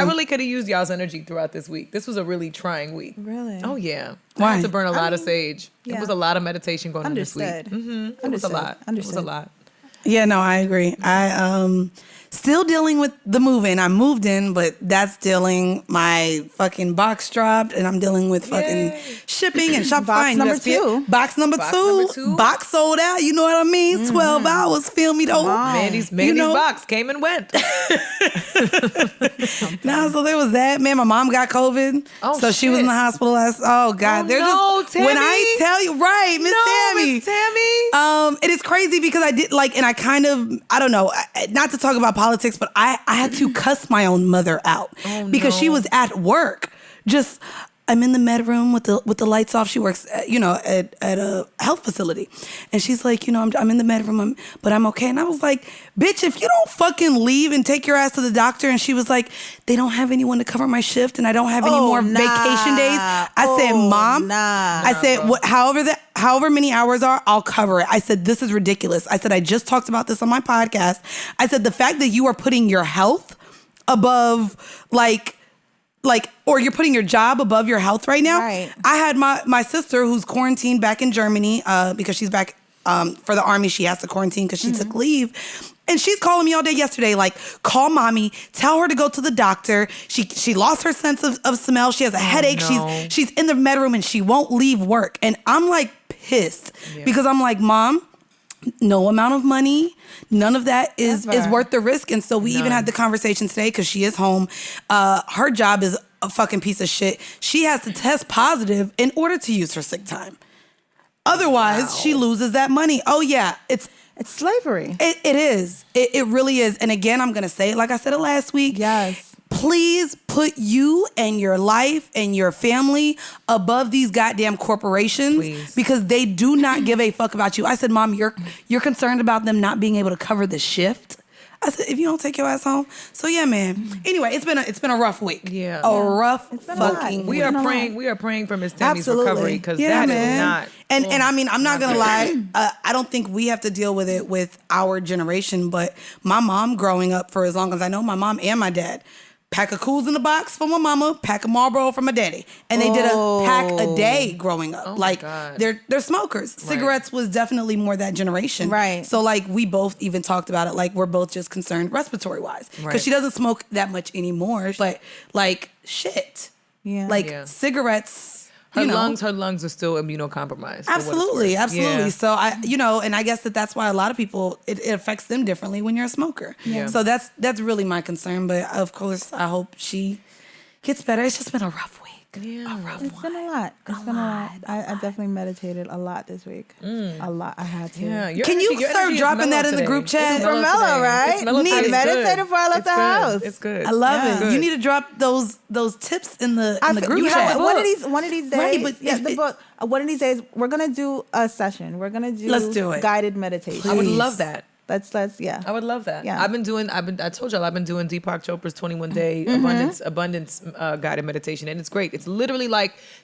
I really could have used y'all's energy throughout this week. This was a really trying week. Really? Oh, yeah. Why? I had to burn a lot of sage. Yeah. It was a lot of meditation going on this week. Understood. It was a lot. It was a lot. Yeah, no, I agree. I still dealing with the move-in. I moved in, but that's dealing. My fucking box dropped, and I'm dealing with fucking shipping and Shopify. Box and number USPS. two. Box number two. Box sold out. You know what I mean? 12 hours. Feel me though. Mandy's box came and went. No, so there was that. Man, my mom got COVID. Oh, so she was in the hospital last. Oh God, they're just Tammy. when I tell you, right, Miss Tammy. Miss Tammy. It is crazy because I did and I kind of, I don't know, not to talk about politics, but I had to cuss my own mother out because she was at work. I'm in the med room with the lights off. She works, at a health facility, and she's like, I'm in the med room, but I'm okay. And I was like, bitch, if you don't fucking leave and take your ass to the doctor. And she was like, they don't have anyone to cover my shift, and I don't have any more vacation days. I said, Mom, I said, however many hours are, I'll cover it. I said, this is ridiculous. I said, I just talked about this on my podcast. I said, the fact that you are putting your health above, or you're putting your job above your health right now. Right. I had my sister who's quarantined back in Germany because she's back for the Army. She has to quarantine because she took leave. And she's calling me all day yesterday, like, call mommy, tell her to go to the doctor. She lost her sense of smell. She has a headache. No. She's in the med room and she won't leave work. And I'm like pissed because I'm like, Mom, no amount of money, none of that is worth the risk. And so we even had the conversation today because she is home. Her job is a fucking piece of shit. She has to test positive in order to use her sick time. Otherwise, she loses that money. Oh, yeah. It's slavery. It is. It really is. And again, I'm going to say it like I said it last week. Yes. Please put you and your life and your family above these goddamn corporations because they do not give a fuck about you. I said, Mom, you're concerned about them not being able to cover the shift. I said, if you don't take your ass home. So yeah, man. Anyway, it's been a rough week. Yeah. A rough fucking week. We are praying for Miss Tammy's recovery because that is not. And I mean, I'm not gonna lie. I don't think we have to deal with it with our generation, but my mom growing up for as long as I know, my mom and my dad, pack of Cools in the box for my mama, pack of Marlboro for my daddy. And they did a pack a day growing up. God. They're smokers. Right. Cigarettes was definitely more that generation. Right. So we both even talked about it. We're both just concerned respiratory wise. Because she doesn't smoke that much anymore. But shit. Yeah. Cigarettes. Her lungs are still immunocompromised. Absolutely. Yeah. So and I guess that's why a lot of people, it affects them differently when you're a smoker. Yeah. So that's really my concern. But of course, I hope she gets better. It's just been a rough week. Yeah. It's been a lot. I definitely meditated a lot this week. A lot. I had to. Yeah. Can you start dropping that in the group chat? It's mellow, right? I meditated before I left the house. It's good. I love it. You need to drop those tips in the group chat. One of these days. Right, but the book. One of these days, we're gonna do a session. We're gonna do. Let's do it. Guided meditation. I would love that. Let's yeah. I would love that. Yeah. I told y'all I've been doing Deepak Chopra's 21-day abundance guided meditation, and it's great. It's literally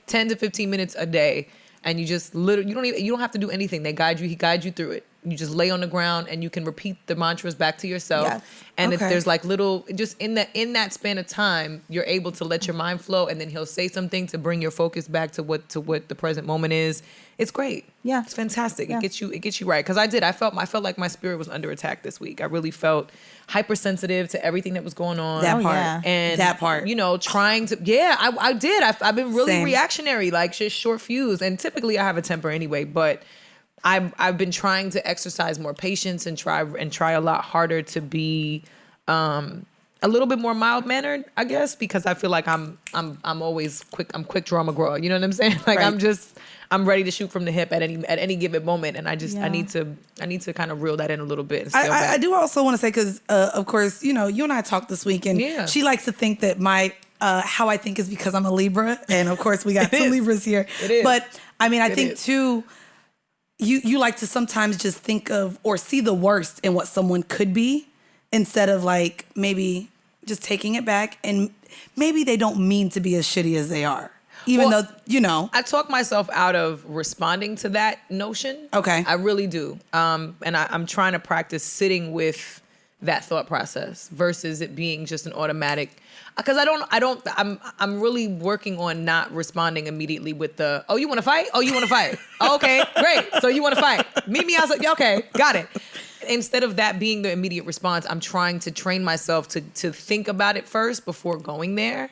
10 to 15 minutes a day, and you just literally you don't have to do anything. He guides you through it. You just lay on the ground and you can repeat the mantras back to yourself. Yes. And if there's little, just in that span of time, you're able to let your mind flow, and then he'll say something to bring your focus back to what the present moment is. It's great. Yeah. It's fantastic. Yeah. It gets you right. Cause I felt like my spirit was under attack this week. I really felt hypersensitive to everything that was going on. That part. Yeah. And that part. Trying to, I did. I've been really reactionary, just short fuse. And typically I have a temper anyway, but I've been trying to exercise more patience and try a lot harder to be a little bit more mild mannered, I guess, because I feel like I'm always quick. I'm quick draw McGraw. You know what I'm saying? I'm ready to shoot from the hip at any given moment, and I need to kind of reel that in a little bit. I do also want to say, because of course you and I talked this week, and she likes to think that my how I think is because I'm a Libra, and of course we got two Libras here. It is. But I mean, I think too. You like to sometimes just think of or see the worst in what someone could be instead of maybe just taking it back, and maybe they don't mean to be as shitty as they are. Even though, I talk myself out of responding to that notion. Okay. I really do. And I'm trying to practice sitting with that thought process versus it being just an automatic. Because I'm really working on not responding immediately with the, oh, you want to fight? Oh, you want to fight? Oh, okay, great. So you want to fight? Meet me outside. Okay, got it. Instead of that being the immediate response, I'm trying to train myself to think about it first before going there.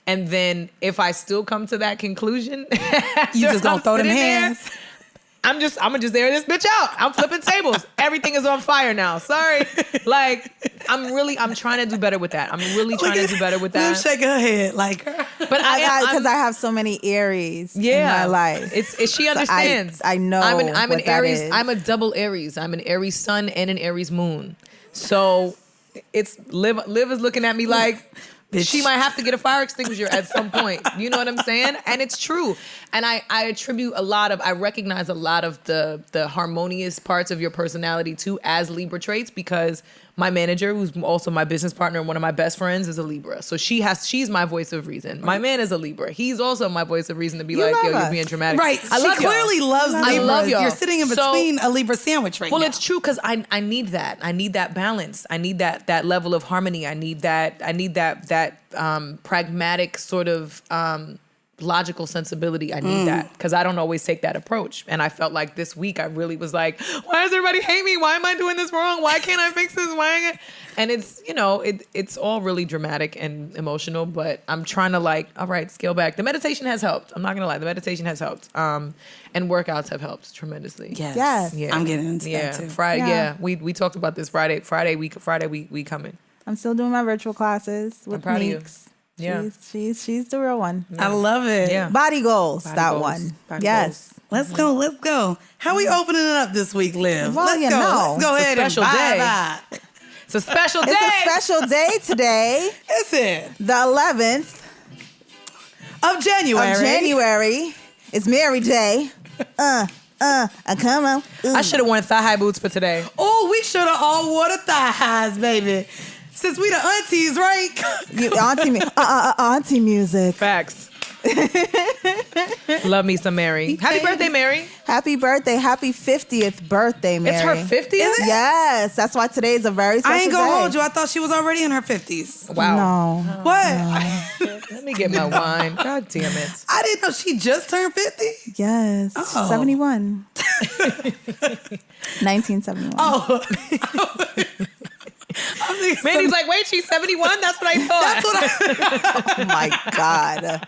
And then if I still come to that conclusion, You just gonna throw them hands. I'm gonna just air this bitch out. I'm flipping tables. Everything is on fire now. Sorry. Like, I'm trying to do better with that. I'm really trying to do better with that. Liv shaking her head like, But Because I have so many Aries in my life. She understands. I know I'm an what that Aries. is. I'm a double Aries. I'm an Aries sun and an Aries moon. So it's Liv is looking at me like, she might have to get a fire extinguisher at some point. You know what I'm saying? And it's true. And I recognize a lot of the harmonious parts of your personality too as Libra traits, because my manager, who's also my business partner and one of my best friends, is a Libra. So she's my voice of reason. My man is a Libra. He's also my voice of reason to be like, yo, you're being dramatic. right. I love she clearly y'all. loves Libras. I love y'all. You're sitting in between a Libra sandwich right now. Well, it's true, because I need that. I need that balance. I need that level of harmony. I need that pragmatic sort of logical sensibility. I need that, because I don't always take that approach. And I felt like this week I really was like, why does everybody hate me? Why am I doing this wrong? Why can't I fix this? And it's, it's all really dramatic and emotional, but I'm trying to all right, scale back. The meditation has helped. I'm not going to lie. The meditation has helped. And workouts have helped tremendously. Yes. Yeah. I'm getting into that too. Friday. Yeah. We talked about this Friday we coming. I'm still doing my virtual classes with I'm proud of you. Meeks. Yeah. She's the real one. I love it. Yeah. Body goals, that goals. one. Body Yes. Let's go. How we opening it up this week, Liv? Well, Let's you go. know. Let's go It's a ahead and special day. vibe. It's a special day. It's a special day today, Is it? the 11th Of January. of January. It's Mary Day. Come on. I should have worn thigh-high boots for today. Oh, we should have all wore the thigh highs, baby. Since we the aunties, right? Auntie music. Facts. Love me some Mary. Happy birthday, Mary. Happy birthday. Happy 50th birthday, Mary. It's her 50th? Is it? Yes. That's why today is a very special I ain't gonna day. hold you. I thought she was already in her 50s. Wow. No. What? Let me get my wine. God damn it. I didn't know she just turned 50. Yes. Oh. 71. 1971. Oh. Mandy's like, wait, she's 71? That's what I thought. Oh my God.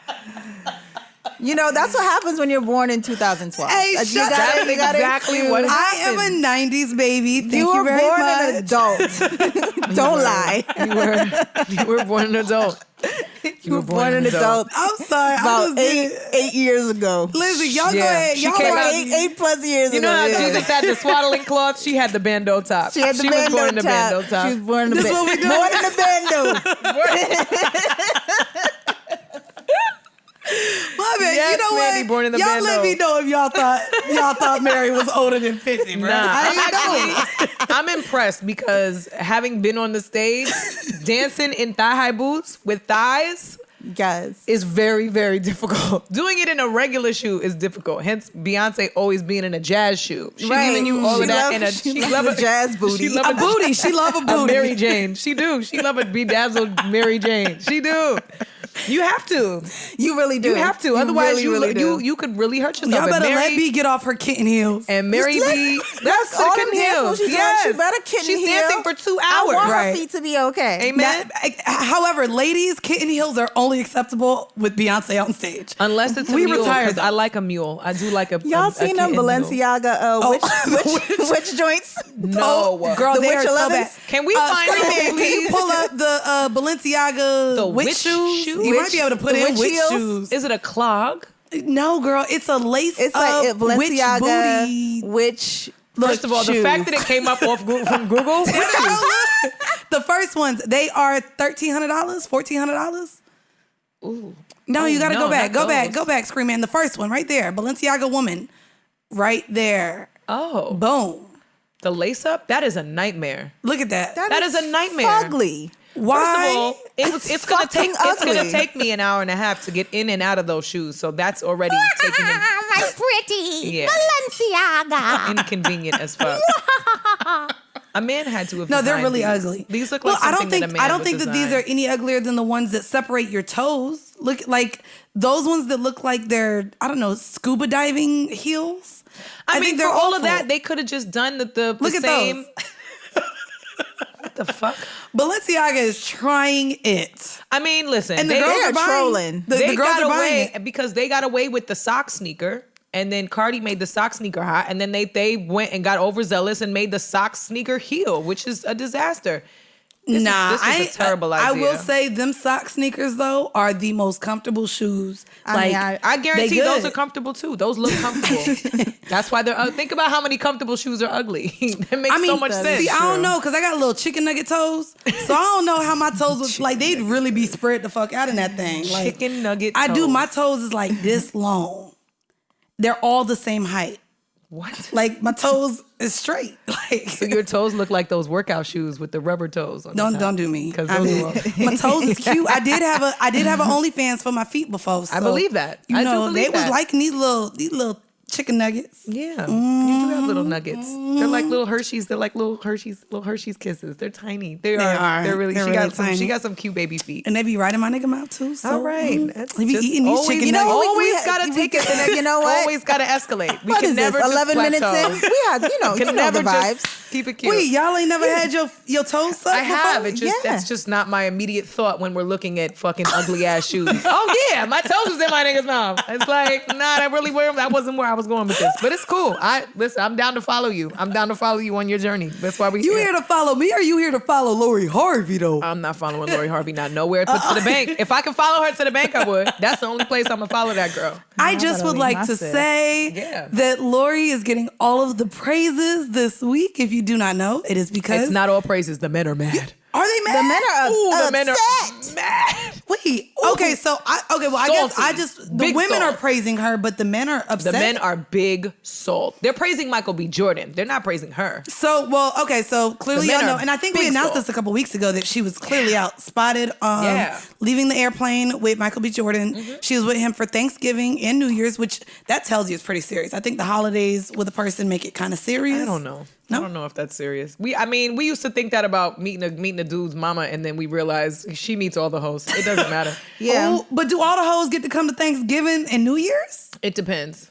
That's what happens when you're born in 2012. Hey, You shut gotta- up. you gotta Exactly excuse- what I am a 90s baby. Thank you, You were very born much. an adult. Don't lie. You were born an adult. You were born an adult I'm sorry. about I 8 years ago. Listen, y'all go Yeah. ahead. She Y'all came go out- ahead. 8+ years You ago. know how yeah. Jesus had the swaddling cloth? She had the Bando top. She had the was bando born in the top. Bando top. She was born in the This what we doing? Born in the bando. My bad. Yes, You know Mandy, what? born in the y'all bando. let me know if y'all thought Mary was older than 50, bro. I'm impressed because having been on the stage, dancing in thigh-high boots with thighs Yes. is very, very difficult. Doing it in a regular shoe is difficult. Hence, Beyonce always being in a jazz shoe. She's giving you all of that in a she loves a jazz booty. She love A booty. She love a a booty. Mary Jane. She do. She love a bedazzled Mary Jane. She do. You have to. You really do. You have to. Otherwise, really do. you could really hurt yourself. Y'all And better Mary- let B get off her kitten heels. And Mary B. That's all kitten them heels heels. she's doing, Yes. she better kitten She's heel. dancing for 2 I hours. want her Right. feet to be okay. Amen. However, ladies, kitten heels are only acceptable with Beyonce on stage. Unless it's a We mule, retired because I like a mule. I do like a Y'all a seen them kitten mule. Balenciaga which joints? No. Girl, The they witch are so 11s? bad. Can we find Scream her, Man, can you please? pull up the Balenciaga The witch witch shoes? shoes? You might be able to put The in witch witch heels? shoes. Is it a clog? No, girl, it's a lace It's up like Balenciaga witch booty. witch. First of all, the shoes. fact that it came up off from Google. The first ones, they are $1,300, $1,400. Ooh. No, you got to no, go back. not Go those. back, Scream Man. The first one right there, Balenciaga woman, right there. Oh, Boom. the lace up? That is a nightmare. Look at that. That is a nightmare. Ugly. Why? First of all, it's gonna fucking ugly. take me an hour and a half to get in and out of those shoes. So that's already taking an My pretty Yeah. Balenciaga. inconvenient as fuck. A man had to have. No, they're designed really these. ugly. These look like I don't something think that a man I don't would think that these design. are any uglier than the ones that separate your toes. Look, like those ones that look like they're, I don't know, scuba diving heels. I mean, think for they're all of awful. that, they could have just done the Look at same. those. What the fuck? Balenciaga is trying it. I mean, listen, And the they, girls are are buying, trolling. The they girls got are buying away it. because they got away with the sock sneaker. And then Cardi made the sock sneaker hot, and then they went and got overzealous and made the sock sneaker heel, which is a disaster. This is a terrible idea. I will say them sock sneakers though are the most comfortable shoes. I guarantee they those good. are comfortable too. Those look comfortable. That's why they're. Think about how many comfortable shoes are ugly. It makes so much sense. See, I don't know because I got little chicken nugget toes, so I don't know how my toes would like. They'd really be spread the fuck out in that thing. Like, Chicken nugget I do. toes. My toes is like this long. They're all the same height. What? Like my toes is straight. Like So your toes look like those workout shoes with the rubber toes. On don't do me. Because I mean, my toes is cute. I did have a OnlyFans for my feet before. So, I believe that. You I do know, believe they was that. liking these little chicken nuggets. Yeah, you do have little nuggets. They're like little Hershey's. They're like little Hershey's kisses. They're tiny. They are. They're really. tiny. She got some cute baby feet. And they be right in my nigga mouth too. So, All right, that's we be just eating these always, chicken you know, nuggets. always gotta take it. You know what? Always gotta escalate. We What can is never this? just 11 minutes plateau. in? We had, you know Can the never vibes. just keep it cute. Wait, y'all ain't never had your toes sucked I have. before? It just Yeah. that's just not my immediate thought when we're looking at fucking ugly ass shoes. Oh yeah, my toes is in my nigga's mouth. It's like, nah, that wasn't where I was going with this. But it's cool. Listen, I'm down to follow you. I'm down to follow you on your journey. That's why we You here to follow me or you here to follow Lori Harvey though? I'm not following Lori Harvey, not nowhere to the bank. If I can follow her to the bank, I would. That's the only place I'm gonna follow that girl. I just would like to Massive. say Yeah. that Lori is getting all of the praises this week. If you do not know, it is because It's not all praises. The men are mad. Are they mad? The men are Ooh, the men are upset. mad. Wait. Okay, so I guess Salty. the Big women salt. are praising her, but the men are upset. The men are big salt. They're praising Michael B. Jordan. They're not praising her. So clearly The men y'all know, are and I think we big announced salt. this a couple weeks ago that she was clearly out spotted Yeah. leaving the airplane with Michael B. Jordan. She was with him for Thanksgiving and New Year's, which that tells you it's pretty serious. I think the holidays with a person make it kind of serious. I don't know. No? I don't know if that's serious. We used to think that about meeting a dude's mama, and then we realized she meets all the hosts. It doesn't matter. Yeah. Oh, but do all the hoes get to come to Thanksgiving and New Year's? It depends.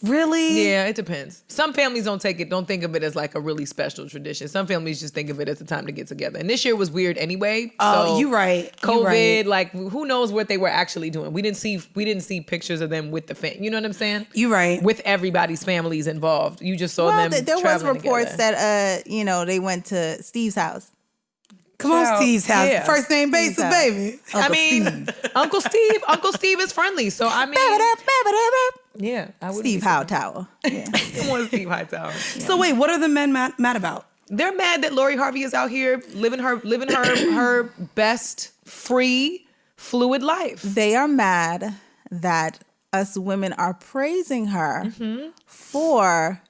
Really? Yeah, it depends. Some families don't think of it as like a really special tradition. Some families just think of it as a time to get together. And this year was weird anyway. Oh, so you right. You COVID, right. like who knows what they were actually doing. We didn't see pictures of them with the you know what I'm saying? You right. With everybody's families involved. You just saw Well, them there was traveling reports together. that they went to Steve's house. Come on, Child, Steve's house. yeah. First name basis, Steve's house. baby. Uncle Steve is friendly. So I mean, yeah, I would Steve Hightower. Yeah. Come on, Steve Hightower. So wait, what are the men mad about? They're mad that Lori Harvey is out here living her best, free, fluid life. They are mad that us women are praising her for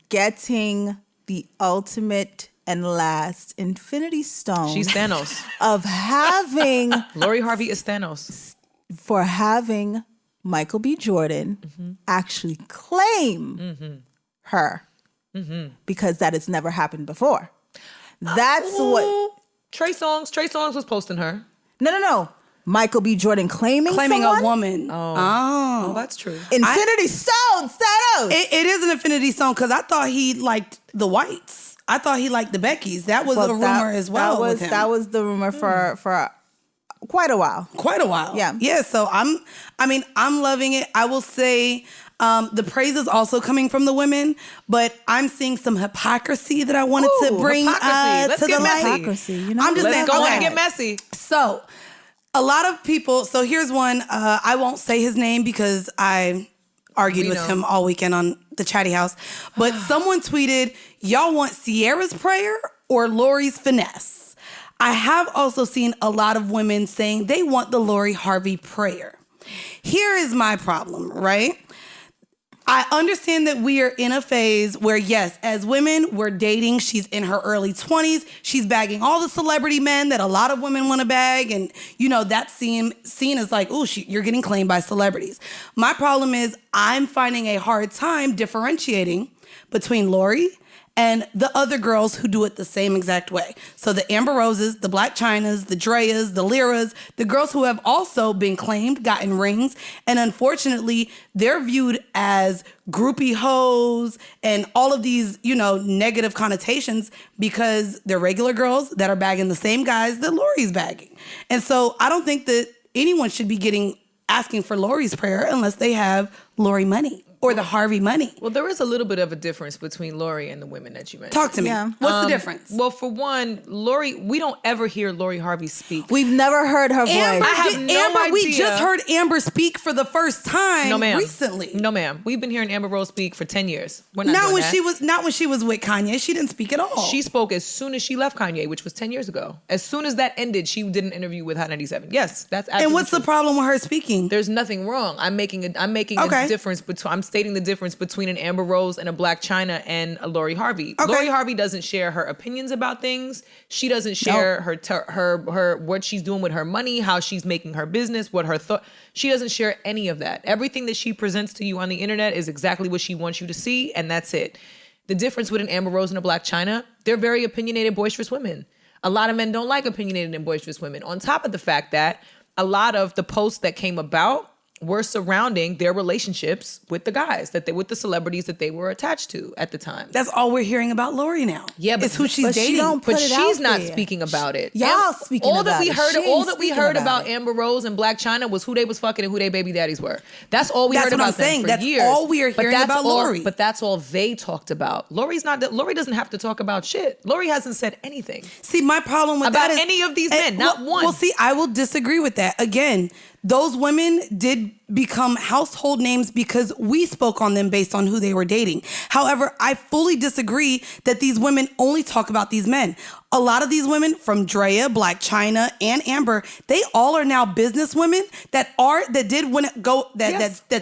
getting the ultimate and last Infinity Stone She's Thanos. of having Lori Harvey is Thanos. for having Michael B. Jordan actually claim her because that has never happened before. That's what. Trey Songz was posting her. No. Michael B. Jordan claiming someone? a woman. Oh, that's true. Infinity Stone, Thanos. It is an Infinity Stone because I thought he liked the whites. I thought he liked the Beckys. That was a rumor as well. with him. That was the rumor for quite a while. Quite a while. Yeah. So I'm loving it. I will say the praise is also coming from the women, but I'm seeing some hypocrisy that I wanted to bring Let's to get the light. messy. Hypocrisy, you know? I'm just Let's saying. go okay. and get messy. So a lot of people. So here's one. I won't say his name because I argued We with know. him all weekend on the Chatty House. But someone tweeted, "Y'all want Sierra's prayer or Lori's finesse?" I have also seen a lot of women saying they want the Lori Harvey prayer. Here is my problem, right? I understand that we are in a phase where, yes, as women, we're dating. She's in her early 20s. She's bagging all the celebrity men that a lot of women want to bag. And, that's seen as like, oh, you're getting claimed by celebrities. My problem is I'm finding a hard time differentiating between Lori and the other girls who do it the same exact way. So the Amber Roses, the Black Chinas, the Dreas, the Lyras, the girls who have also been claimed, gotten rings, and unfortunately, they're viewed as groupie hoes and all of these, negative connotations because they're regular girls that are bagging the same guys that Lori's bagging. And so I don't think that anyone should be asking for Lori's prayer unless they have Lori money or the Harvey money. Well, there is a little bit of a difference between Lori and the women that you mentioned. Talk to me. Yeah. What's the difference? Well, for one, Lori, we don't ever hear Lori Harvey speak. We've never heard her voice. Amber, I have no we idea. just heard Amber speak for the first time No, ma'am. recently. No, ma'am. We've been hearing Amber Rose speak for 10 years. We're not Not doing when that. she was with Kanye. She didn't speak at all. She spoke as soon as she left Kanye, which was 10 years ago. As soon as that ended, she did an interview with Hot 97. Yes, that's absolutely And what's true. the problem with her speaking? There's nothing wrong. I'm making Okay. a difference between. I'm stating the difference between an Amber Rose and a Black China and a Lori Harvey. Okay. Lori Harvey doesn't share her opinions about things. She doesn't share her what she's doing with her money, how she's making her business, what her thought. She doesn't share any of that. Everything that she presents to you on the internet is exactly what she wants you to see, and that's it. The difference with an Amber Rose and a Black China, they're very opinionated, boisterous women. A lot of men don't like opinionated and boisterous women. On top of the fact that a lot of the posts that came about were surrounding their relationships with the guys with the celebrities that they were attached to at the time. That's all we're hearing about Lori now. Yeah, but it's who she's but she dating. don't put But it she's out not there. speaking about it. Y'all speaking all about that we it. heard, She all ain't that we speaking heard about about it. Amber Rose and Black China was who they was fucking and who they baby daddies were. That's all we That's heard what I'm about them saying. for That's years. all we are But hearing that's about all- Lori. But that's all they talked about. Lori doesn't have to talk about shit. Lori hasn't said anything. See, my problem with About that is any of these men, not one. Well, see, I will disagree with that. Again, those women did become household names because we spoke on them based on who they were dating. However, I fully disagree that these women only talk about these men. A lot of these women, from Drea, Black China, and Amber, they all are now business women that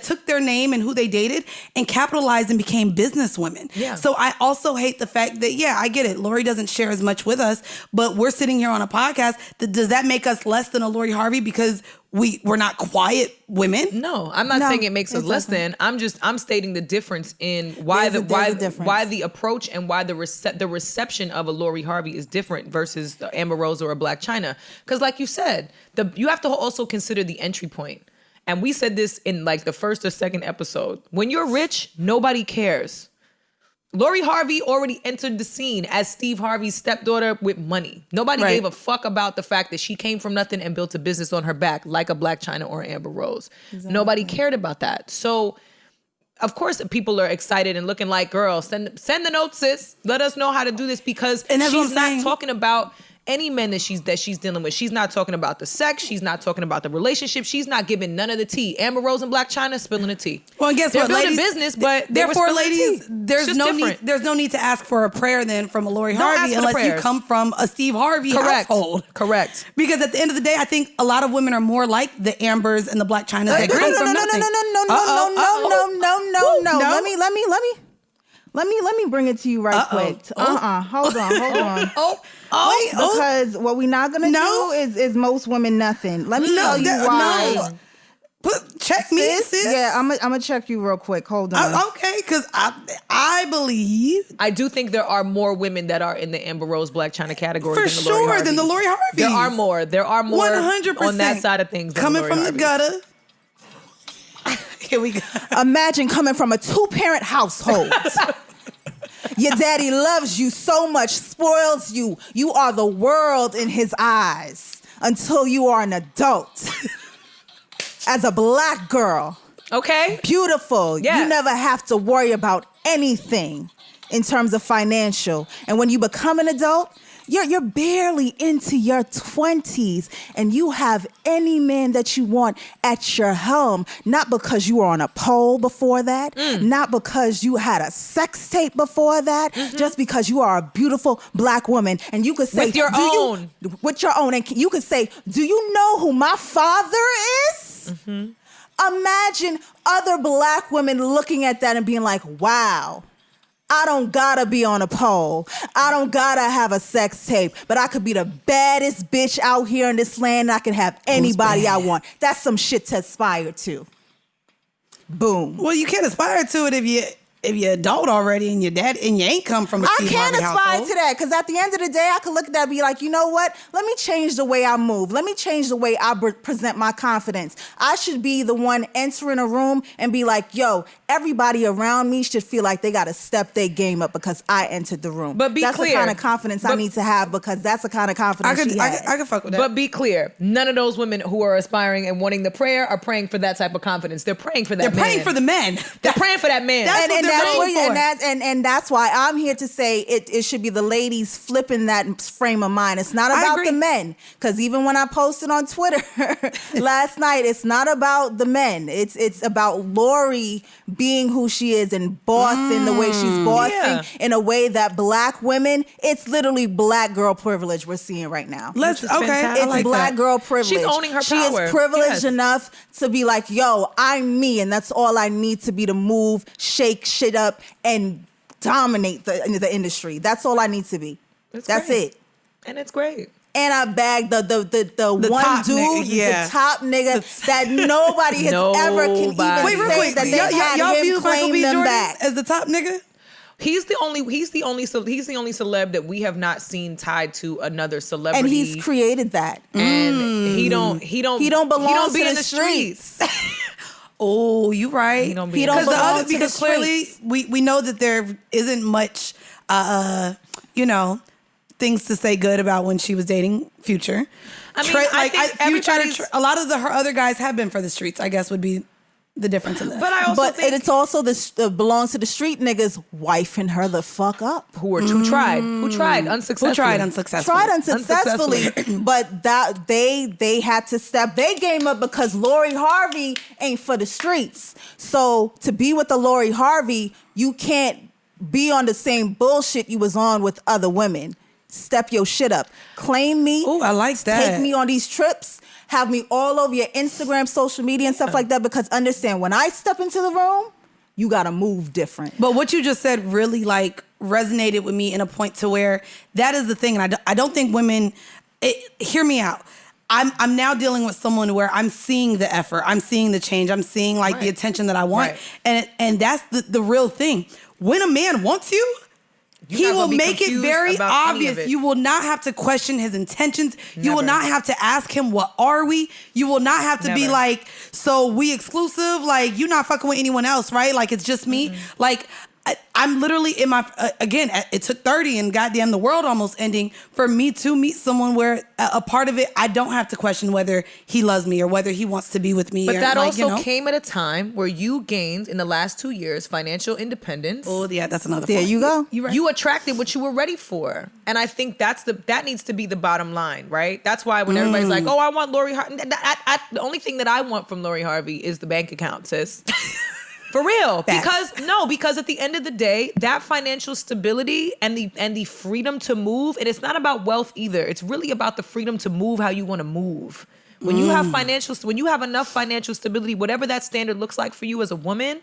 took their name and who they dated and capitalized and became business women. Yeah. So I also hate the fact that, yeah, I get it. Lori doesn't share as much with us, but we're sitting here on a podcast. Does that make us less than a Lori Harvey because we're not quiet women? No, I'm not No, saying it makes us it less doesn't. than. I'm stating the difference in why There's a difference. why the approach and why the reception of a Lori Harvey is different versus the Amber Rose or a Black China. Because like you said, you have to also consider the entry point. And we said this in like the first or second episode. When you're rich, nobody cares. Lori Harvey already entered the scene as Steve Harvey's stepdaughter with money. Nobody Right. gave a fuck about the fact that she came from nothing and built a business on her back like a Black China or Amber Rose. Nobody cared about that. So, of course, people are excited and looking like, girl, send the notes, sis. Let us know how to do this because And that's what she's I'm not saying. talking about any men that she's dealing with. She's not talking about the sex. She's not talking about the relationship. She's not giving none of the tea. Amber Rose and Black China spilling the tea. Well, and guess They're what, building ladies? business, but they were therefore, spilling the ladies, tea. there's It's just no different. need. There's no need to ask for a prayer then from a Lori Don't ask Harvey for the unless you prayers. come from a Steve Harvey Correct. household. Correct. Because at the end of the day, I think a lot of women are more like the Ambers and the Black Chinas that No, came no, from no, no, nothing. no, no, Uh-oh, no. No? Let me bring it to you right Uh-oh. quick. Hold on. Wait, Because what we're not gonna No. do is most women nothing. Let me tell you why. Check me, sis. Yeah, I'm gonna check you real quick. Hold on. Okay, because I believe I do think there are more women that are in the Amber Rose Black China category for than the Lori sure Harveys. than the Lori Harveys. There are more. There are more 100% on that side of things than coming Lori from Harveys. the gutter. Here we go. Imagine coming from a 2-parent household. Your daddy loves you so much, spoils you. You are the world in his eyes until you are an adult. As a Black girl, Okay. beautiful. Yes. You never have to worry about anything in terms of financial. And when you become an adult, you're barely into your 20s and you have any man that you want at your helm, not because you were on a pole before that, not because you had a sex tape before that, just because you are a beautiful Black woman. And you could say, With your own. with your own. And you could say, do you know who my father is? Imagine other Black women looking at that and being like, wow, I don't gotta be on a pole. I don't gotta have a sex tape, but I could be the baddest bitch out here in this land. I can have anybody I want. That's some shit to aspire to. Boom. Well, you can't aspire to it if if you're adult already and your dad and you ain't come from a I Steve can't Harvey aspire household. to that because at the end of the day, I could look at that and be like, you know what? Let me change the way I move. Let me change the way I present my confidence. I should be the one entering a room and be like, yo, everybody around me should feel like they got to step their game up because I entered the room. But be that's clear. the kind of confidence I need to have because that's the kind of confidence she has. I could fuck with that. But be clear, none of those women who are aspiring and wanting the prayer are praying for that type of confidence. They're praying for that They're man. praying for the men. They're praying for that man. That's and what they're that's praying what, for. and that's why I'm here to say it should be the ladies flipping that frame of mind. It's not I about agree. the men, because even when I posted on Twitter last night, it's not about the men. It's about Lori being who she is and bossing the way she's bossing Yeah. in a way that black women. It's literally black girl privilege we're seeing right now. Let's Which is fantastic. It's I like black that. girl privilege. She's owning her She power. is privileged Yes. enough to be like, yo, I'm me, and that's all I need to be to move, shake shit up, and dominate the industry. That's all I need to be. That's great. it. And it's great. And I bagged the one top dude, nigga, yeah. the top nigga that nobody has ever can even Nobody. Wait, real say quick. that they had y'all him view Michael claim B. them Jordan back. as the top nigga? He's the only celeb that we have not seen tied to another celebrity. And he's created that. and he don't belong be to in the streets. Oh, you right. He don't be He in don't the- belong to the because clearly streets. we know that there isn't much things to say good about when she was dating Future. I mean, I think everybody's- a lot of her other guys have been for the streets, I guess would be the difference in this. But I also But think it's also belongs to the street niggas wifing her the fuck up. who tried unsuccessfully. Who tried unsuccessfully? Tried unsuccessfully, but that they had to step their game up because Lori Harvey ain't for the streets. So to be with the Lori Harvey, you can't be on the same bullshit you was on with other women. Step your shit up. Claim me. Ooh, I like that. Take me on these trips. Have me all over your Instagram, social media, and stuff like that. Because understand, when I step into the room, you gotta move different. But what you just said really resonated with me in a point to where that is the thing. And I don't think women, hear me out. I'm now dealing with someone where I'm seeing the effort. I'm seeing the change. I'm seeing the Right. attention that I want. Right. And that's the real thing. When a man wants you, You're he not gonna will be make it confused very about any of obvious. it. You will not have to question his intentions. You will Never. not have to ask him, what are we? You will not have to be Never. like, so we exclusive? Like, you're not fucking with anyone else, right? Like, it's just me. Like, I'm literally in my, again, it took 30 and goddamn the world almost ending for me to meet someone where a part of it, I don't have to question whether he loves me or whether he wants to be with me. But or, that like, also you know. came at a time where you gained in the last 2 years financial independence. Oh, yeah, that's another There point. you go. You're right. You attracted what you were ready for, and I think that needs to be the bottom line, right? That's why when everybody's like, "Oh, I want Lori Harvey," the only thing that I want from Lori Harvey is the bank account, sis. For real, Facts. because at the end of the day, that financial stability and the freedom to move, and it's not about wealth either. It's really about the freedom to move how you want to move. When you have when you have enough financial stability, whatever that standard looks like for you as a woman,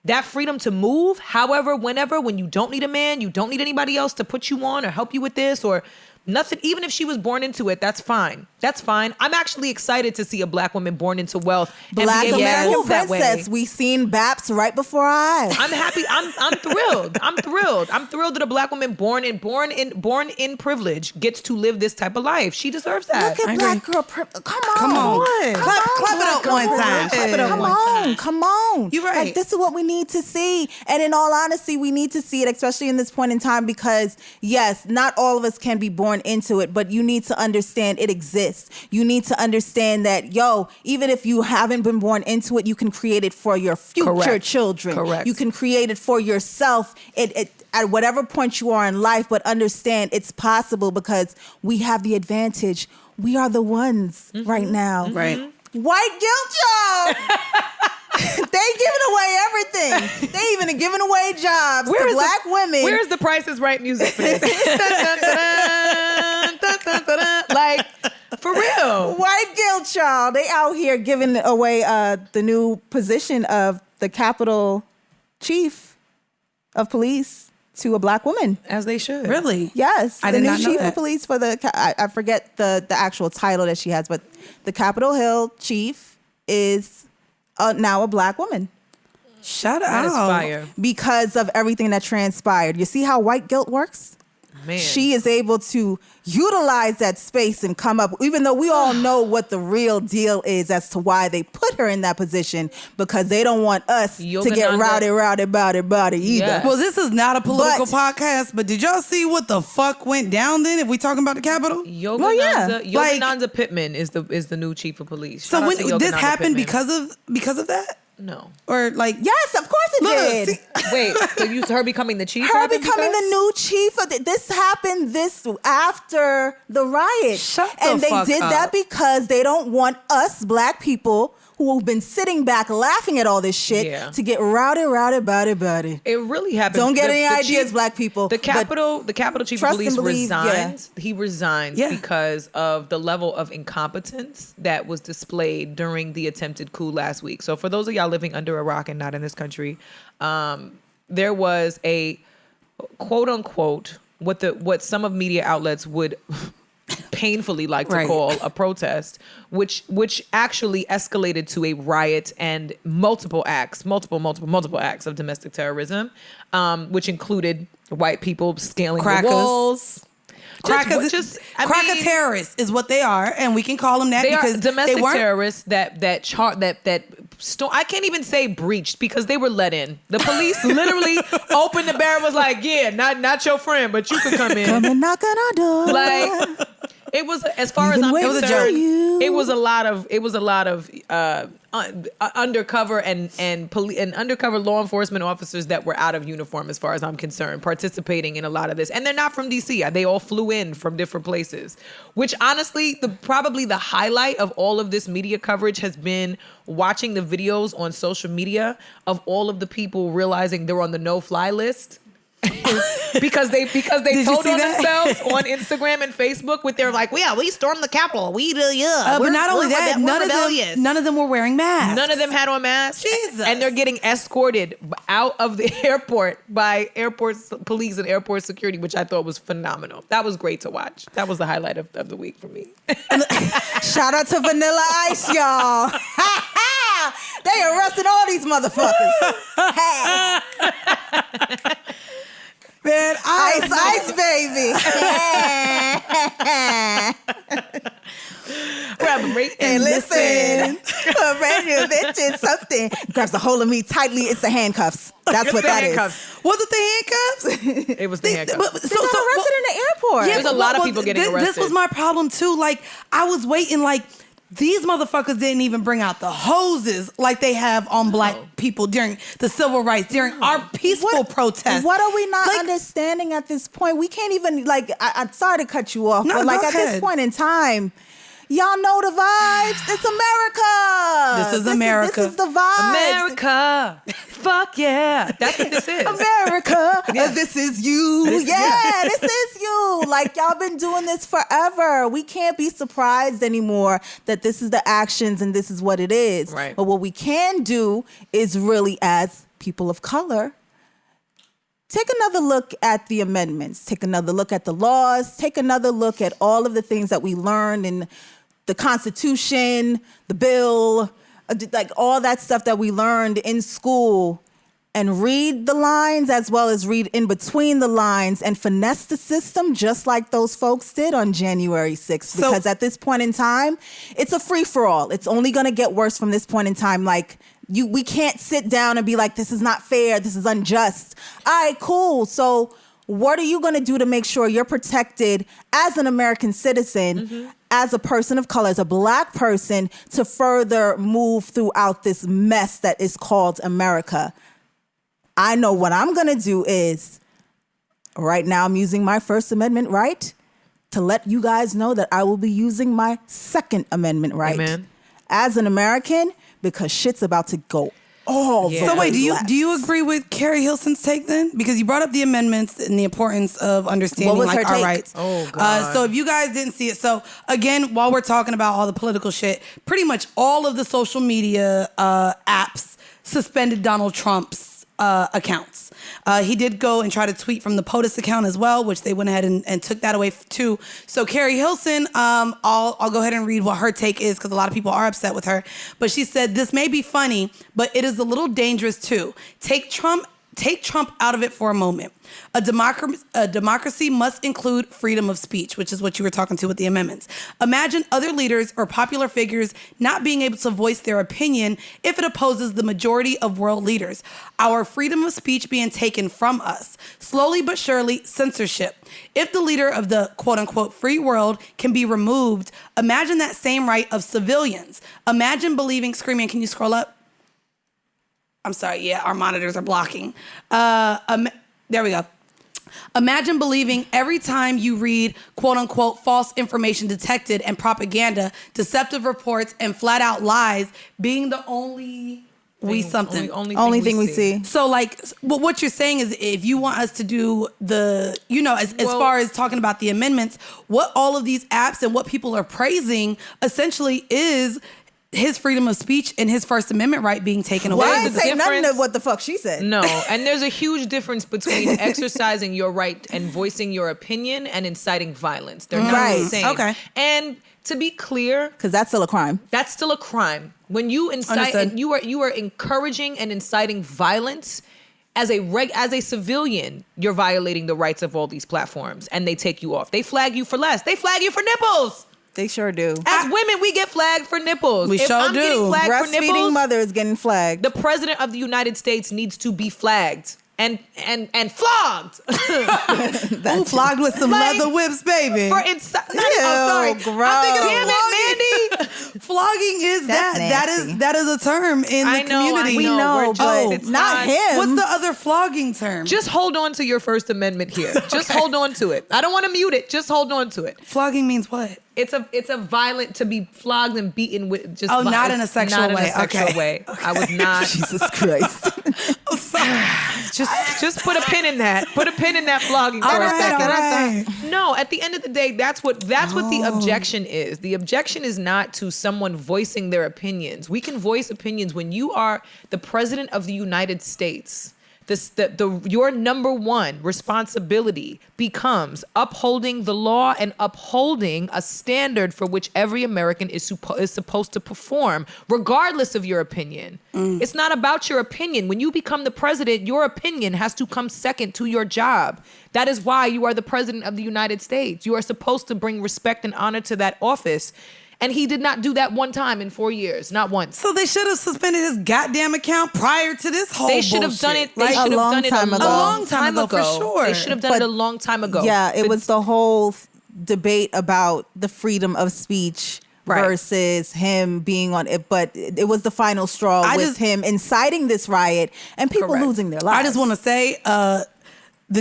that freedom to move, however, whenever, when you don't need a man, you don't need anybody else to put you on or help you with this or nothing. Even if she was born into it, that's fine. That's fine. I'm actually excited to see a black woman born into wealth Black and be able to American move that way. princess. We seen Baps right before our eyes. I'm happy. I'm thrilled. I'm thrilled. I'm thrilled that a black woman born in privilege gets to live this type of life. She deserves that. Look at black girl privilege. Come on. Come on. Clap it black up girl one time. privilege. Clap it up Come one on. Come on. You're right. Like, this is what we need to see. And in all honesty, we need to see it, especially in this point in time, because yes, not all of us can be born into it, but you need to understand it exists. You need to understand that, even if you haven't been born into it, you can create it for your future Correct. children. Correct. You can create it for yourself at whatever point you are in life, but understand it's possible because we have the advantage. We are the ones right now. Right. White guilt job. They giving away everything. They even giving away jobs to black women. Where's the Price is Right music for this? Like, for real. White guilt, y'all. They out here giving away the new position of the Capitol Chief of Police to a black woman. As they should. Really? Yes, I the did new not know chief that. of police for I forget the actual title that she has, but the Capitol Hill chief is now a black woman. Shut That is out. fire. because of everything that transpired. You see how white guilt works? Man. She is able to utilize that space and come up, even though we all know what the real deal is as to why they put her in that position, because they don't want us to get rowdy about it either. Yes. Well, this is not a political podcast, but did y'all see what the fuck went down then if we talking about the Capitol? Yogananda Pittman is the new chief of police. So Shout out to when this Yogananda happened Pittman. because of that? No. Or like Yes, of course it did. see- Wait, so her becoming the chief? Her happened becoming because? the new chief of this happened after the riot. Shut the and they fuck did up. that because they don't want us black people who have been sitting back laughing at all this shit to get rowdy about it. It really happened. Don't get any The ideas, chief- black people. The Capitol chief of trust police and believe, resigned. He resigned Yeah. because of the level of incompetence that was displayed during the attempted coup last week. So for those of y'all living under a rock and not in this country, there was a quote unquote what some of media outlets would painfully like to call a protest, which actually escalated to a riot and multiple acts of domestic terrorism, which included white people scaling the walls. Cracker terrorists is what they are, and we can call them that They because are domestic they weren't terrorists that I can't even say breached because they were let in. The police literally opened the barrel, was like, "Yeah, not your friend, but you can come in." Come and knock on our door. Like, it was, as far as I'm concerned, it was a lot of undercover and undercover law enforcement officers that were out of uniform, as far as I'm concerned, participating in a lot of this. And they're not from DC. They all flew in from different places, which honestly, probably the highlight of all of this media coverage has been watching the videos on social media of all of the people realizing they're on the no-fly list. because they told on themselves on Instagram and Facebook with their like, we stormed the Capitol. But not only that, none of them were wearing masks. None of them had on masks. Jesus. And they're getting escorted out of the airport by airport police and airport security, which I thought was phenomenal. That was great to watch. That was the highlight of the week for me. Shout out to Vanilla Ice, y'all. They arrested all these motherfuckers. Man, Ice, baby. And listen. This is something. Grabs a hold of me tightly. It's the handcuffs. That's what that is. Was it the handcuffs? It was the handcuffs. They got arrested in the airport. Yeah, there's a lot of people getting arrested. This was my problem too. Like, I was waiting, like, these motherfuckers didn't even bring out the hoses like they have on black people during the civil rights, during our peaceful protests. What are we not understanding at this point? We can't even, I'm sorry to cut you off, but at this point in time, y'all know the vibes. It's America. This is America. This is the vibes. America. Fuck yeah. That's what this is. America. Yeah. This is you. This is you. Like, y'all been doing this forever. We can't be surprised anymore that this is the actions and this is what it is. Right. But what we can do is really, as people of color, take another look at the amendments. Take another look at the laws. Take another look at all of the things that we learned in the Constitution, the bill, like all that stuff that we learned in school, and read the lines as well as read in between the lines and finesse the system just like those folks did on January 6th. Because at this point in time, it's a free-for-all. It's only going to get worse from this point in time. Like, we can't sit down and be like, this is not fair, this is unjust. All right, cool. So what are you going to do to make sure you're protected as an American citizen, as a person of color, as a black person, to further move throughout this mess that is called America? I know what I'm going to do is, right now I'm using my First Amendment right to let you guys know that I will be using my Second Amendment right. Amen. As an American, because shit's about to go all the way So wait, left. do you agree with Carrie Hilson's take then? Because you brought up the amendments and the importance of understanding What was her our take? rights. Oh, God. So if you guys didn't see it, so again, while we're talking about all the political shit, pretty much all of the social media apps suspended Donald Trump's accounts. He did go and try to tweet from the POTUS account as well, which they went ahead and took that away too. So Carrie Hilson, I'll go ahead and read what her take is because a lot of people are upset with her. But she said, "This may be funny, but it is a little dangerous too. Take Trump out of it for a moment. A democracy must include freedom of speech," which is what you were talking to with the amendments. "Imagine other leaders or popular figures not being able to voice their opinion if it opposes the majority of world leaders. Our freedom of speech being taken from us. Slowly but surely, censorship. If the leader of the quote-unquote free world can be removed, imagine that same right of civilians. Imagine believing," screaming, can you scroll up? I'm sorry, yeah, our monitors are blocking. There we go. "Imagine believing every time you read, quote unquote, false information detected and propaganda, deceptive reports, and flat out lies being the only Only thing we see. So, like, what you're saying is if you want us to do the, as far as talking about the amendments, what all of these apps and what people are praising essentially is his freedom of speech and his First Amendment right being taken away. Well, I didn't say nothing of what the fuck she said. No, and there's a huge difference between exercising your right and voicing your opinion and inciting violence. They're not the same. Okay. And to be clear, because that's still a crime. That's still a crime. When you incite, and you are encouraging and inciting violence. As a civilian, you're violating the rights of all these platforms, and they take you off. They flag you for less. They flag you for nipples. They sure do. As women, we get flagged for nipples. We sure do. Getting flagged for Breastfeeding nipples, mothers getting flagged. the president of the United States needs to be flagged and flogged. Ooh, flogged with some leather whips, baby. For inside. Sorry, I'm thinking Damn of it, Mandy. flogging is That's that is a term in the community. We know, but it's not him. What's the other flogging term? Just hold on to your First Amendment here. Just hold on to it. I don't want to mute it. Just hold on to it. Flogging means what? It's a violent to be flogged and beaten with just. Not in a sexual way. Not in a sexual way. I was not. Jesus Christ. I'm sorry. Just put a pin in that. Put a pin in that flogging for a second. All right. No, at the end of the day, that's what the objection is. The objection is not to someone voicing their opinions. We can voice opinions when you are the president of the United States. Your number one responsibility becomes upholding the law and upholding a standard for which every American is supposed to perform, regardless of your opinion. It's not about your opinion. When you become the president, your opinion has to come second to your job. That is why you are the president of the United States. You are supposed to bring respect and honor to that office. And he did not do that one time in 4 years, not once. So they should have suspended his goddamn account prior to this whole They should have done it. They should have done it a long time ago. For sure. They should have done it a long time ago. Yeah, it was the whole debate about the freedom of speech versus him being on it. But it was the final straw with him inciting this riot and people losing their lives. I just want to say, the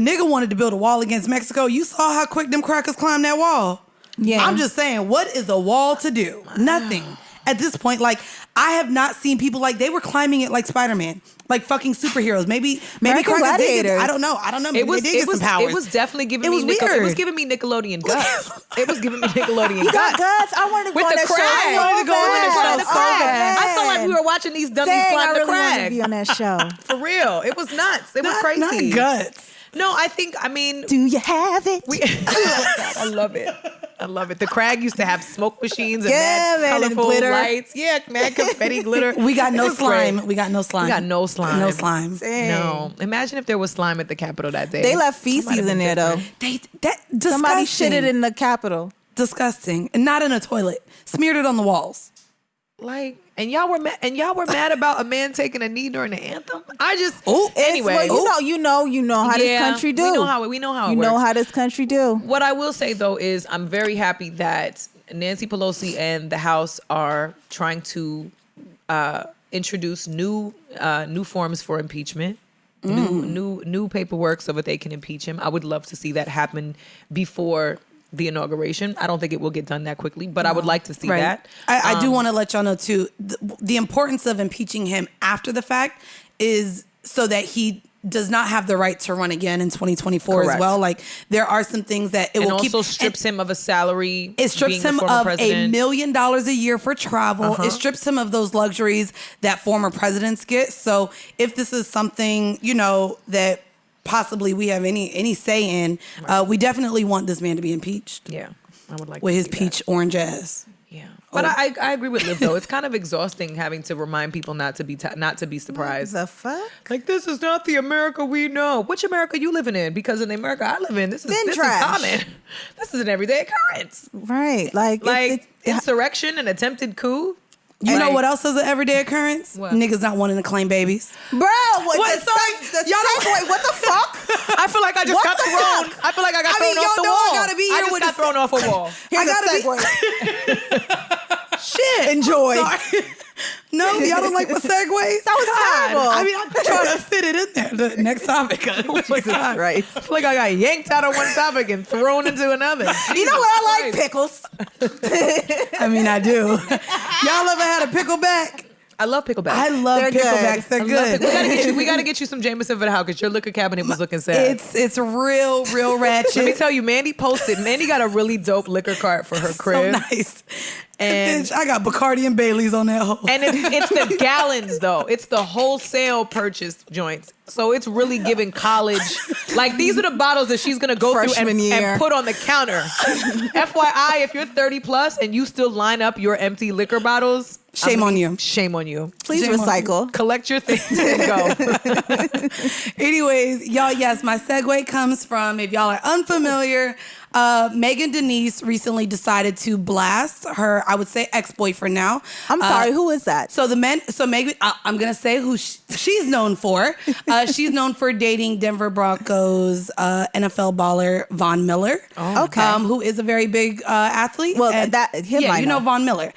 nigga wanted to build a wall against Mexico. You saw how quick them crackers climbed that wall. Yeah. I'm just saying, what is a wall to do? Nothing. At this point, like, I have not seen people like they were climbing it like Spider-Man, like fucking superheroes. Maybe crackers did get, I don't know. Maybe they did get some powers. It was definitely giving me weird. It was giving me Nickelodeon guts. It was giving me Nickelodeon You got guts. guts. I wanted to go With on the that crag. show. I wanted to go on that show. I felt like we were watching these dummies climb the I really wanted to crag. be on that show. For real. It was nuts. It was crazy. Not guts. No, I mean. Do you have it? I love it. I love it. The crag used to have smoke machines and Yeah, mad man, and colorful glitter. lights. Yeah, mad confetti glitter. We got no It was slime. great. We got no slime. We got no slime. No slime. No. Imagine if there was slime at the Capitol that day. They left feces in there though. Somebody shitted in the Capitol. Disgusting. And not in a toilet. Smeared it on the walls. Like, and y'all were mad about a man taking a knee during the anthem. Anyway, you know how this country do. We know how it works. You know how this country do. What I will say though is I'm very happy that Nancy Pelosi and the House are trying to introduce new forms for impeachment. New paperwork so that they can impeach him. I would love to see that happen before the inauguration. I don't think it will get done that quickly, but I would like to see that. I do want to let y'all know too, the importance of impeaching him after the fact is so that he does not have the right to run again in 2024 as well. Like there are some things that it will also keep. strips him of a salary. It strips him of $1 million a year for travel. It strips him of those luxuries that former presidents get. So if this is something, that possibly we have any say in. We definitely want this man to be impeached. Yeah, I would like with to his see peach that. orange ass. Yeah, but I agree with Liv though. It's kind of exhausting having to remind people not to be surprised. The fuck? Like, this is not the America we know. Which America you living in? Because in the America I live in, this is trash. common. This is an everyday occurrence. Right. Like Insurrection and attempted coup. You know what else is an everyday occurrence? What? Niggas not wanting to claim babies. Bro, What? Sorry, y'all don't- segue, what the fuck? I feel like I just got thrown. I feel like I got thrown off the y'all know wall. I gotta be here just with got the- thrown off a wall. Here's I a segue. Shit. Enjoy. Sorry. No, y'all don't like my segues? That was terrible. I mean, I'm trying to fit it in there. The next topic. Jesus Christ. I feel like I got yanked out of one topic and thrown into another. You know what I like? Pickles. I mean, I do. Y'all ever had a pickleback? I love pickleback. I love They're good. picklebacks. They're good. We gotta get you some Jameson for the house because your liquor cabinet was looking sad. It's real ratchet. Let me tell you, Mandy posted. Mandy got a really dope liquor cart for her crib. So nice. And Bitch, I got Bacardi and Bailey's on that hoe. And it's the gallons though. It's the wholesale purchase joints. So it's really giving college. Like, these are the bottles that she's gonna go Freshman through year. and put on the counter. FYI, if you're 30 plus and you still line up your empty liquor bottles, Shame on you. Shame on you. Please Shame on recycle. Collect your things and go. Anyways, y'all, yes, my segue comes from, if y'all are unfamiliar, Megan Denise recently decided to blast her, I would say, ex-boyfriend now. I'm sorry, who is that? So Megan, I'm gonna say who she's known for. She's known for dating Denver Broncos NFL baller Von Miller. Oh. Okay. Who is a very big athlete. Well, And- him yeah, I you know know. Von Miller.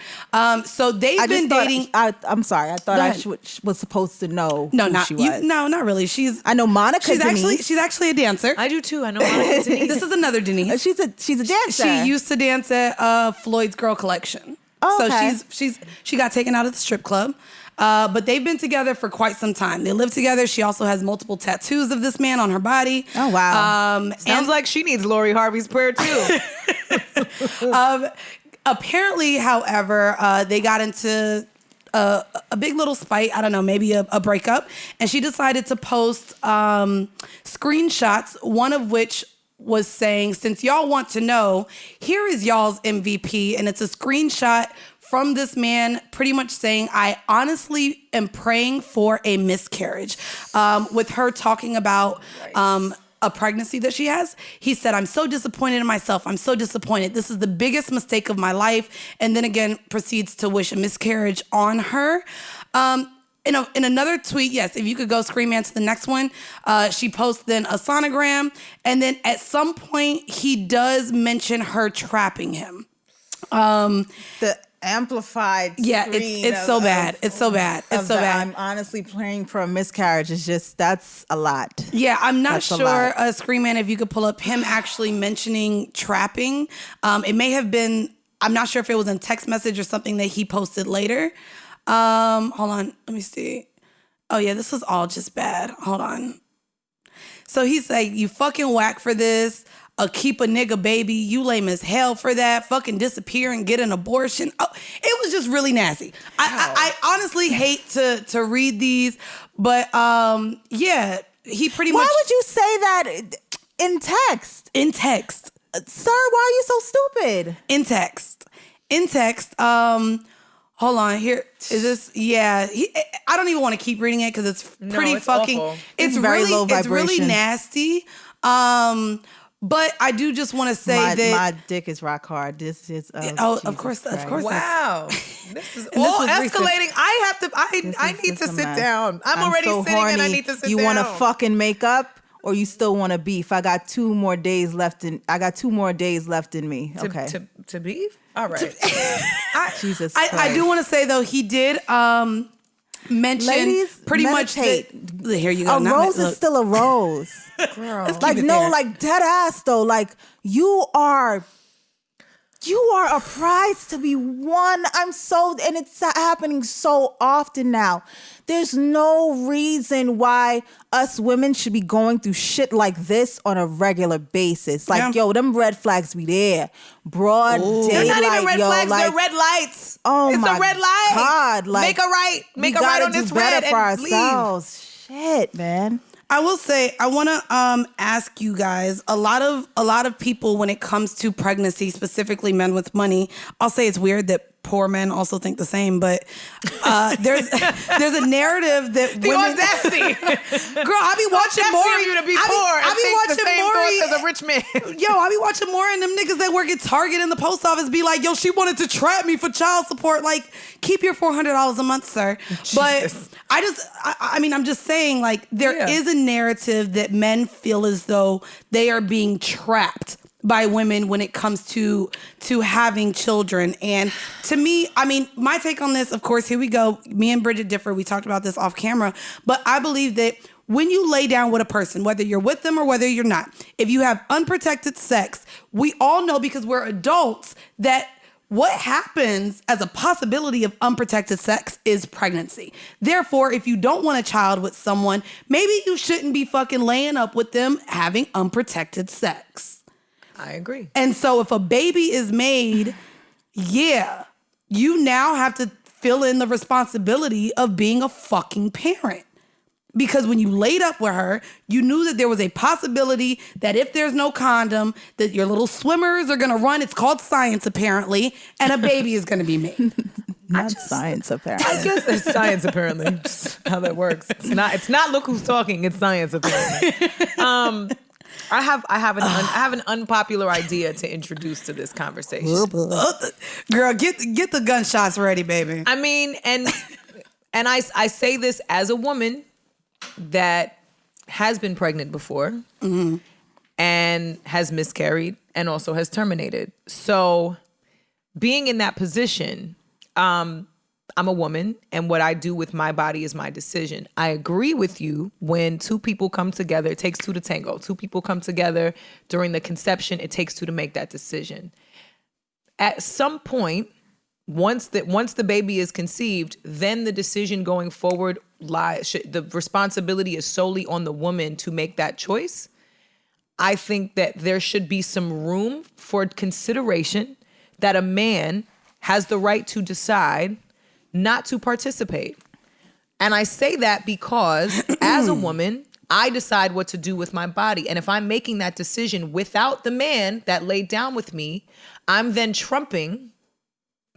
So they've been dating. I'm sorry. I thought Go I ahead. was supposed to know No, who not she you. was. No, not really. I know Monica Denise. She's actually a dancer. I do too. I know Monica Denise. This is another Denise. She's a dancer. She used to dance at Floyd's Girl Collection. Oh, okay. So she got taken out of the strip club. But they've been together for quite some time. They live together. She also has multiple tattoos of this man on her body. Oh, wow. Sounds like she needs Lori Harvey's prayer too. Apparently, however, they got into a big little spite. I don't know, maybe a breakup. And she decided to post screenshots, one of which was saying, since y'all want to know, here is y'all's MVP. And it's a screenshot from this man pretty much saying, I honestly am praying for a miscarriage. With her talking about a pregnancy that she has. He said, I'm so disappointed in myself. I'm so disappointed. This is the biggest mistake of my life. And then again, proceeds to wish a miscarriage on her. In another tweet, yes, if you could go screen man to the next one, she posts then a sonogram. And then at some point, he does mention her trapping him. The amplified Yeah, screen it's so bad. It's so bad. It's so bad. I'm honestly praying for a miscarriage. It's just, that's a lot. Yeah, I'm not That's a sure, lot. Screen Man, if you could pull up him actually mentioning trapping. It may have been, I'm not sure if it was in text message or something that he posted later. Hold on, let me see. Oh yeah, this was all just bad. Hold on. So he's like, you fucking whack for this. Keep a nigga baby. You lame as hell for that. Fucking disappear and get an abortion. Oh, it was just really nasty. I honestly hate to read these, but yeah, he pretty much. Why would you say that in text? In text. Sir, why are you so stupid? In text. Hold on. Here is this. Yeah, I don't even want to keep reading it because it's pretty it's fucking. awful. It's very really, low it's really vibration. nasty. But I do just want to say that my dick is rock hard. This is of Jesus course. Christ. Wow, this is this all was recent. escalating. I need to sit down. I'm already so sitting and I horny. need to sit You down. want to fucking make up, or you still want to beef? I got 2 more days left in. I got 2 more days left in me. Okay. to beef? All right. Jesus I Christ. do want to say though he did mention Ladies, pretty meditate. much. Here you go. A rose is still a rose. Girl. Like it no, there. like dead ass though. Like you are a prize to be won. And it's happening so often now. There's no reason why us women should be going through shit like this on a regular basis. Like, Yeah. yo, them red flags be there. Broad They're daylight, not even red yo, flags. like, They're red lights. oh it's my a red light. God, like, make a right. we Make a right gotta on do this better red for and leave. ourselves. Shit, man. I will say, I want to ask you guys, a lot of people, when it comes to pregnancy, specifically men with money, I'll say it's weird that poor men also think the same, but there's a narrative that the women... audacity. Girl, I be watching Maury. You to be poor I be think watching the same Maury thoughts as a rich man. Yo, I be watching Maury and them niggas that work at Target in the post office be like, yo, she wanted to trap me for child support. Like, keep your $400 a month, sir. Jesus. But I mean, I'm just saying, like, there is a narrative that men feel as though they are being trapped by women when it comes to having children. And to me, I mean, my take on this, of course, here we go. Me and Bridget differ. We talked about this off camera. But I believe that when you lay down with a person, whether you're with them or whether you're not, if you have unprotected sex, we all know, because we're adults, that what happens as a possibility of unprotected sex is pregnancy. Therefore, if you don't want a child with someone, maybe you shouldn't be fucking laying up with them having unprotected sex. I agree. And so if a baby is made, you now have to fill in the responsibility of being a fucking parent. Because when you laid up with her, you knew that there was a possibility that if there's no condom, that your little swimmers are going to run. It's called science, apparently, and a baby is going to be made. Not science, apparently. I guess it's science, apparently. Just how that works. It's not look who's talking. It's science, apparently. I have an unpopular idea to introduce to this conversation. Girl, get the gunshots ready, baby. I mean, and I say this as a woman that has been pregnant before and has miscarried and also has terminated. So being in that position, I'm a woman, and what I do with my body is my decision. I agree with you. When two people come together, it takes two to tango. Two people come together during the conception, it takes two to make that decision. At some point, once the baby is conceived, then the decision going forward the responsibility is solely on the woman to make that choice. I think that there should be some room for consideration that a man has the right to decide not to participate. And I say that because as a woman, I decide what to do with my body. And if I'm making that decision without the man that laid down with me, I'm then trumping,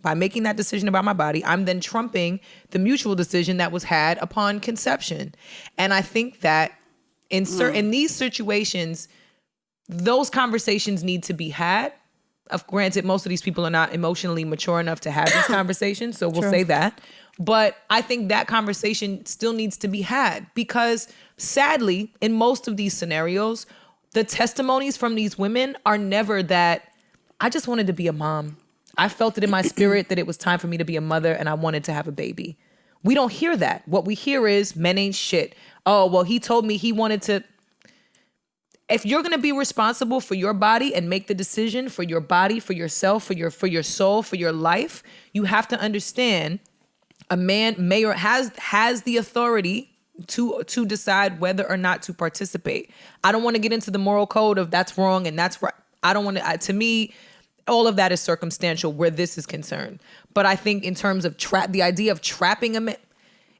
by making that decision about my body, I'm then trumping the mutual decision that was had upon conception. And I think that in these situations, those conversations need to be had. Granted, most of these people are not emotionally mature enough to have these conversations, so we'll say that. But I think that conversation still needs to be had, because sadly, in most of these scenarios, the testimonies from these women are never that, I just wanted to be a mom. I felt it in my spirit that it was time for me to be a mother and I wanted to have a baby. We don't hear that. What we hear is, men ain't shit. Oh, well, he told me he wanted to. If you're going to be responsible for your body and make the decision for your body, for yourself, for your soul, for your life, you have to understand a man may or has the authority to decide whether or not to participate. I don't want to get into the moral code of that's wrong and that's right. I don't want to, to me, all of that is circumstantial where this is concerned. But I think in terms of the idea of trapping a man,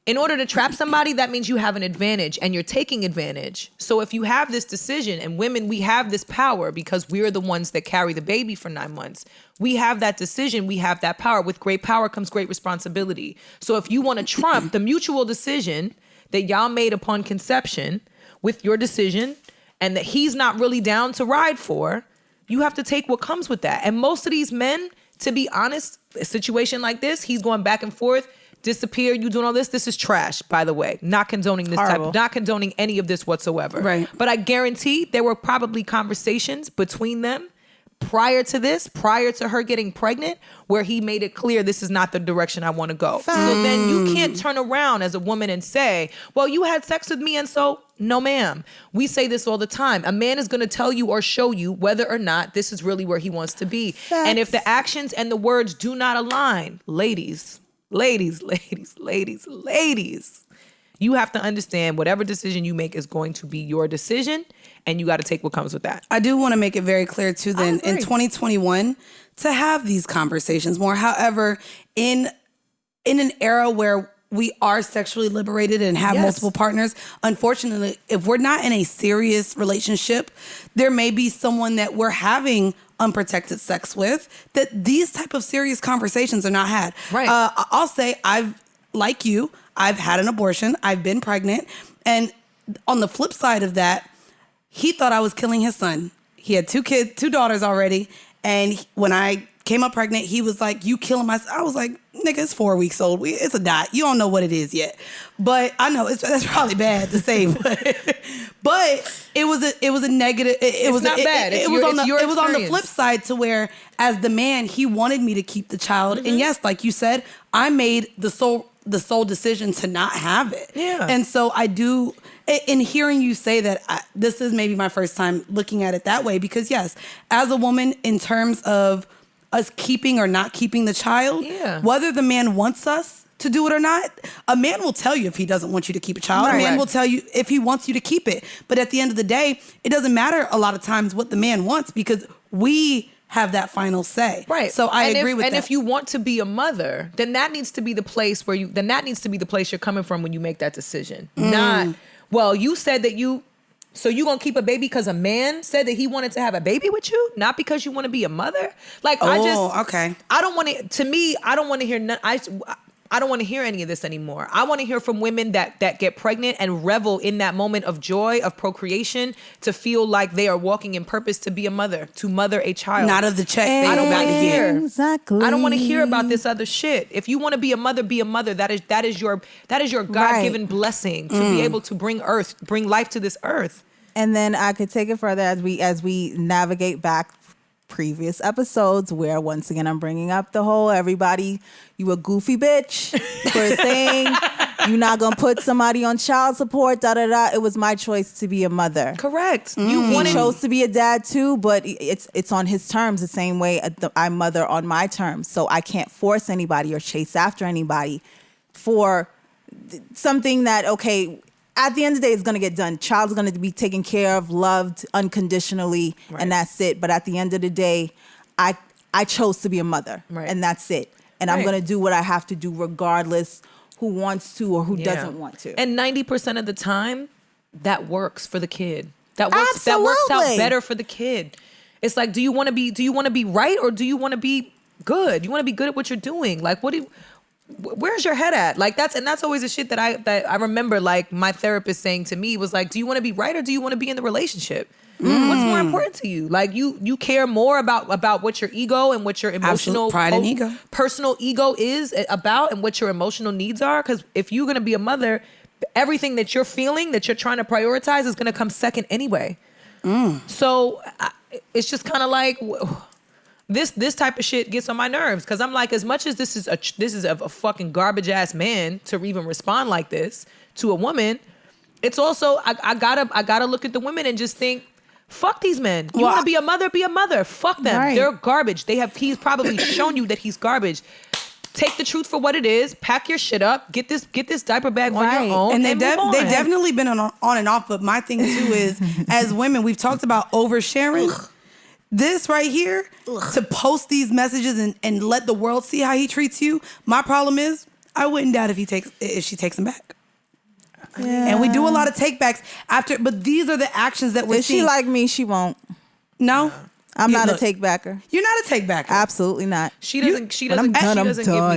in order to trap somebody, that means you have an advantage and you're taking advantage. So if you have this decision, and women, we have this power because we're the ones that carry the baby for 9 months. We have that decision. We have that power. With great power comes great responsibility. So if you want to trump the mutual decision that y'all made upon conception with your decision, and that he's not really down to ride for, you have to take what comes with that. And most of these men, to be honest, a situation like this, he's going back and forth, disappear, you doing all this. This is trash, by the way. Not condoning this not condoning any of this whatsoever. Right. But I guarantee there were probably conversations between them prior to her getting pregnant, where he made it clear, this is not the direction I want to go. So then you can't turn around as a woman and say, well, you had sex with me, and so, no, ma'am. We say this all the time. A man is going to tell you or show you whether or not this is really where he wants to be. Facts. And if the actions and the words do not align, ladies, you have to understand whatever decision you make is going to be your decision, and you got to take what comes with that. I do want to make it very clear too, then, in 2021, to have these conversations more. However, in an era where we are sexually liberated and have Yes. multiple partners. Unfortunately, if we're not in a serious relationship, there may be someone that we're having unprotected sex with, that these type of serious conversations are not had. Right. I'll say I've had an abortion. I've been pregnant. And on the flip side of that, he thought I was killing his son. He had 2 daughters already. And when I came up pregnant, he was like, "You killing my son?" I was like, "Nigga, it's 4 weeks old. It's a dot. You don't know what it is yet." But I know that's probably bad to say, but it was a negative. It was not bad. It was on the flip side to where, as the man, he wanted me to keep the child, and yes, like you said, I made the sole decision to not have it. Yeah, and so I do. In hearing you say that, this is maybe my first time looking at it that way, because yes, as a woman, in terms of us keeping or not keeping the child, whether the man wants us to do it or not, a man will tell you if he doesn't want you to keep a child. Right. A man will tell you if he wants you to keep it. But at the end of the day, it doesn't matter a lot of times what the man wants, because we have that final say. Right. So I agree with that. And if you want to be a mother, then that needs to be the place where you're coming from when you make that decision. Not, well, you said that so you gonna keep a baby because a man said that he wanted to have a baby with you, not because you want to be a mother. Like, okay. I don't want to. To me, I don't want to hear. I don't want to hear any of this anymore. I want to hear from women that get pregnant and revel in that moment of joy of procreation, to feel like they are walking in purpose to be a mother, to mother a child. Not of the check. I don't want to hear. Exactly. I don't want to hear about this other shit. If you want to be a mother, be a mother. That is your God-given blessing to be able to bring life to this earth. And then I could take it further as we navigate back previous episodes, where once again I'm bringing up the whole everybody, you a goofy bitch for saying you're not gonna put somebody on child support. Da da da. It was my choice to be a mother. Correct. He chose to be a dad too, but it's on his terms, the same way I mother on my terms. So I can't force anybody or chase after anybody for something that, okay, at the end of the day, it's going to get done. Child's going to be taken care of, loved unconditionally, and that's it. But at the end of the day, I chose to be a mother, and that's it. And I'm going to do what I have to do regardless who wants to or who doesn't want to. And 90% of the time, that works for the kid. That works Absolutely. That works out better for the kid. It's like, do you want to be right, or do you want to be good? You want to be good at what you're doing? Like, where's your head at? Like, that's always a shit that I remember, like, my therapist saying to me was like, do you want to be right, or do you want to be in the relationship? What's more important to you? Like, you care more about what your ego and what your emotional pride and ego, personal ego is about, and what your emotional needs are. Because if you're going to be a mother, everything that you're feeling, that you're trying to prioritize, is going to come second anyway. So it's just kind of like, this type of shit gets on my nerves, because I'm like, as much as this is a fucking garbage ass man to even respond like this to a woman, it's also I gotta look at the women and just think, fuck these men. You want to be a mother? Be a mother. Fuck them. Right. They're garbage. He's probably shown you that he's garbage. Take the truth for what it is. Pack your shit up. Get this diaper bag on your own. And they've definitely been on and off. But my thing too is, as women, we've talked about oversharing. This right here, to post these messages and let the world see how he treats you. My problem is, I wouldn't doubt if she takes him back. Yeah. And we do a lot of takebacks after, but these are the actions that we're seeing. If she like me, she won't. No. I'm not a take-backer. You're not a take-backer. Absolutely not. She doesn't give me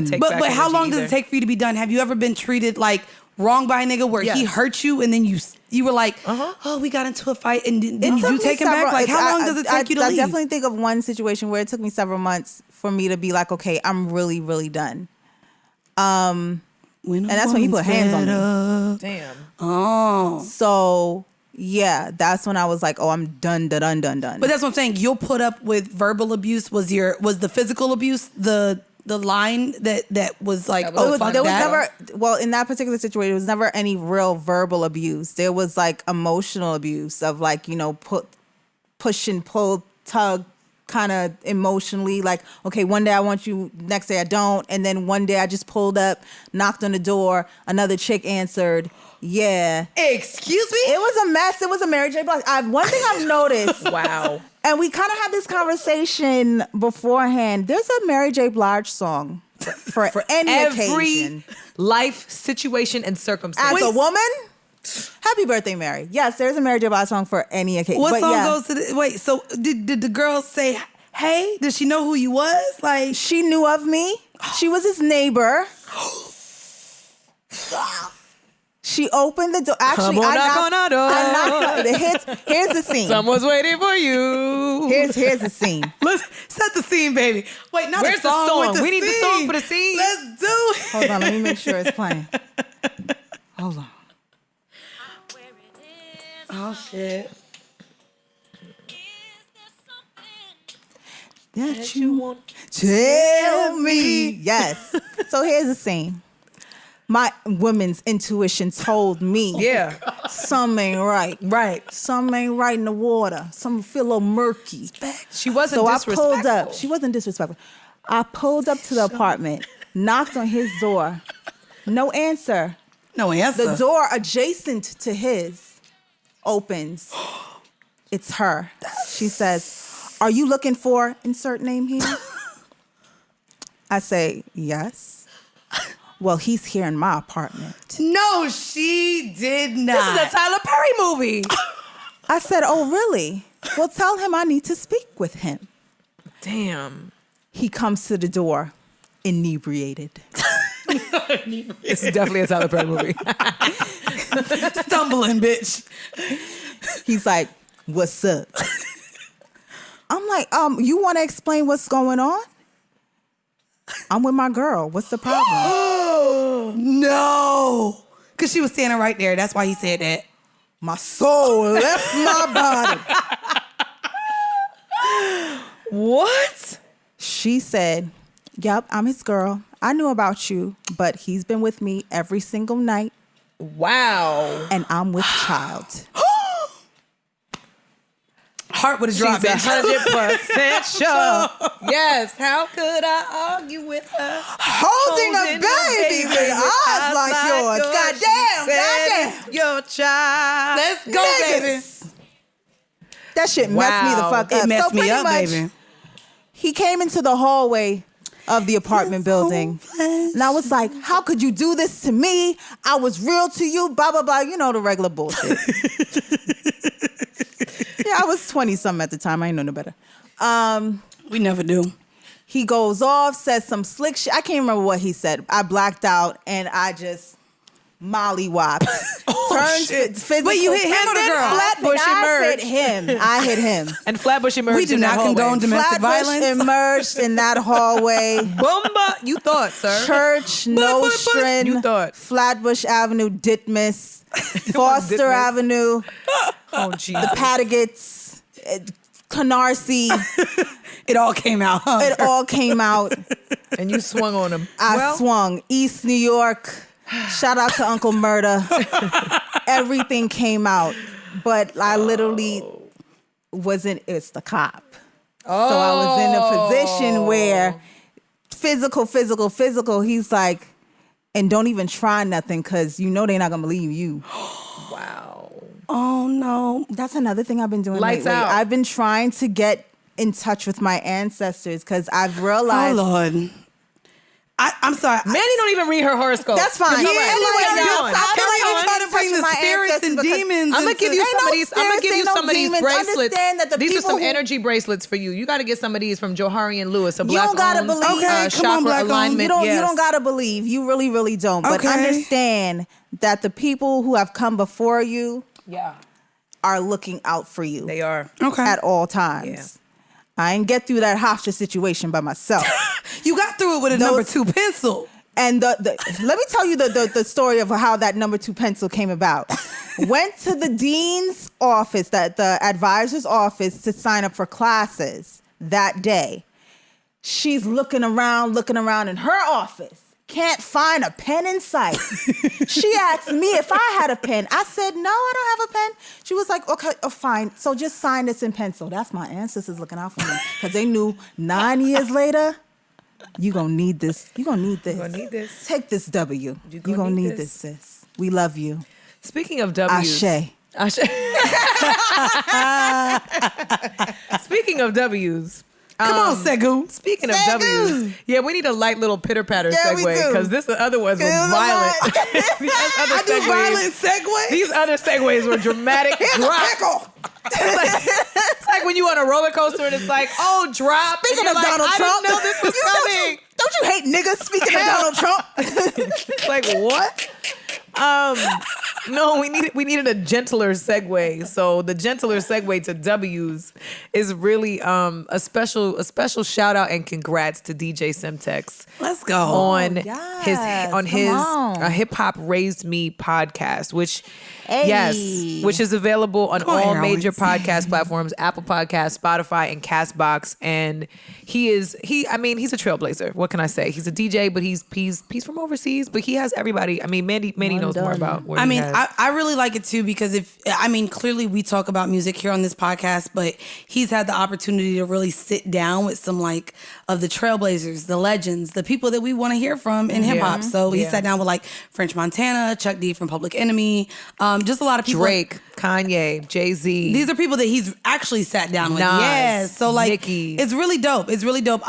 take-back. But how long does either. it take for you to be done? Have you ever been treated like wrong by a nigga where he hurt you and then you were like, oh, we got into a fight, and then you take him back? Like, how long does it take you to leave? I definitely think of one situation where it took me several months for me to be like, okay, I'm really, really done. And that's when he put hands on me. Damn. Oh. So yeah, that's when I was like, oh, I'm done. But that's what I'm saying. You'll put up with verbal abuse. Was the physical abuse the line that was like, fuck there was that? never, well, in that particular situation, there was never any real verbal abuse. There was like emotional abuse of like, push and pull, tug, kind of emotionally, like, okay, one day I want you, next day I don't. And then one day I just pulled up, knocked on the door, another chick answered. Yeah. Excuse me? It was a mess. It was a Mary J. Blige. One thing I've noticed. Wow. And we kind of had this conversation beforehand. There's a Mary J. Blige song for any Every occasion. life situation and circumstance. As a woman, happy birthday, Mary. Yes, there's a Mary J. Blige song for any occasion. What but song yeah, goes to the, wait, so did the girl say, hey? Did she know who you was? Like, she knew of me. She was his neighbor. She opened the door. Actually, Come on, knock on our door. I knocked on. Here's the scene. Someone's waiting for you. Here's the scene. let's set the scene, baby. Wait, not Where's the song. the song? With the We need the scene. song for the scene. Let's do it. Hold on, let me make sure it's playing. Hold on. Oh, shit. That you want tell me. Yes. So here's the scene. My woman's intuition told me, Yeah. something ain't right. Right. Something ain't right in the water. Something feel a little murky. She wasn't So I disrespectful. pulled up. She wasn't disrespectful. I pulled up to the apartment, knocked on his door. No answer. No answer. The door adjacent to his opens. It's her. She says, "Are you looking for insert name here?" I say, "Yes." Well, he's here in my apartment. No, she did not. This is a Tyler Perry movie. I said, "Oh, really? Well, tell him I need to speak with him." Damn. He comes to the door, inebriated. This is definitely a Tyler Perry movie. Stumbling, bitch. He's like, "What's up?" I'm like, you want to explain what's going on? I'm with my girl. What's the problem? No. Because she was standing right there. That's why he said that. My soul left my body. What? She said, "Yep, I'm his girl. I knew about you, but he's been with me every single night, Wow. and I'm with child." Heart would have She's dropped, bitch. 100% sure. Yes. How could I argue with her? Holding a baby with eyes like yours. Goddamn, goddamn. Your child. Let's go, baby. Niggas. That shit messed me the Wow. fuck up. It messed So me pretty up, much, baby. he came into the hallway of the apartment building. And I was like, "How could you do this to me? I was real to you, blah, blah, blah." You know, the regular bullshit. Yeah, I was 20-something at the time. I ain't know no better. We never do. He goes off, says some slick shit. I can't remember what he said. I blacked out, and I just mollywopped. Shit. Physical. Wait, you hit him or the girl? Flatbush I emerged. hit him. I hit him. And Flatbush emerged. We do in that not condone hallway. domestic Flatbush violence. emerged in that hallway. Bumba. You thought, sir. Church, Nostrand, You thought. Flatbush Avenue, Ditmas, Foster Ditmas. Avenue, Oh, Jesus. the Pattagets, Canarsie. It all came out. Huh? It all came out. And you swung on him. I swung. East New York. Shout out to Uncle Murda. Everything came out. But I literally wasn't, it's the cop. So I was in a position where physical, he's like, and don't even try nothing because you know they're not going to believe you. Wow. Oh, no. That's another thing I've been doing Lights lately. out. I've been trying to get in touch with my ancestors because I've Oh, realized Lord. I'm sorry. Manny don't even read her horoscope. that's fine. It's all right. Yeah, Anyway, like, carry no, on. I Carry feel like on. you try to bring Touch the my spirits ancestors and because demons. I'm gonna give you Ain't some no of these. I'm gonna spirits, give you ain't no some of these demons. bracelets. Understand that the These are people some who- energy bracelets for you. You got to get some of these from Joharian Lewis, a You black don't gotta owned, believe. Okay, come chakra on, black owned. alignment. You don't. Yes. You don't gotta believe. You really, really don't. But Okay. understand that the people who have come before you Yeah, are looking out for you. they are. Okay. At all times. Yeah. I ain't get through that hostage situation by myself. You got through it with a Those- number 2 pencil. And let me tell you the story of how that number 2 pencil came about. Went to the dean's office, the advisor's office, to sign up for classes that day. She's looking around in her office. Can't find a pen in sight. She asked me if I had a pen. I said, no, I don't have a pen. She was like, okay, fine. So just sign this in pencil. That's my ancestors looking out for me. Because they knew 9 years later, you gonna need this. You gonna need this. Gonna need this. Take this W. You gonna need this, sis. We love you. Speaking of W's. Ashe. Speaking of W's, Come on, Segu. Speaking of W's, yeah, we need a light little pitter-patter Yeah, we segue do. because the other ones were violent. I do violent segues. These other segues were dramatic drops. It's like when you on a roller coaster and it's like, oh, drop. Speaking and of you're Donald I Trump, didn't know this was coming. Don't you hate niggas? Speaking of Donald Trump, It's like, what? No, we needed a gentler segue. So the gentler segue to W's is really a special shout out and congrats to DJ Semtex. Let's go. On yes, his come on. Hip Hop Raised Me podcast, which Hey. which is available on all heroines. major podcast platforms, Apple Podcasts, Spotify, and Castbox. And he's a trailblazer. What can I say? He's a DJ, but he's from overseas, but he has everybody. I mean, Mandy knows more about what he has. I really like it too because clearly we talk about music here on this podcast, but he's had the opportunity to really sit down with some like of the trailblazers, the legends, the people that we want to hear from in hip hop. So he sat down with like French Montana, Chuck D from Public Enemy, just a lot of people. Drake, Kanye, Jay-Z. These are people that he's actually sat down with. Nas, Yes. So like Nicki. it's really dope. It's really dope.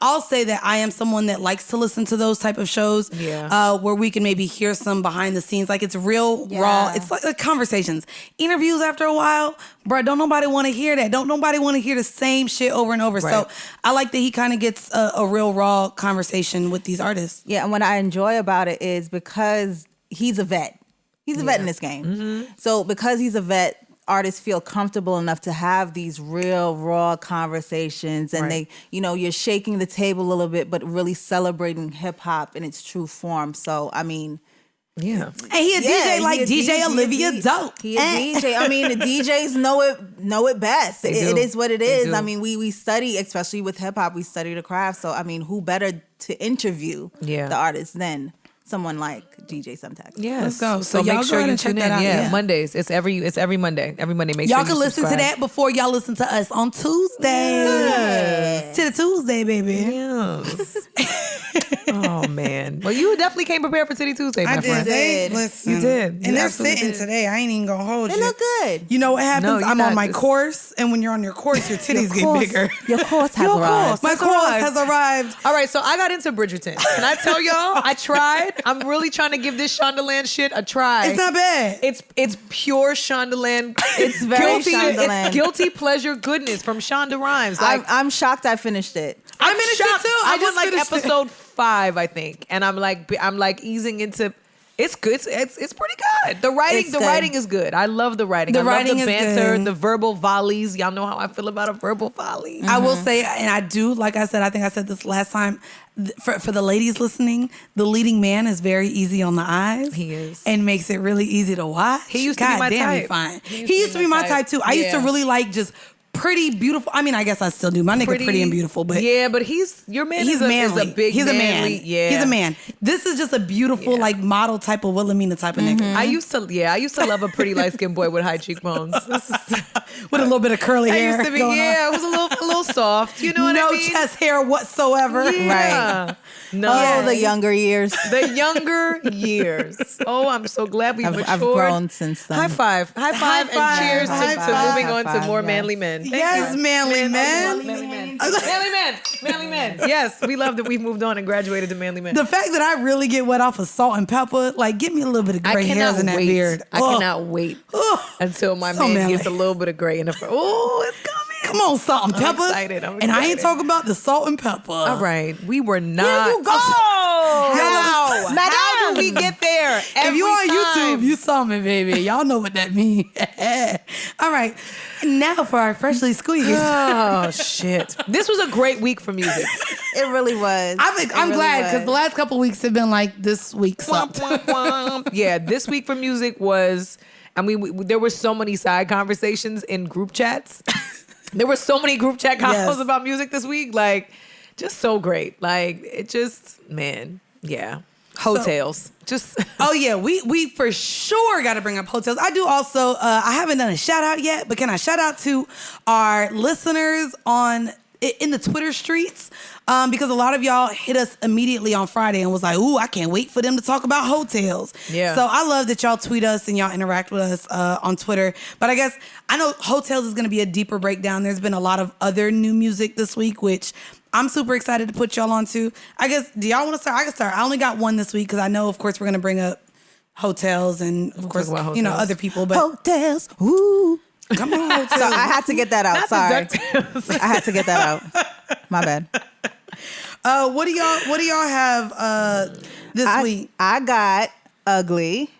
I'll say that I am someone that likes to listen to those type of shows where we can maybe hear some behind the scenes. Like it's real raw. It's like conversations. Interviews after a while, bro, don't nobody want to hear that. Don't nobody want to hear the same shit over and over. Right. So I like that he kind of gets a real raw conversation with these artists. yeah. And what I enjoy about it is because he's a vet. He's a vet in this game. Mm-hmm. So because he's a vet, artists feel comfortable enough to have these real raw conversations, and Right. you're shaking the table a little bit, but really celebrating hip hop in its true form. So I mean. Yeah. And he a DJ like DJ Olivia Dope. He a DJ. I mean, the DJs know it best. They It do. is what it They is. do. I mean, we study, especially with hip hop, we study the craft. So I mean, who better to interview the artist than someone like DJ Semtex? Yes. Let's go. So So y'all make go sure ahead you and check tune in. that out. Yeah. Yeah. Mondays. It's every Monday. Every Monday. Make Y'all sure can you listen to subscribe. that before y'all listen to us on Tuesday. To the Tuesday, baby. Yes. Oh man. Well, you definitely came prepared for Titty Tuesday, my friend. did. Listen. You did. And You they're absolutely sitting did. today. I ain't even gonna hold They you. look good. You know what happens? No, you're I'm not. on my It's- course, and when you're on your course, your titties get bigger. Your course has Your arrived. course. My Has course arrived. has arrived. All right, so I got into Bridgerton. Can I tell y'all? I tried. I'm really trying to give this Shondaland shit a try. It's not bad. It's pure Shondaland. It's very guilty. Shondaland. It's guilty pleasure goodness from Shonda Rhimes. Like I'm shocked I finished it. I'm finished it shocked. too. I I went just like finished it. episode 5, I think, and I'm like easing into. It's good. It's pretty good. The It's good. writing is good. I love the writing. The I writing love the is banter, good. the verbal volleys. Y'all know how I feel about a verbal volley. I will say, and I do, like I said, I think I said this last time, for the ladies listening, the leading man is very easy on the eyes. He is. And makes it really easy to watch. He used to be God my damn, type. He fine. He He used to be my type too. I used to Yeah. really like just pretty, beautiful. I mean, I guess I still do. My nigga pretty and beautiful, but yeah, but your man he's is manly. is a big he's a manly, man. Yeah, He's a man. This is just a beautiful, like model type of Wilhelmina type of nigga. I used to love a pretty light skinned boy with high cheekbones. With a little bit of curly I hair. used to be, going on. it was a little soft. You know what no I mean? chest hair whatsoever. Yeah. No. Oh, the younger years. The younger years. Oh, I'm so glad we matured. I've grown since then. High five, High and five. cheers to, High to five. moving on High to five, more yes. manly men. Thank Yes, you. manly men. Manly men. Yes, we love that we've moved on and graduated to manly men. The fact that I really get wet off of salt and pepper, like, give me a little bit of gray hairs in that beard. I Ugh. cannot wait Ugh. until my So man manly. gets a little bit of gray in the front. Oh, it's coming. Come on, salt and pepper. excited. I'm And I ain't excited. talking about the salt and pepper. All right, we were not. you go. How? Madam. How do we get there? If you on YouTube, you saw me, baby. Y'all know what that means. All right. Now for our freshly squeezed. Oh shit! This was a great week for music. It really was. I'm glad because the last couple weeks have been like this week sucked. Yeah, this week for music was. I mean, there were so many side conversations in group chats. There were so many group chat combos Yes. about music this week. Like, just so great. Like, it just, man, yeah. Hotels. Just. Oh yeah, we for sure got to bring up hotels. I do also. I haven't done a shout out yet, but can I shout out to our listeners on in the Twitter streets, because a lot of y'all hit us immediately on Friday and was like, ooh, I can't wait for them to talk about hotels. Yeah. So I love that y'all tweet us and y'all interact with us on Twitter. But I know hotels is going to be a deeper breakdown. There's been a lot of other new music this week, which I'm super excited to put y'all onto. I guess, do y'all want to start? I can start. I only got one this week because I know, of course, we're going to bring up hotels and, of course, you know, other people. But hotels, woo. Come on, hotels. So I had to get that out. Not Sorry. the I had to get that out. My bad. What do y'all have this week? I got Ugly.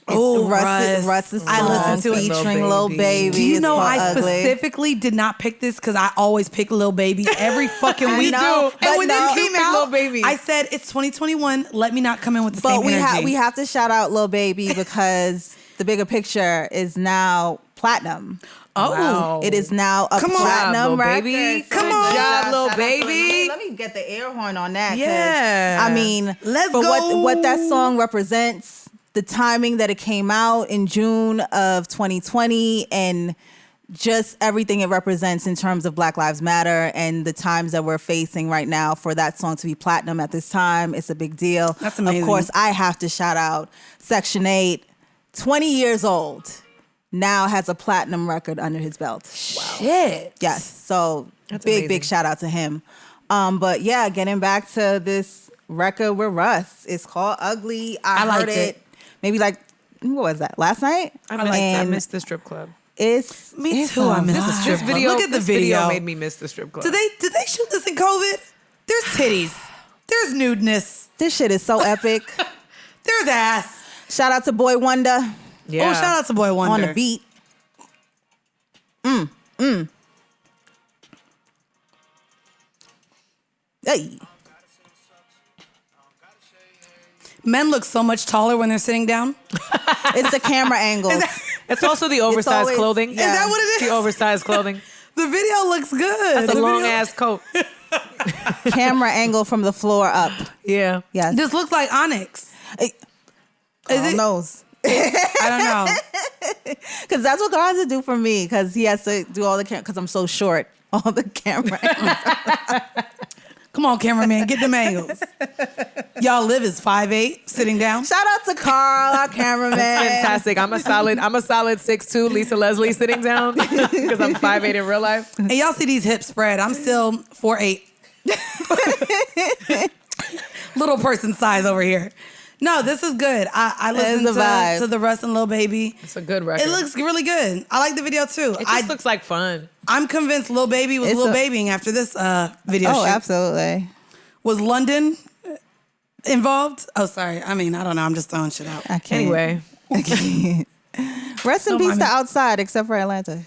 Oh, Russ's song I listened to it. featuring Lil Baby. Do you know I Ugly. specifically did not pick this because I always pick Lil Baby every fucking week. know, And but when no. this came You pick out, Lil Baby. I said it's 2021. Let me not come in with the But same energy. we have to shout out Lil Baby because the bigger picture is now platinum. Oh, Wow. It is now a Come on. platinum Lil record. Baby. So Come on. shout Job, Lil out. Baby. Let me get the air horn on that. 'cause, Yeah. I mean, Let's for go. what that song represents, the timing that it came out in June of 2020 and just everything it represents in terms of Black Lives Matter and the times that we're facing right now, for that song to be platinum at this time, it's a big deal. That's amazing. Of course, I have to shout out Section 8, 20 years old, now has a platinum record under his belt. Shit. Yes, so That's big amazing. shout out to him. But yeah, getting back to this record with Russ, it's called Ugly. I heard liked it. maybe like, what was that, last night? I missed the strip club. It's Me it's too. a I missed the vibe. strip club. Look at the this video video. made me miss the strip club. Did they shoot this in COVID? There's titties. There's nudeness. This shit is so epic. There's ass. Shout out to Boy Wonder Yeah. Oh, shout out to Boy Wonder. on the beat. Hey. Men look so much taller when they're sitting down. It's the camera angles. It's also the oversized always- clothing. yeah. Is that what it is? The oversized clothing. The video looks good. It's a The long video- ass coat. Camera angle from the floor up. Yeah. Yes. This looks like Onyx. Is it- knows. I don't know. Because that's what God has to do for me. Because he has to do all the camera. Because I'm so short. All the camera angles. Come on, cameraman, get them angles. Y'all live is 5'8", sitting down. Shout out to Carl, our cameraman. Fantastic. I'm a solid 6'2", Lisa Leslie sitting down because I'm 5'8" in real life. And y'all see these hips spread. I'm still 4'8". Little person size over here. No, this is good. I listened the vibe. to the Russ and Lil Baby. It's a good record. It looks really good. I like the video too. It just looks like fun. I'm convinced Lil Baby was It's Lil a- Babying after this video shoot. Absolutely. Was London involved? Oh, sorry. I mean, I don't know. I'm just throwing shit out. I can't. Anyway, I can't. Rest in Don't peace mind to me. outside, except for Atlanta.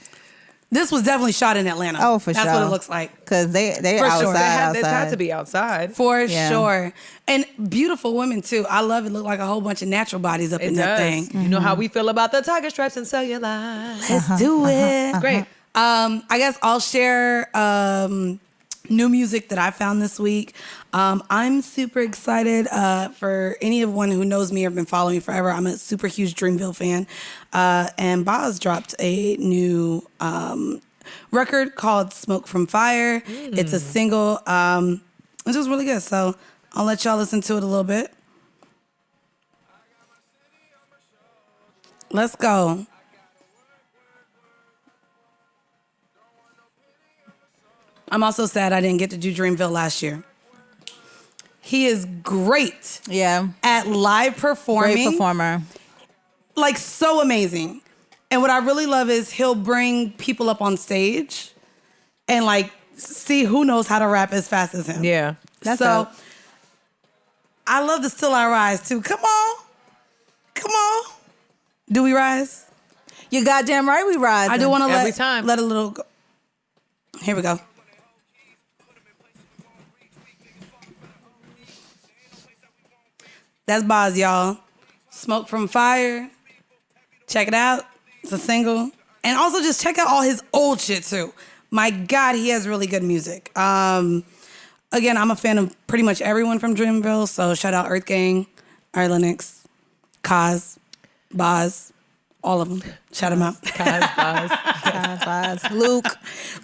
This was definitely shot in Atlanta. Oh, for That's sure. what it looks like. Because they're For outside, sure. it outside. had to be outside. For Yeah. sure. And beautiful women, too. I love it. Look like a whole bunch of natural bodies up It in does. that thing. You know how we feel about the tiger stripes and cellulite. Let's do it. Great. I guess I'll share new music that I found this week. I'm super excited for anyone who knows me or been following me forever. I'm a super huge Dreamville fan. And Boz dropped a new record called Smoke from Fire. It's a single. It's just really good. So I'll let y'all listen to it a little bit. Let's go. I'm also sad I didn't get to do Dreamville last year. He is great Yeah. at live performing. Great performer. Like, so amazing. And what I really love is he'll bring people up on stage and, like, see who knows how to rap as fast as him. Yeah. That's so, dope. I love the Still I Rise, too. Come on. Come on. Do we rise? You goddamn right we rise. I do want to Every time. let a little go. Here we go. That's Boz, y'all. Smoke from Fire. Check it out. It's a single. And also just check out all his old shit too. My God, he has really good music. Again, I'm a fan of pretty much everyone from Dreamville. So shout out Earth Gang, Lennox, Kaz, Boz, All of them. Shout them out.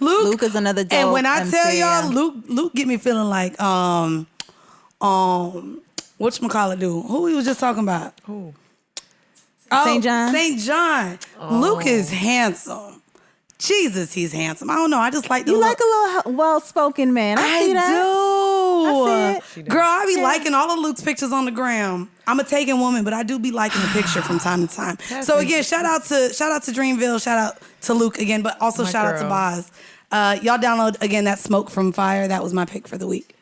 Luke is another dope And when I MC, tell y'all, yeah. Luke get me feeling like whatchamacallit do? Who he was just talking about? Who? St. John? St. John. Luke is handsome. Jesus, he's handsome. I don't know. I just like the You look. like a little well-spoken man. I see that. I see it. Girl, I be liking all of Luke's pictures on the gram. I'm a taken woman, but I do be liking the picture from time to time. So again, shout out to Dreamville, shout out to Luke again, but also My shout out to girl. Boz. Y'all download again that Smoke from Fire. That was my pick for the week.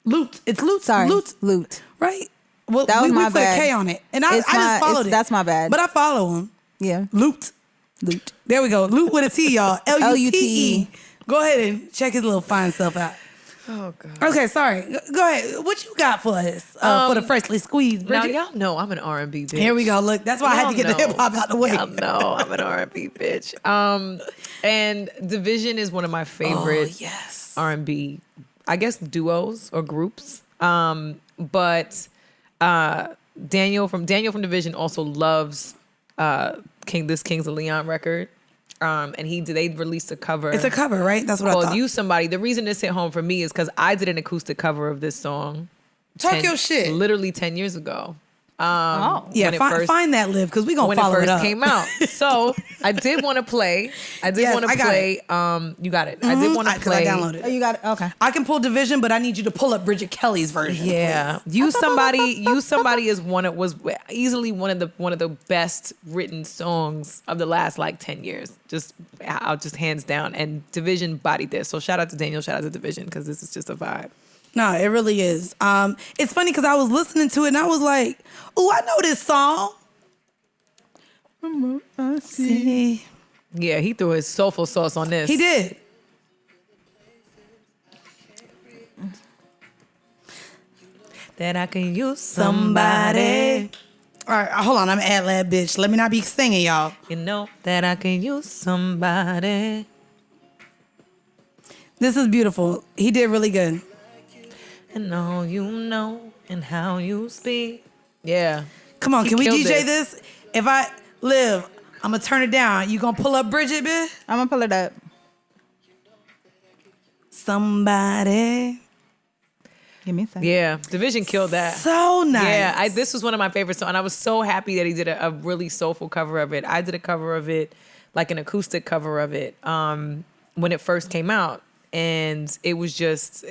Loot. It's Loot. Sorry. Loot. Right? Well, That was we my put bad. a K on it. And I just followed it. That's my bad. But I follow him. Yeah. Loot. There we go. Loot with a T, y'all. Lute. Go ahead and check his little fine self out. Oh God. Okay, sorry. Go ahead. What you got for us for the freshly squeezed, Now Bridget? y'all know I'm an R&B bitch. Here we go. Look, that's why I had to get the Y'all know. hip hop out the way. Y'all know I'm an R&B bitch. And Division is one of my favorite Oh, yes. R&B, I guess, duos or groups. But Daniel from Division also loves Kings of Leon record. And they released a cover. It's a cover, right? That's what I called thought. "You Somebody." The reason this hit home for me is because I did an acoustic cover of this song. Talk your shit. Literally 10 years ago. Yeah, when it first- find that live because we gonna when it follow first it up. came out. So I did want to play. I did Yes, want to I got play. You got it. I did want to because play. I downloaded Oh, it. you got it? Okay. I can pull Division, but I need you to pull up Bridget Kelly's version. Yeah, You Somebody is was easily one of the best written songs of the last like 10 years. Just hands down. And Division bodied this. So shout out to Daniel. Shout out to Division because this is just a vibe. No, it really is. It's funny because I was listening to it and I was like, "Ooh, I know this song." See, Yeah, he threw his soulful sauce on this. he did. That I can use Somebody. All right, hold on. I'm an ad lab bitch. Let me not be singing, y'all. You know that I can use somebody. This is beautiful. He did really good. And all you know and how you speak. Yeah. Come on, He can we killed DJ this? If I live, I'm gonna turn it down. You gonna pull up Bridget, bitch? I'm going to pull it up. Somebody. Give me a second. Yeah. Division killed that. So nice. Yeah, this was one of my favorites songs, and I was so happy that he did a really soulful cover of it. I did a cover of it, like an acoustic cover of it, when it first came out, and it was just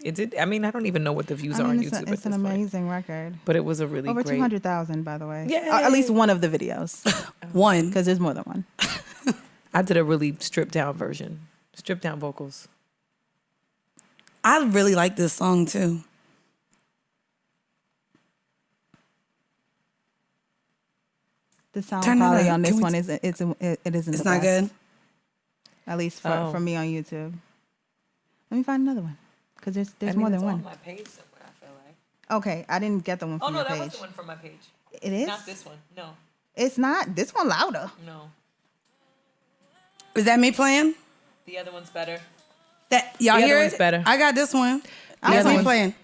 it did. I mean, I don't even know what the views are on It's, YouTube. it's an amazing record. but it was a really Over great. 200,000, by the way. Yay. At least one of the videos, One. because there's more than one. I did a really stripped down version, stripped down vocals. I really like this song too. The sound Turn it quality up. on this Can we one t- isn't. It isn't. It's the not best. good. At least Oh. for me on YouTube. Let me find another one, because there's more than one. my page somewhere, I feel like. Okay, I didn't get the one from your page. from my page. It is. one. No, It's not. This one louder. no. Is that me playing? The other one's better. That y'all The other hear one's it? better. I got this one. The That's other me one's- playing.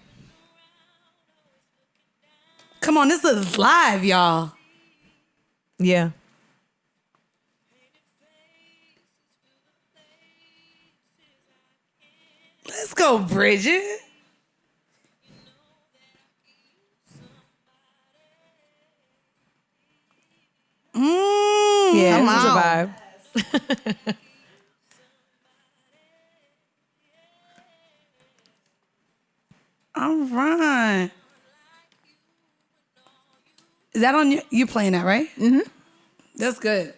Come on, this is live, y'all. Yeah. Let's go, Bridget. Yeah, Come this is a on. vibe. All right. Is that on you playing that, right? Mm-hmm. That's good.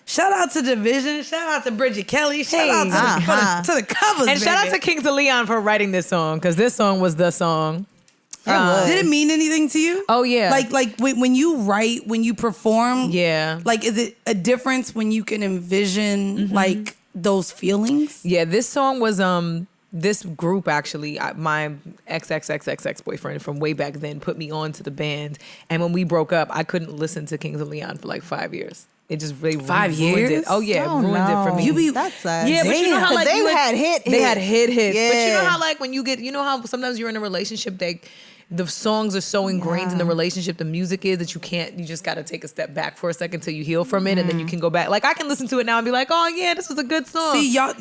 Shout out to Division. Shout out to Bridget Kelly. Shout out to the covers. And shout out to baby. Kings of Leon for writing this song, because this song was the song. Did it mean anything to you? Oh, yeah. Like when you write, when you perform. Yeah. Like, is it a difference when you can envision like those feelings? Yeah, this song was this group actually, my ex boyfriend from way back then put me on to the band, and when we broke up, I couldn't listen to Kings of Leon for like 5 years. It just really 5 ruined years? it. Oh yeah, Oh, ruined it for no. me. You be That's sad. Yeah, but you know how 'Cause like they you had hits. They had hits. But you know Yeah. how like when you know how sometimes you're in a relationship the songs are so ingrained in the Yeah. relationship, the music is that you just got to take a step back for a second till you heal from it, and then you can go back. Like I can listen to it now and be like, oh yeah, this was a good song. See, y'all,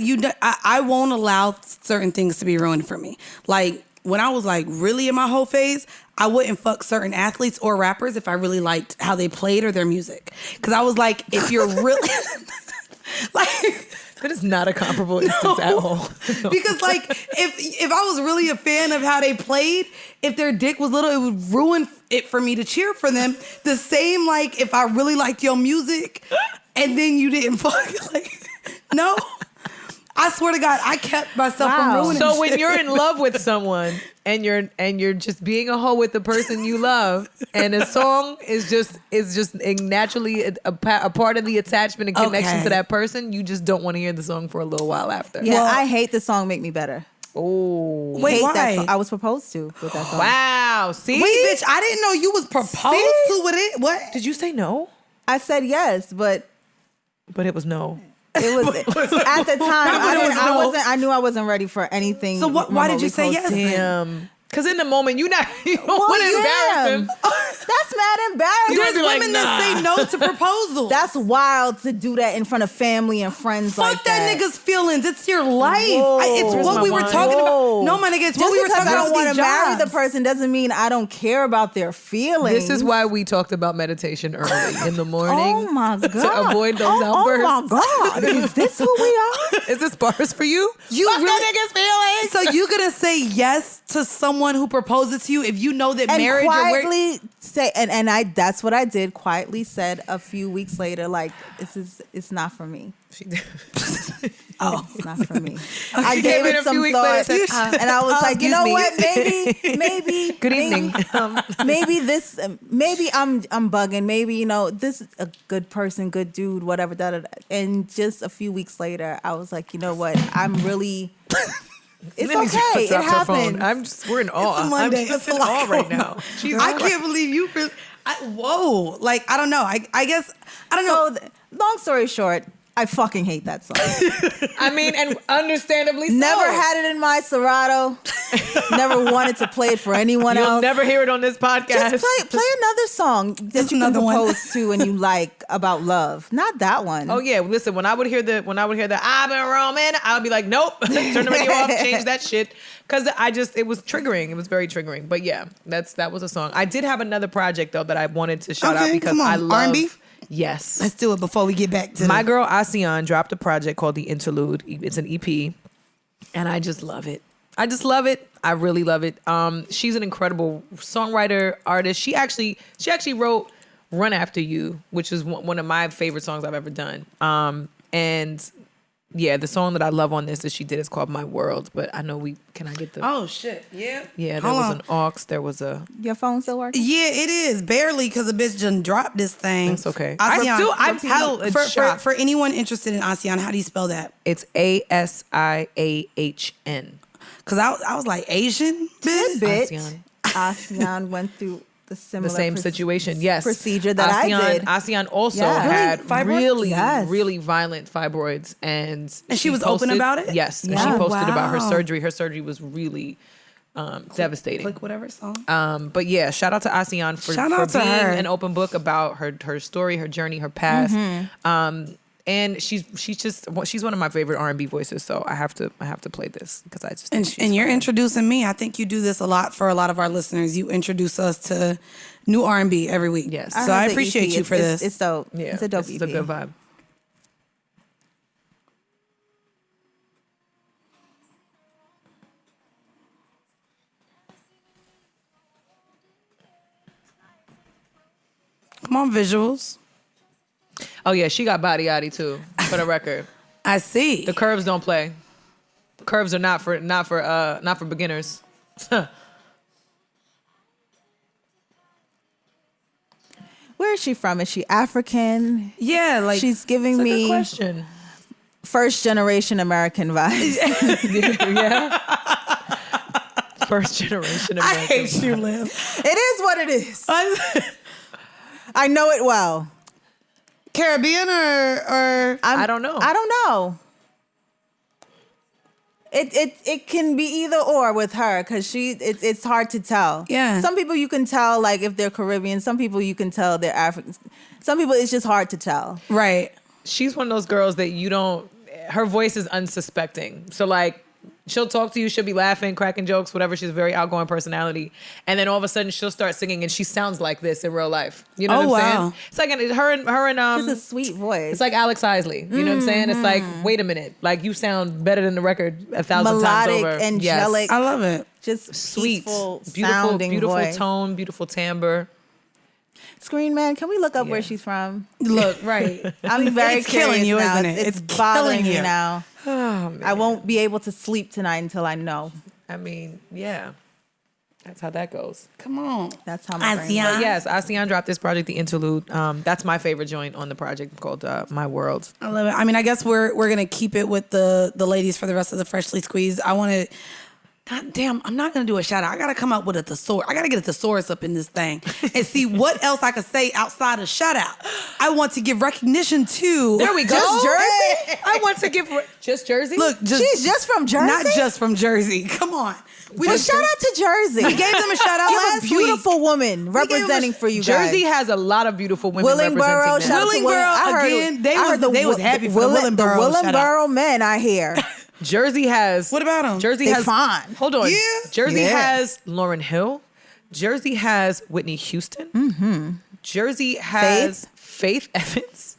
I won't allow certain things to be ruined for me. Like when I was like really in my whole phase, I wouldn't fuck certain athletes or rappers if I really liked how they played or their music. Because I was like, if you're really like. That is not a comparable instance at all. Because like if I was really a fan of how they played, if their dick was little, it would ruin it for me to cheer for them. The same like if I really liked your music and then you didn't fuck, like no. I swear to God, I kept myself from ruining So when shit. you're in love with someone and you're just being a hoe with the person you love, and a song is just naturally a part of the attachment and connection Okay. to that person, you just don't want to hear the song for a little while after. Yeah, Well- I hate the song "Make Me Better." Oh. Wait, hate why? that song. I was proposed to with that song. Wow. See? Wait, bitch, I didn't know you was proposed to with it. What? Did you say no? I said yes, but But it was no. it was at the time. I knew I wasn't ready for anything. So why did you say remotely close yes? to- Damn. Because in the moment, you don't Well, want to yeah. embarrass him. That's mad embarrassing. There's be like, women that say no to proposals. That's wild to do that in front of family and friends. Fuck like that nigga's feelings. It's your life. Whoa. It's Where's what my we were wine? talking Whoa. about. No, my nigga, it's Just what we were because talking I about. don't want to Steve marry the Jobs. person doesn't mean I don't care about their feelings. This is why we talked about meditation early in the morning. Oh my god! To avoid those Oh outbursts. my god! Is this who we are? Is this bars for you? You Fuck really- that nigga's feelings. So you gonna say yes to someone who proposes to you if you know that And marriage or where quietly say, and I that's what I did. Quietly said a few weeks later, like it's not for me. It's not for me. I She gave came in it a some few weeks later thought, and said, and I was like, you excuse know me. what? Maybe. Good evening. Maybe this. Maybe I'm bugging. Maybe this is a good person, good dude, whatever. Da, da, da. And just a few weeks later, I was like, you know what? I'm really. It's Then he just okay. It dropped her phone. happens. We're in awe. It's a Monday. I'm just It's in a lot awe right going now. on. Jesus I Christ. can't believe you. Whoa! Like I don't know. I guess I don't know. So, long story short, I fucking hate that song. I mean, and understandably so. Never had it in my Serato. Never wanted to play it for anyone You'll else. never hear it on this podcast. Just play another song that Just you can another one. propose to and you like about love. Not that one. Oh yeah, listen. When I would hear the I've been roaming, I would be like, nope, turn the radio off, change that shit, because it was triggering. It was very triggering. But yeah, that was a song. I did have another project though that I wanted to shout out Okay, because come on. I love R&B? Yes. Let's do it before we get back to My girl ASEAN dropped a project called The Interlude. It's an EP, and I just love it. I really love it. She's an incredible songwriter, artist. She actually wrote "Run After You," which is one of my favorite songs I've ever done. And yeah, the song that I love on this that she did is called "My World." But I know can I get the? Oh shit! Yeah. Yeah, there Hold was on. an aux. There was a. Your phone still working? Yeah, it is barely because a bitch just dropped this thing. That's okay. ASEAN, I'm still in shock. for anyone interested in ASEAN, how do you spell that? It's ASIAHN. Because I was like Asian, bitch. Bit. ASEAN. ASEAN went through the similar The same situation, yes. procedure that I did. ASEAN also Yeah. had Really? really, Yes. really violent fibroids, and she was open about it? Yes, and Yeah. she posted about her Wow. surgery. Her surgery was really devastating. Click whatever song. But yeah, shout out to ASEAN for Shout out to being her. an open book about her story, her journey, her past. Mm-hmm. And she's one of my favorite R&B voices, so I have to play this because I just think she's And you're fire. introducing me. I think you do this a lot for a lot of our listeners. You introduce us to new R&B every week. Yes. So heard I the appreciate EP. you for this. It's dope. Yeah, It's a dope this EP. is a good vibe. Come on, visuals. Oh yeah, she got body yaddy too for the record. I see. The curves don't play. The curves are not for beginners. Where is she from? Is she African? Yeah, like She's giving It's a good me question. first generation American vibes. Yeah. First generation I American. hate you, Liv. It is what it is. I know it well. Caribbean or I don't know. I don't know. It can be either or with her because it's hard to tell. Yeah. Some people you can tell like if they're Caribbean. Some people you can tell they're African. Some people it's just hard to tell. Right. She's one of those girls that you don't. Her voice is unsuspecting. So like, she'll talk to you, she'll be laughing, cracking jokes, whatever. She's a very outgoing personality, and then all of a sudden she'll start singing, and she sounds like this in real life. You know what I'm saying? It's like her and It's a sweet voice. It's like Alex Isley. You know what I'm saying? It's like, wait a minute, like you sound better than the record 1,000 times melodic, over. angelic. I love it. Just Sweet, peaceful, beautiful, sounding beautiful voice. tone, beautiful timbre. Screen Man, can we look up where she's from? Look, right. I'm very It's killing curious you, now. isn't it? It's It's bothering killing me you. now. Oh man. I won't be able to sleep tonight until I know. I mean, yeah. That's how that goes. Come on. That's how my brain ASEAN. works. Yes, ASEAN dropped this project, The Interlude. That's my favorite joint on the project called My World. I love it. I mean, I guess we're gonna keep it with the ladies for the rest of the Freshly Squeezed. I want to. God damn, I'm not gonna do a shout out. I gotta come up with a thesaurus. I gotta get a thesaurus up in this thing and see what else I could say outside of shout out. I want to give recognition to. There we go. Just Jersey? I want to give just Jersey. Look, She's just from Jersey? Not just from Jersey. Come on. Well, shout out to Jersey. We gave them a shout out You have last a beautiful week. woman representing for you guys. Jersey has a lot of beautiful women Willingboro, representing shout out them. to Willingboro, again, they was happy for the Willingboro Willingboro men, I hear. Jersey has. What about them? Jersey They has. fine. Hold on. Yeah. Jersey Yeah. has Lauryn Hill. Jersey has Whitney Houston. Mm-hmm. Jersey has Faith Evans.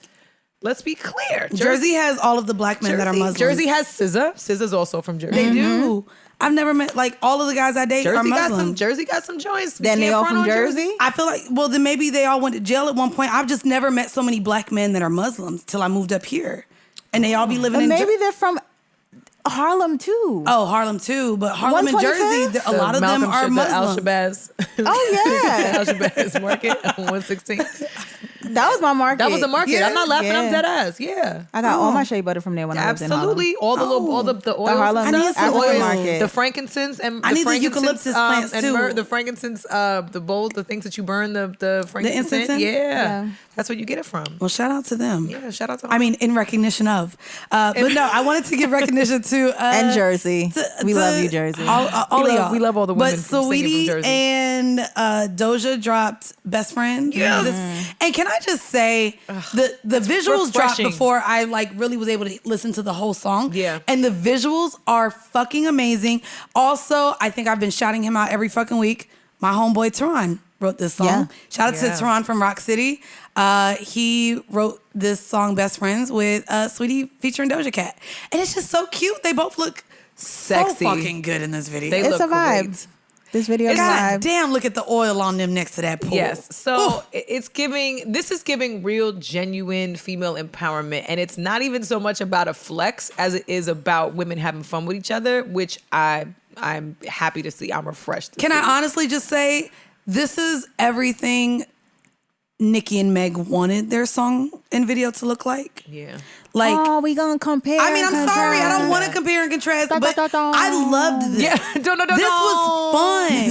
Let's be clear. Jersey has all of the black men that are Muslims. Jersey has SZA. SZA's also from Jersey. They do. I've never met, like, all of the guys I date are Jersey got Muslim. some. Jersey got some joints. We Then they can't all front from on Jersey? I feel like, well, then maybe they all went to jail at one point. I've just never met so many black men that are Muslims till I moved up here. And they all be living But in maybe they're from Harlem too. Oh, Harlem too. But Harlem and 125th? Jersey, a lot of them are Al Muslim. Shabazz. Oh, yeah. Al Shabazz Market on 116. That was my market. That was a market. Yeah. I'm not laughing. I'm Yeah. dead ass. Yeah. I got all my shea butter from there when I lived in Harlem. Absolutely, all the little, all the oils, Harlem and stuff, African the oils, market. the frankincense, and I the need the frankincense, eucalyptus plants, and too. the frankincense, the bowl, the things that you burn, the frankincense. incense in? Yeah. Yeah. That's where you get it from. Well, shout out to them. Yeah, shout out to. I mean, in recognition of. But no, I wanted to give recognition to. And Jersey. We love you, Jersey. All We of love- y'all. we love all the women But from singing from Saweetie Jersey. and Doja dropped Best Friends. Yes. And can I just say, the visuals dropped refreshing. before I like really was able to listen to the whole song. Yeah. And the visuals are fucking amazing. Also, I think I've been shouting him out every fucking week. My homeboy Teron wrote this song. Yeah. Shout out Yeah. to Teron from Rock City. He wrote this song Best Friends with Sweetie featuring Doja Cat. And it's just so cute. They both look Sexy. so fucking good in this video. They It's look a vibe. great. This video is a God vibe. damn, look at the oil on them next to that pool. Yes. So Ooh. it's giving, this is giving real, genuine female empowerment. And it's not even so much about a flex as it is about women having fun with each other, which I'm happy to see. I'm refreshed. to Can see. I honestly just say, this is everything Nicki and Meg wanted their song and video to look like. Yeah. Like, Oh, we gonna compare. I mean, I'm and sorry, I don't contrast. want to compare and contrast, Da, da, but da, da. I loved this. Yeah. Don't. This was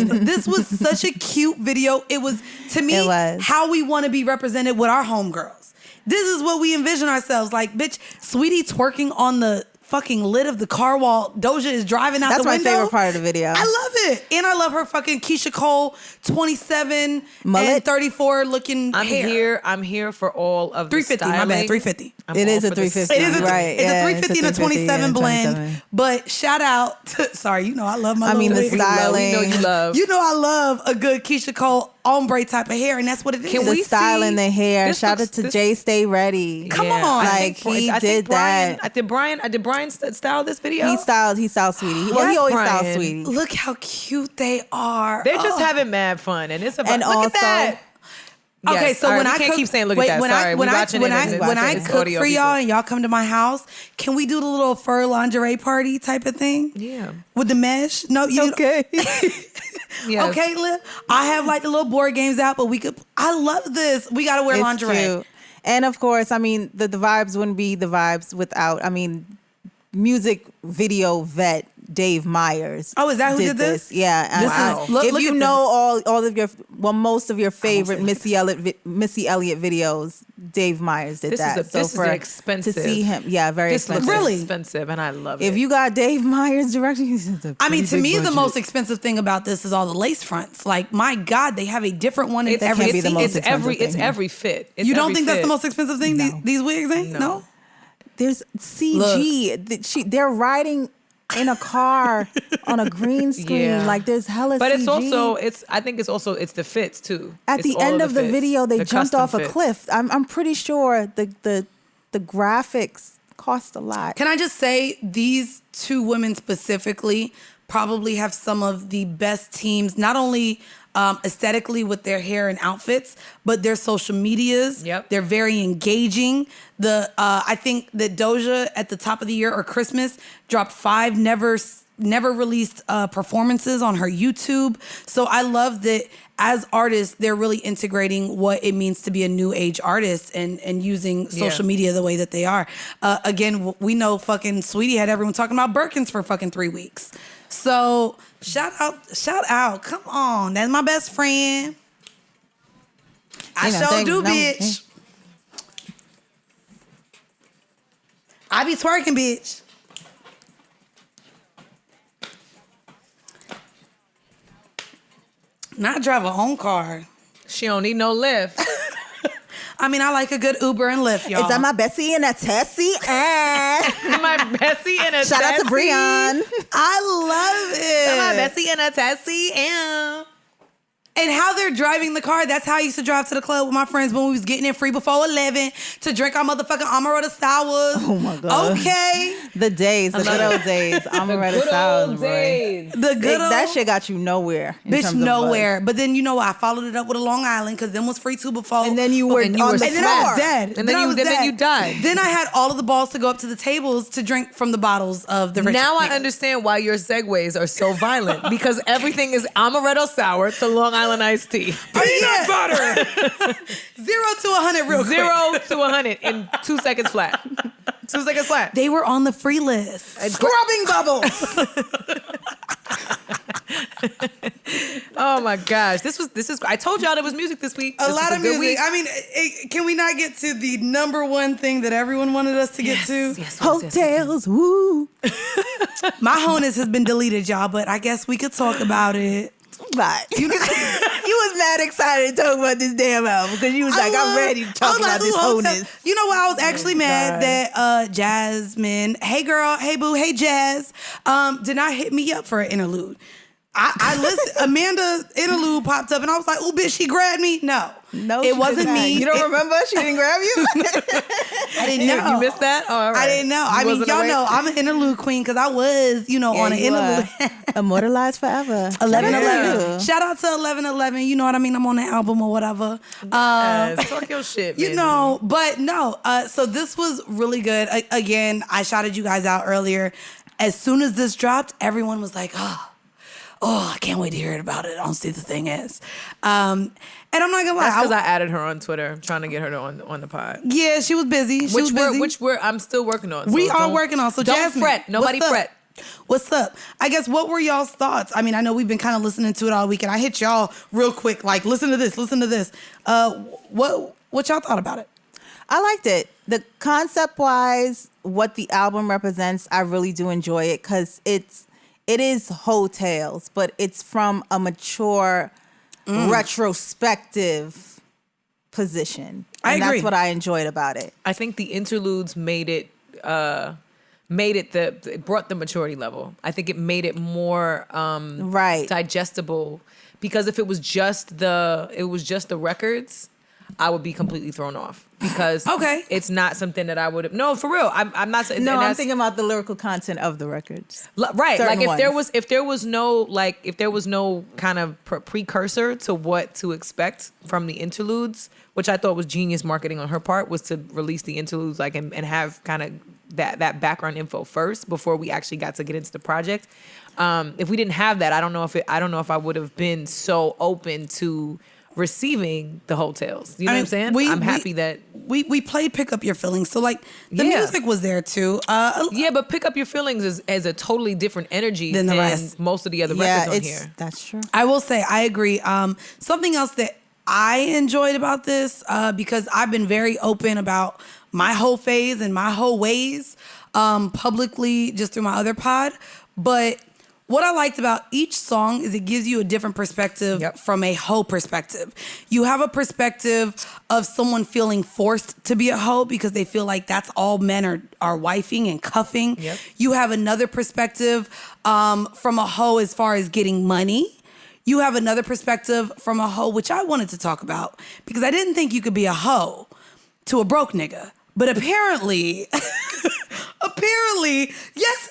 fun. This was such a cute video. It was, to me, It was. how we want to be represented with our homegirls. This is what we envision ourselves like. Bitch, Sweetie twerking on the fucking lid of the car while Doja is driving out That's the my window. favorite part of the video. I love it. And I love her fucking Keisha Cole 27 Mullet. and 34 looking hair. I'm here for all of the 350, my bad, styling. 350. I'm It all is a for the 350. It is a, Right, it's yeah, a it's a 350 and a 27 350, blend. 27. But shout out to, sorry, you know I love my I mean, little the lady. styling. We know you love. You know I love a good Keisha Cole ombre type of hair, and that's what it is. Can The we style see- and the hair. this Shout looks- out to this- Jay Stay Ready. Come on. Like, he did that. Did Brian style this video? He styled Sweetie. Well, he Yes, always Brian. styles Sweetie. Look how cute they are. They're just Oh. having mad fun, and it's about. And look also- at that. Okay, Yes, so all right, when we I can't cook, keep saying look wait, at that. when Sorry, I when we're I watching when it I and when I it's cook audio for y'all people. and y'all come to my house, can we do the little fur lingerie party type of thing? Yeah. With the mesh? No, you Okay. Yes. Okay, Liv. I have like the little board games out, but we could. I love this. We gotta wear It's lingerie. cute. And of course, I mean, the vibes wouldn't be the vibes without, I mean, music video vet Dave Myers. Oh, is that who did this? Yeah. And This is- look if you at know all of your, most of your favorite Missy Elliott videos, Dave Myers did that. This is expensive. To see him, very This looks expensive. Really? expensive, and I love it. If you got Dave Myers directing, I mean, to me, the most expensive thing about this is all the lace fronts. Like, my God, they have a different one in it's every can't be the season. most it's expensive every thing it's here. every fit. It's You don't every think that's fit. the most expensive thing? No. These wigs ain't? No. There's CG. They're riding in a car on a green screen. Yeah. Like there's hella But CG. it's also I think it's also the fits too. At It's the all end of the fits. video, they The jumped custom off a fits. cliff. I'm pretty sure the graphics cost a lot. Can I just say, these two women specifically probably have some of the best teams, not only aesthetically with their hair and outfits, but their social medias. Yep. They're very engaging. I think that Doja at the top of the year or Christmas dropped 5 never released performances on her YouTube. So I love that as artists, they're really integrating what it means to be a new age artist and using social media the way that they are. Again, we know fucking Sweetie had everyone talking about Birkins for fucking 3 weeks. So shout out. Come on. That's my best friend. I sure do, bitch. I be twerking, bitch. Not drive a own car. She don't need no lift. I mean, I like a good Uber and Lyft, y'all. Is that my Bessie and a Tessie? My Bessie and a Shout out to Tessie. Breon. I love it. My Bessie and a Tessie. And And how they're driving the car, that's how I used to drive to the club with my friends when we was getting in free before 11 to drink our motherfucking Amaretta sours. Oh my God. Okay. The days, the good old days. Amaretta Styles, boy. The good old... That shit got you nowhere. in Bitch, terms of nowhere. But then, you know what? I followed it up with a Long Island because them was free too before. And then you were and you on were the And then floor. I was dead. And then I you- was then dead. you died. Then I had all of the balls to go up to the tables to drink from the bottles of the rich now I niggas. understand why your segues are so violent because everything is Amaretto sour to Long Island iced tea. Peanut butter. 0 to 100 real quick. 0 to 100 in 2 seconds flat. 2 seconds flat. They were on the free list. Scrubbing bubbles. Oh my gosh, this is. I told y'all there was music this week. A This lot was of good music. week. I mean, can we not get to the number one thing that everyone wanted us to get to? Hotels, woo. My honus has been deleted, y'all, but I guess we could talk about it. But you was mad excited to talk about this damn album because you was like, I'm ready to talk about this wholeness. You know what? I was actually mad that Jasmine, hey girl, hey boo, hey Jazz, did not hit me up for an interlude. I listened. Amanda interlude popped up, and I was like, "Oh, bitch, she grabbed me." No, she it wasn't did not. me. You don't remember? She didn't grab you? I didn't know. You missed that? Oh, all right. I didn't know. I mean, wasn't y'all aware? know I'm an interlude queen because I was, on an interlude. Immortalized forever. 11:11. Shout out to 11:11. You know what I mean? I'm on the album or whatever. Yes, talk your shit, man. But no. So this was really good. Again, I shouted you guys out earlier. As soon as this dropped, everyone was like, oh, I can't wait to hear about it. I don't see the thing is. And I'm not gonna lie. That's because I added her on Twitter. I'm trying to get her on the pod. Yeah, she was busy. Which I'm still working on. We so are don't- working on. So don't Jasmine, fret. Nobody what's up? fret. What's up? I guess what were y'all's thoughts? I mean, I know we've been kind of listening to it all week, and I hit y'all real quick. Like, listen to this. What y'all thought about it? I liked it. The concept wise, what the album represents, I really do enjoy it because it is hotels, but it's from a mature, retrospective position. I And agree. that's what I enjoyed about it. I think the interludes made it it brought the maturity level. I think it made it more Right. digestible because if it was just the records, I would be completely thrown off because Okay. it's not something that I would have. No, for real. I'm not saying. No, and I'm that's- thinking about the lyrical content of the records. Right, certain like ones. if there was no kind of precursor to what to expect from the interludes, which I thought was genius marketing on her part, was to release the interludes like and have kind of that background info first before we actually got to get into the project. If we didn't have that, I don't know if I would have been so open to receiving the hotels. You know what I'm saying? I'm happy that we played Pick Up Your Feelings. So like the Yeah. music was there too. Yeah, but Pick Up Your Feelings is a totally different energy Than the than rest. most of the other Yeah, records on here. that's true. I will say I agree. Something else that I enjoyed about this, because I've been very open about my whole phase and my whole ways publicly just through my other pod. But what I liked about each song is it gives you a different perspective Yep. from a hoe perspective. You have a perspective of someone feeling forced to be a hoe because they feel like that's all men are wifing and cuffing. Yep. You have another perspective from a hoe as far as getting money. You have another perspective from a hoe, which I wanted to talk about because I didn't think you could be a hoe to a broke nigga. But apparently, yes.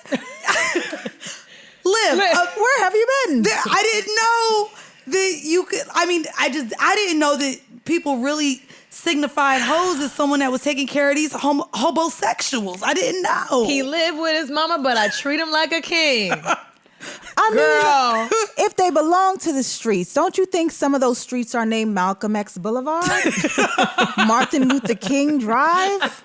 Liv, Where have you been? I didn't know that you could. I mean, I didn't know that people really signified hoes as someone that was taking care of these homosexuals. I didn't know. He lived with his mama, but I treat him like a king. I Girl. mean, if they belong to the streets, don't you think some of those streets are named Malcolm X Boulevard? Martin Luther King Drive?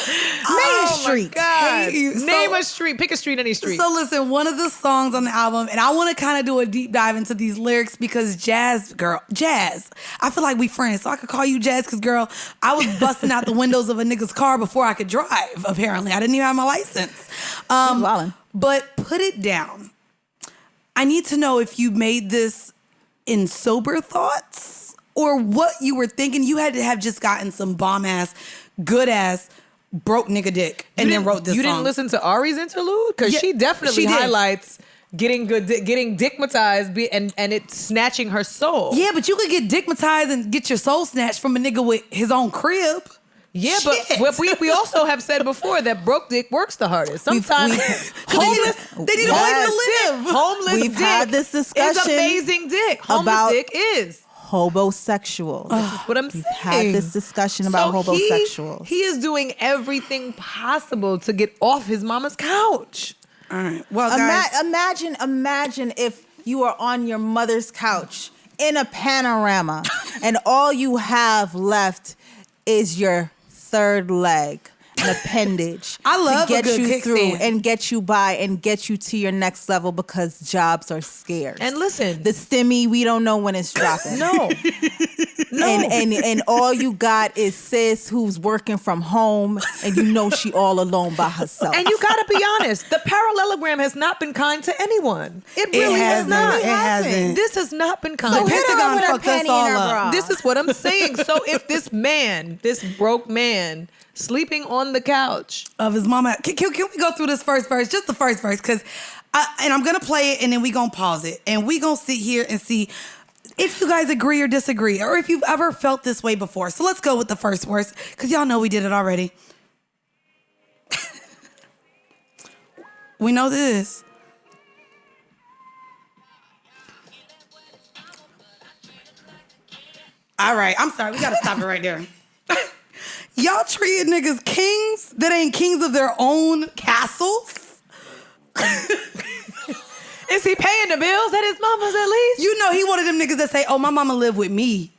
Main Street. God. Hey, so- Name a street. Pick a street, any street. So listen, one of the songs on the album, and I want to kind of do a deep dive into these lyrics because Jazz, I feel like we friends, so I could call you Jazz because, girl, I was busting out the windows of a nigga's car before I could drive, apparently. I didn't even have my license. wildin'. But Put It Down. I need to know if you made this in sober thoughts or what you were thinking. You had to have just gotten some bomb-ass, good-ass, broke nigga dick and then wrote this You song. didn't listen to Ari's interlude? Because Yeah, she definitely she did. highlights getting dickmatized and it snatching her soul. Yeah, but you could get dickmatized and get your soul snatched from a nigga with his own crib. Yeah, Shit. but we also have said before that broke dick works the hardest. Sometimes homeless They need a place to live. homeless We've dick had this discussion is amazing dick. Homeless about- dick is. Homosexual. What I'm saying. Had this discussion about homosexuals. He is doing everything possible to get off his mama's couch. All right. Well, guys, Imagine if you were on your mother's couch in a panorama and all you have left is your third leg, an appendage. I love to a get good you kickstand. through and get you by and get you to your next level because jobs are scarce. And listen, the stimmy, we don't know when it's dropping. no. And all you got is sis who's working from home and you know she all alone by herself. And you gotta be honest, the parallelogram has not been kind to anyone. It really has hasn't. not. It hasn't. This has not been kind. So The hit her Pentagon with a fucked us penny all in her up. bra. This is what I'm saying. So if this broke man, sleeping on the couch, of his mama. Can we go through this first verse? Just the first verse, because I'm gonna play it and then we gonna pause it and we gonna sit here and see if you guys agree or disagree, or if you've ever felt this way before. So let's go with the first verse, because y'all know we did it already. We know this. All right, I'm sorry. We gotta stop it right there. Y'all treated niggas kings that ain't kings of their own castles. is he paying the bills at his mama's at least? You know he one of them niggas that say, "Oh, my mama live with me."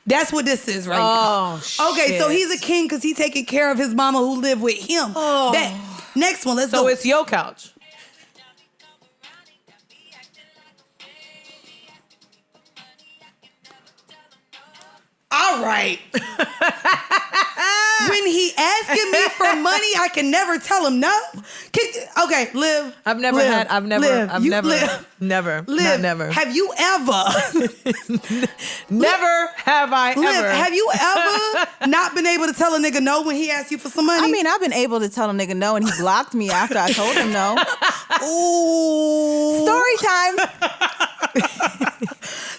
That's what this is right now. Oh, Okay, so shit. he's a king because he's taking care of his mama who lived with him. Oh. Next one, let's So go. it's your couch. All right. When he asking me for money, I can never tell him no. Okay, Liv. Liv, never. Have you ever? Never have I Liv, ever. have you ever not been able to tell a nigga no when he asks you for some money? I mean, I've been able to tell a nigga no, and he blocked me after I told him no. Ooh. Story time.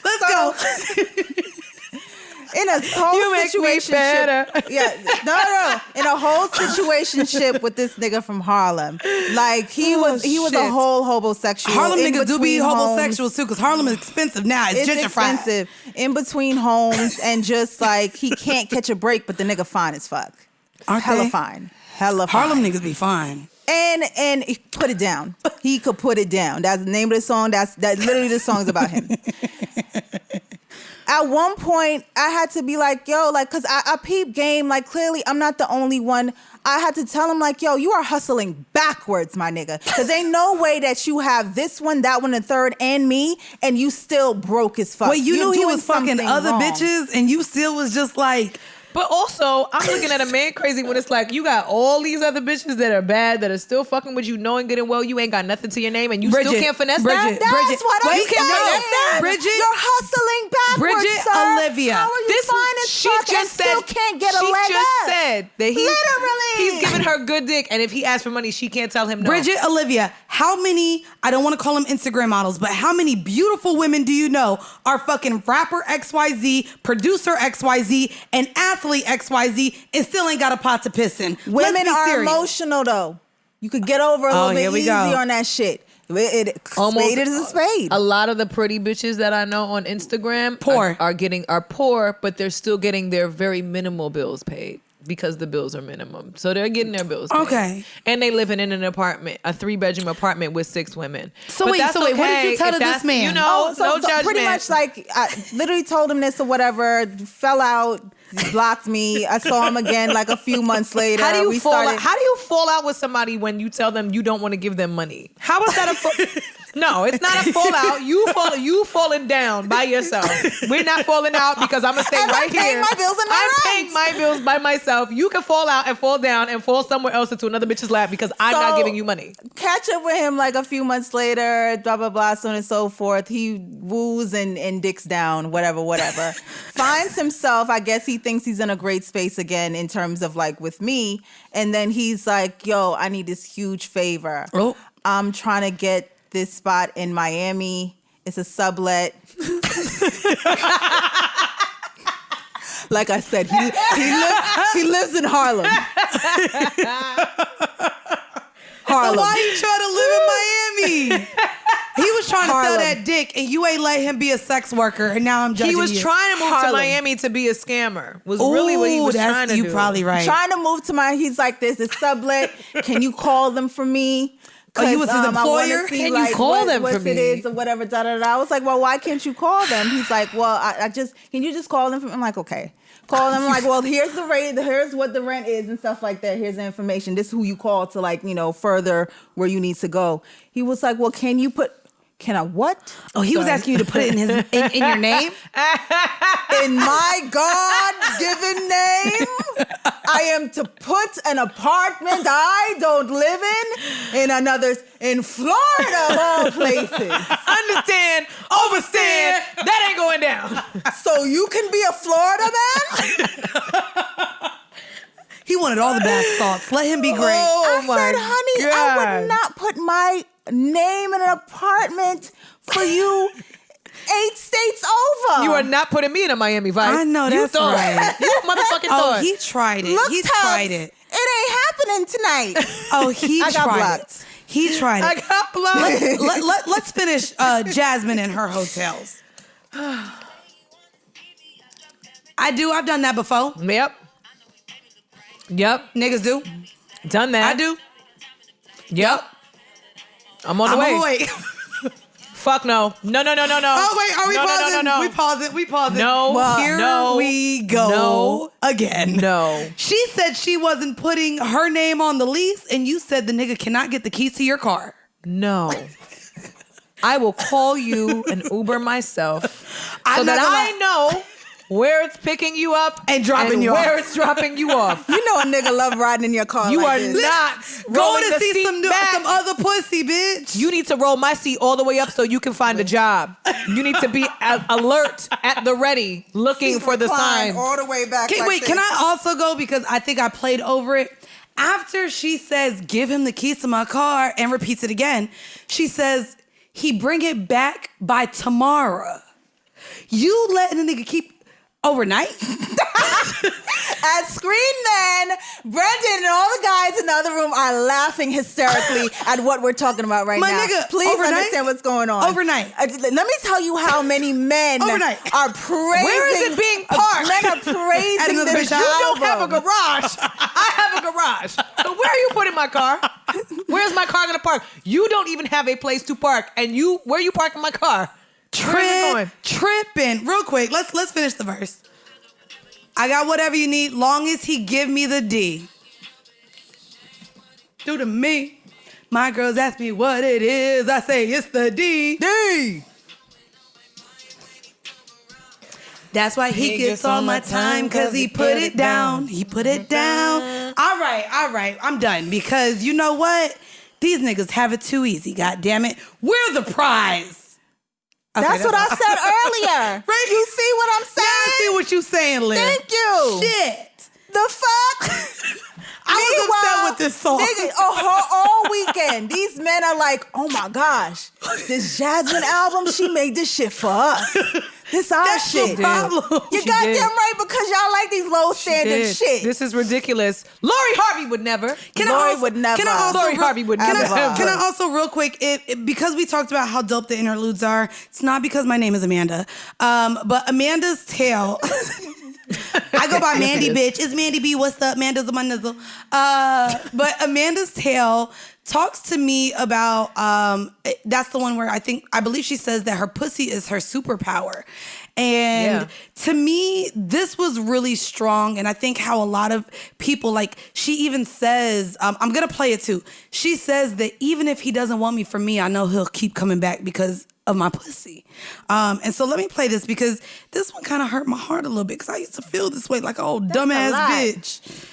Let's go. In a whole You make me situationship- better. Yeah, no. In a whole situationship with this nigga from Harlem, like he was shit. a whole homosexual. Harlem in niggas do be between homes. homosexuals too, because Harlem is expensive now. It's gentrified. expensive in between homes, and just like he can't catch a break, but the nigga fine as fuck. Aren't Hella they? fine. Hella fine. Harlem niggas be fine. And he put it down. He could put it down. That's the name of the song. That's literally the song's about him. at one point I had to be like, yo, like, cause I peep game, like clearly I'm not the only one. I had to tell him like, yo, you are hustling backwards, my nigga. Cause ain't no way that you have this one, that one, and third, and me, and you still broke as fuck. Wait, you knew he was fucking other wrong. bitches and you still was just like... But also, I'm looking at a man crazy when it's like, you got all these other bitches that are bad, that are still fucking with you, knowing good and well you ain't got nothing to your name, and you still can't finesse that? That's what I'm saying. You can't finesse that? Bridget, you're hustling backwards, Bridget, sir. Olivia. How are you fine as fuck and still can't get a leg She just up? said that Literally. he's giving her good dick, and if he asks for money, she can't tell him no. Bridget, Olivia, how many, I don't want to call them Instagram models, but how many beautiful women do you know are fucking rapper XYZ, producer XYZ, and athlete XYZ, and still ain't got a pot to piss in? Women are serious. Emotional though. You could get over a little bit easy on that shit. Spade is a spade. A lot of the pretty bitches that I know on Instagram are poor, but they're still getting their very minimal bills paid because the bills are minimum. So they're getting their bills paid. Okay. And they live in an apartment, a 3-bedroom apartment with 6 women. So wait, what did you tell to this man? You know, no so judgment. pretty much like I literally told him this or whatever, fell out, blocked me. I saw him again like a few months later. How do you fall out with somebody when you tell them you don't want to give them money? How is that No, it's not a fallout. You falling down by yourself. We're not falling out because I'm gonna stay right here. I'm paying my bills by myself. You can fall out and fall down and fall somewhere else into another bitch's lap because I'm not giving you money. Catch up with him like a few months later, blah, blah, blah, so on and so forth. He woos and dicks down, whatever. Finds himself, I guess he thinks he's in a great space again in terms of like with me. And then he's like, yo, I need this huge favor. Oh. I'm trying to get this spot in Miami. It's a sublet. Like I said, he lives in Harlem. So why you trying to live in Miami? He was trying to sell that dick, and you ain't let him be a sex worker, and now I'm judging you. He was trying to move to Miami to be a scammer. Was really what he was trying to do. You probably right. Trying to move to Miami. He's like, there's a sublet. Can you call them for me? Oh, you was his employer? Can you call them for me? What it is or whatever, da-da-da. I was like, well, why can't you call them? He's like, well, can you just call them for me? I'm like, okay. Call them like, well, here's the rate, here's what the rent is and stuff like that. Here's the information. This is who you call to like, further where you need to go. He was like, well, can I what? Oh, he was asking you to put it in your name? In my God-given name, I am to put an apartment I don't live in another's in Florida of all places. Understand, overstand, that ain't going down. So you can be a Florida man? He wanted all the bath salts. Let him be great. I said, honey, God. I would not put my name in an apartment for you 8 states over. You are not putting me in a Miami Vice. I know, that's right. You motherfucking thought. Oh, he tried it. Look, He Tubbs, tried it. It ain't happening tonight. Oh, he I got tried blocked. it. He tried it. I got blocked. Let's finish Jasmine and her hotels. I've done that before. Yep. Niggas do. Done that. I do. Yep. I'm on the way. Fuck no. No. Oh, wait, are we pausing? No. We pause it. No. Well, here we go again. No. She said she wasn't putting her name on the lease, and you said the nigga cannot get the keys to your car. No. I will call you an Uber myself so that I know where it's picking you up and dropping you off. Where it's dropping you off. You know a nigga love riding in your car. You like are this. not going rolling to the see seat some other pussy, bitch. You need to roll my seat all the way up so you can find a job. You need to be alert, at the ready, looking for the signs. All the way back. Can I also go, because I think I played over it? After she says, give him the keys to my car, and repeats it again, she says, he bring it back by tomorrow. You letting a nigga keep overnight? As Screen Man, Brendan and all the guys in the other room are laughing hysterically at what we're talking about right now. Nigga, please overnight? Understand what's going on. Overnight. Let me tell you how many men Overnight. are praising. Where is it being parked? Men are praising this You don't have a album. garage. I have a garage. So where are you putting my car? Where's my car gonna park? You don't even have a place to park. And where are you parking my car? Tripping. Real quick, let's finish the verse. I got whatever you need, long as he give me the D. Do to me. My girls ask me what it is. I say it's the D. D. That's why he gets all my time, because he put it down. He put it down. All right. I'm done, because you know what? These niggas have it too easy, God damn it. We're the prize. Okay, that's what I said earlier. Right? You see what I'm saying? Yeah, I see what you saying, Liz. Thank you. Shit. The fuck? I was upset with this song. Nigga, all weekend, these men are like, oh my gosh, this Jasmine album, she made this shit for us. This our That's shit. your problem. You She goddamn did. right, because y'all like these low standard shit. This is ridiculous. Lori Harvey would never. Lori would never. Lori Harvey would never. Can I also real quick, because we talked about how dope the interludes are, it's not because my name is Amanda, but Amanda's tale. I go by Mandy, bitch. It's Mandy B. What's up? Amanda's my nizzle. But Amanda's tale talks to me about, that's the one where I believe she says that her pussy is her superpower. And to me, this was really strong. And I think how a lot of people, like, she even says, I'm going to play it too. She says that even if he doesn't want me for me, I know he'll keep coming back because of my pussy. And so let me play this, because this one kind of hurt my heart a little bit, because I used to feel this way like, oh, dumbass bitch.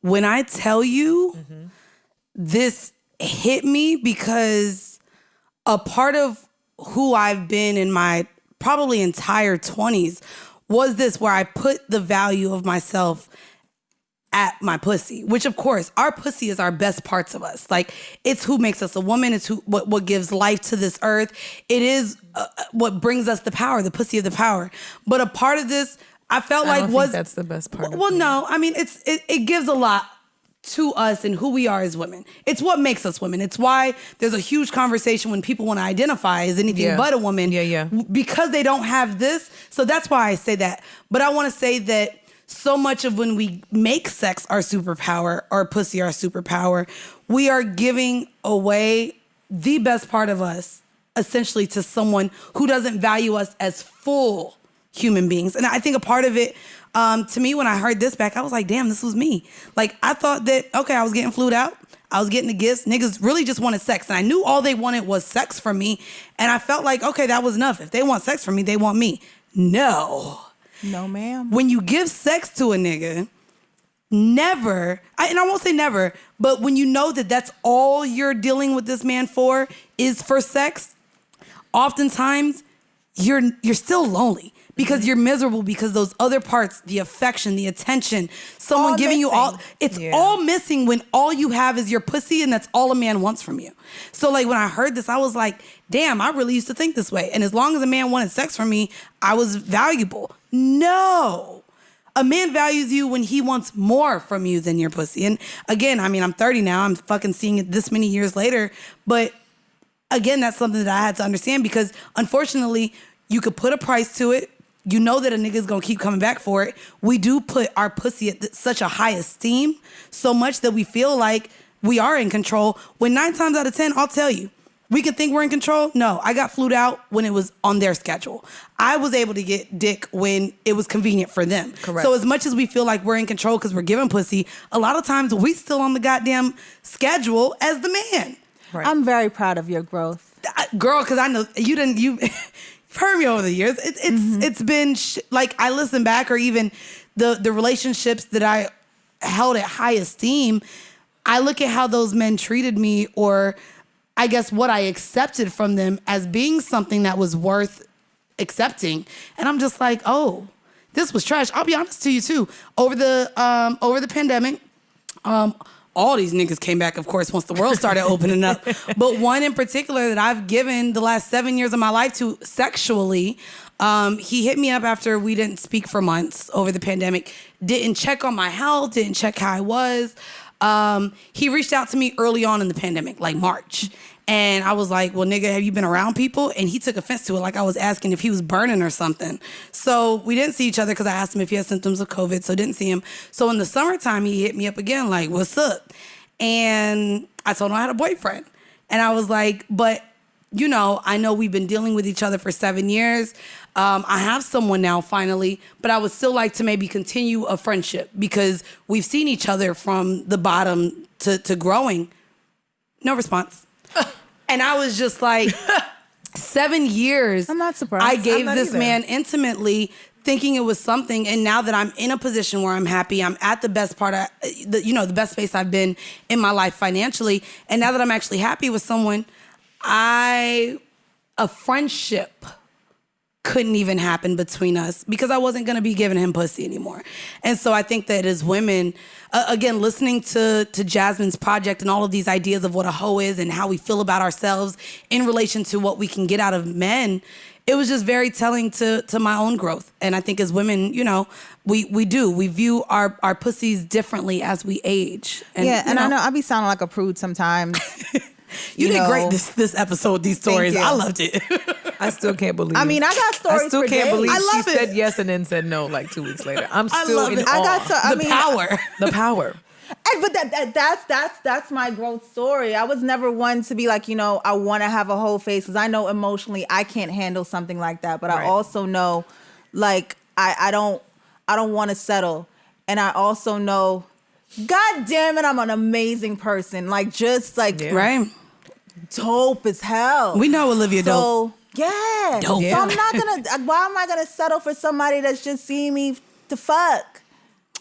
When I tell you, this hit me, because a part of who I've been in my probably entire 20s was this, where I put the value of myself at my pussy, which of course, our pussy is our best parts of us. Like, it's who makes us a woman. It's what gives life to this earth. It is what brings us the power, the pussy of the power. But a part of this, I felt I like don't was think that's the best part. Well, no, I mean, it gives a lot to us and who we are as women. It's what makes us women. It's why there's a huge conversation when people want to identify as anything but a woman. Because they don't have this. So that's why I say that. But I want to say that so much of when we make sex our superpower, or pussy our superpower, we are giving away the best part of us, essentially, to someone who doesn't value us as full human beings. And I think a part of it, to me, when I heard this back, I was like, damn, this was me. Like, I thought that, okay, I was getting flued out. I was getting the gifts. Niggas really just wanted sex. And I knew all they wanted was sex from me. And I felt like, okay, that was enough. If they want sex from me, they want me. No. No, ma'am. When you give sex to a nigga, never, and I won't say never, but when you know that that's all you're dealing with this man for is for sex, oftentimes you're still lonely. Because you're miserable, because those other parts, the affection, the attention, someone all giving missing. you all, it's all missing when all you have is your pussy, and that's all a man wants from you. So like when I heard this, I was like, damn, I really used to think this way. And as long as a man wanted sex from me, I was valuable. No. A man values you when he wants more from you than your pussy. And again, I mean, I'm 30 now. I'm fucking seeing it this many years later. But again, that's something that I had to understand, because unfortunately, you could put a price to it. You know that a nigga's gonna keep coming back for it. We do put our pussy at such a high esteem, so much that we feel like we are in control. When 9 times out of 10, I'll tell you, we can think we're in control. No, I got flued out when it was on their schedule. I was able to get dick when it was convenient for them. Correct. So as much as we feel like we're in control because we're giving pussy, a lot of times we still on the goddamn schedule as the man. Right. I'm very proud of your growth. Girl, because I know you've heard me over the years. It's been like, I listen back, or even the relationships that I held at high esteem, I look at how those men treated me, or I guess what I accepted from them as being something that was worth accepting. And I'm just like, oh, this was trash. I'll be honest to you too. Over the pandemic, All these niggas came back, of course, once the world started opening up. But one in particular that I've given the last 7 years of my life to sexually, he hit me up after we didn't speak for months over the pandemic, didn't check on my health, didn't check how I was. He reached out to me early on in the pandemic, like March. And I was like, well, nigga, have you been around people? And he took offense to it, like I was asking if he was burning or something. So we didn't see each other because I asked him if he had symptoms of COVID, so didn't see him. So in the summertime, he hit me up again, like, what's up? And I told him I had a boyfriend. And I was like, but, you know, I know we've been dealing with each other for 7 years. I have someone now, finally, but I would still like to maybe continue a friendship because we've seen each other from the bottom to growing. No response. And I was just like, 7 years. I'm not surprised. I gave not this either. man intimately, thinking it was something. And now that I'm in a position where I'm happy, I'm at the best part of, the best space I've been in my life financially. And now that I'm actually happy with someone, a friendship couldn't even happen between us because I wasn't going to be giving him pussy anymore. And so I think that as women, again, listening to Jasmine's project and all of these ideas of what a hoe is and how we feel about ourselves in relation to what we can get out of men, it was just very telling to my own growth. And I think as women, you know, we view our pussies differently as we age. And, I know I be sounding like a prude sometimes. You did great this episode, these stories. you. I loved it. I still can't believe. I mean, I got stories I still for can't days. believe I love she it. said yes and then said no like 2 weeks later. I'm still love in it. awe. I got so. I mean, Power. The power. But that's my growth story. I was never one to be like, you know, I want to have a whole face because I know emotionally I can't handle something like that. But I Right. also know, like, I don't want to settle, and I also know, God damn it, I'm an amazing person. Like, just like Yeah. Right? dope as hell. We know Olivia dope. So yeah. Dope. So I'm not gonna. Why am I gonna settle for somebody that's just seeing me to fuck?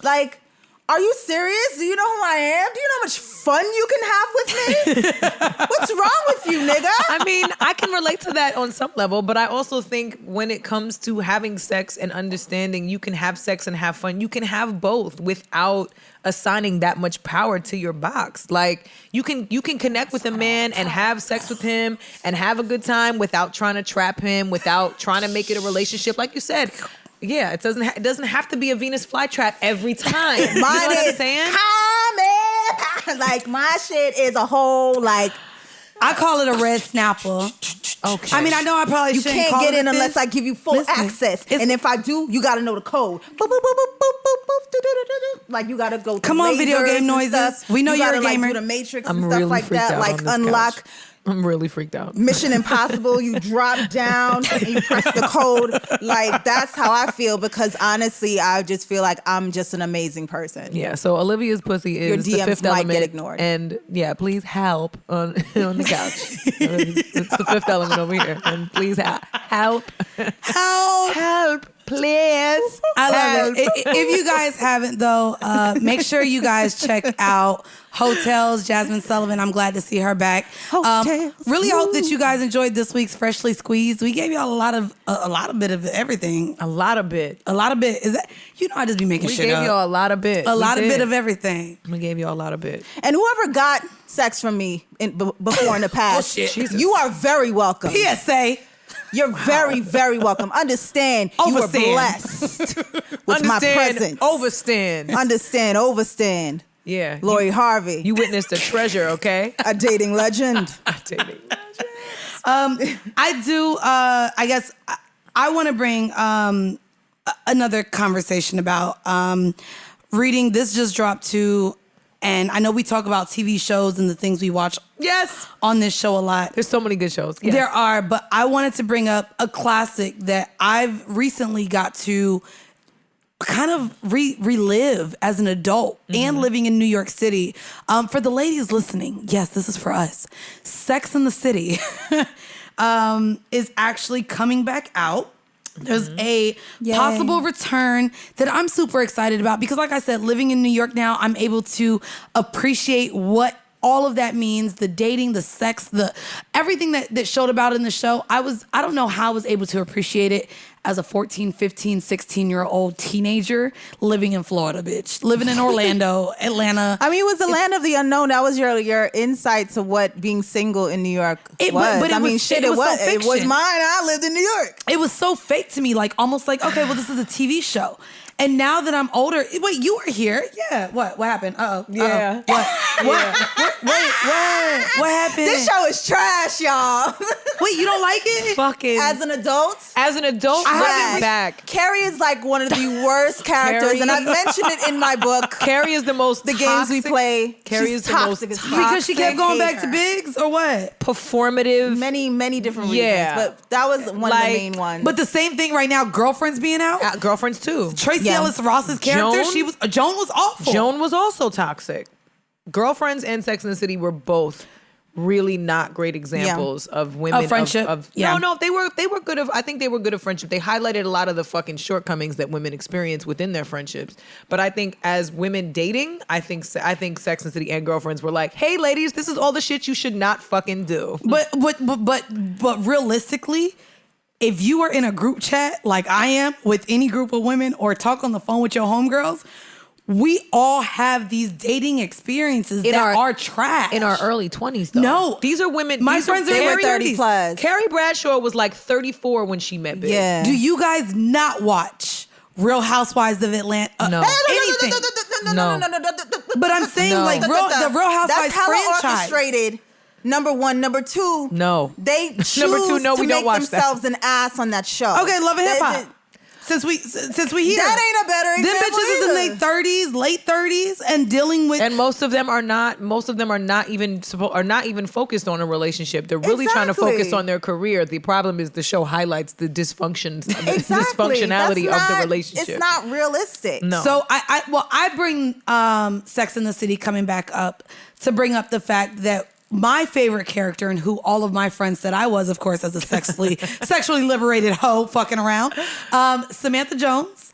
Like, are you serious? Do you know who I am? Do you know how much fun you can have with me? What's wrong with you, nigga? I mean, I can relate to that on some level, but I also think when it comes to having sex and understanding you can have sex and have fun, you can have both without assigning that much power to your box. Like you can connect with a man and have sex with him and have a good time without trying to trap him, without trying to make it a relationship. Like you said, yeah, it doesn't have to be a Venus flytrap every time. You know Mine what I'm is saying? coming. Like, my shit is a whole, like, I call it a red snapper. Okay. I mean, I know I probably you shouldn't can't call get it in this. unless I give you full Listen, access. it's- And if I do, you got to know the code. Boop, boop, boop, boop, boop, boop, boop, do-do-do-do-do. Like, you got to go through Come on, video lasers game and noises. stuff. We know you you're gotta, a gamer. Like, do the Matrix I'm and stuff really like freaked that. out Like, on this unlock couch. I'm really freaked out. Mission Impossible. You drop down and you press the code. Like, that's how I feel, because honestly, I just feel like I'm just an amazing person. Yeah, so Olivia's pussy Your is the DMs fifth might element. get ignored. And yeah, please help on the couch. It's the fifth element over here. And please help. Help, please. I love Help. it. If you guys haven't, though, make sure you guys check out Hotels. Jasmine Sullivan, I'm glad to see her back. Hotels. Really hope that you guys enjoyed this week's Freshly Squeezed. We gave y'all a lot of bit of everything. A lot of bit. A lot of bit. Is that, you know, I just be making We shit gave up. y'all a lot of bit. A We lot of did. bit of everything. We gave y'all a lot of bit. And whoever got sex from me before in the past, shit. Jesus. you are very welcome. PSA. You're very, very welcome. Understand, you were Overstand. blessed with my Understand, presence. overstand. Understand, overstand. Yeah. Lori Harvey, You witnessed a treasure, okay? a dating legend. Dating. I do. I guess I want to bring another conversation about reading. This just dropped too, and I know we talk about TV shows and the things we watch Yes. on this show a lot. There's so many good shows. Yes. There are, but I wanted to bring up a classic that I've recently got to kind of relive as an adult and living in New York City. For the ladies listening, yes, this is for us. Sex and the City is actually coming back out. There's a possible return that I'm super excited about because, like I said, living in New York now, I'm able to appreciate what all of that means, the dating, the sex, the everything that showed about in the show. I don't know how I was able to appreciate it as a 14, 15, 16-year-old teenager living in Florida, bitch. Living in Orlando, Atlanta. I mean, it was the land of the unknown. That was your insight to what being single in New York was. But I mean, shit, it was. so It was fiction. mine. I lived in New York. It was so fake to me, like almost like, okay, well, this is a TV show. And now that I'm older, wait, you were here. Yeah. What happened? Uh-oh. Yeah. What? What happened? This show is trash, y'all. Wait, you don't like it? Fucking As an adult, looking back, Carrie is like one of the worst characters, Carrie- and I mentioned it in my book. Carrie is the most The games we play. Carrie she's is the most toxic as fuck. Because she kept going Hate back to her. Biggs or what? performative. Many different Yeah. reasons, but that was one of Like, the main ones. But the same thing right now, Girlfriends being out. Girlfriends too. Tracy Yeah. Ellis Ross's character, Joan was awful. Joan was also toxic. Girlfriends and Sex and the City were both really not great examples of women Of friendship. No, they were good of. I think they were good of friendship. They highlighted a lot of the fucking shortcomings that women experience within their friendships. But I think as women dating, I think Sex and the City and Girlfriends were like, hey ladies, this is all the shit you should not fucking do. But realistically, if you are in a group chat like I am with any group of women or talk on the phone with your homegirls, we all have these dating experiences that are trash. In our early 20s, though. No. These are women. My these are friends are in their very- 30s. plus. Carrie Bradshaw was like 34 when she met Big. Yeah. Do you guys not watch Real Housewives of Atlanta? No. Anything. No. But I'm saying No. like the Real Housewives That's hella franchise. orchestrated. Number one, number two. No. They choose Number two, no, to we don't make watch that. themselves an ass on that show. Okay, Love and Hip Hop. Since we here, That ain't a better them example bitches is in either. their 30s, late 30s, and dealing with. And most of them are not even focused on a relationship. They're really trying to Exactly. focus on their career. The problem is the show highlights the dysfunctions, the Exactly. dysfunctionality That's of the not- relationship. It's not realistic. No. So I bring Sex and the City coming back up to bring up the fact that my favorite character and who all of my friends said I was, of course, as a sexually liberated hoe fucking around, Samantha Jones,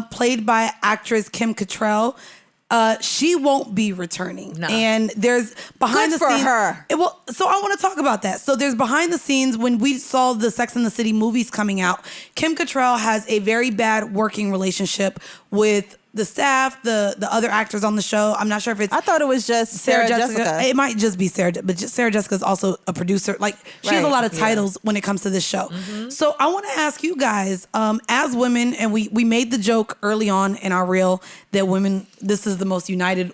played by actress Kim Cattrall. She won't be returning. No. And there's behind Good the for scenes. her. So I want to talk about that. So there's behind the scenes when we saw the Sex and the City movies coming out. Kim Cattrall has a very bad working relationship with the staff, the other actors on the show. I'm not sure if it's I thought it was just Sarah Jessica. It might just be Sarah, but Sarah Jessica is also a producer. Like she has a Right, lot of yeah. titles when it comes to this show. So I want to ask you guys, as women, and we made the joke early on in our reel that women, this is the most united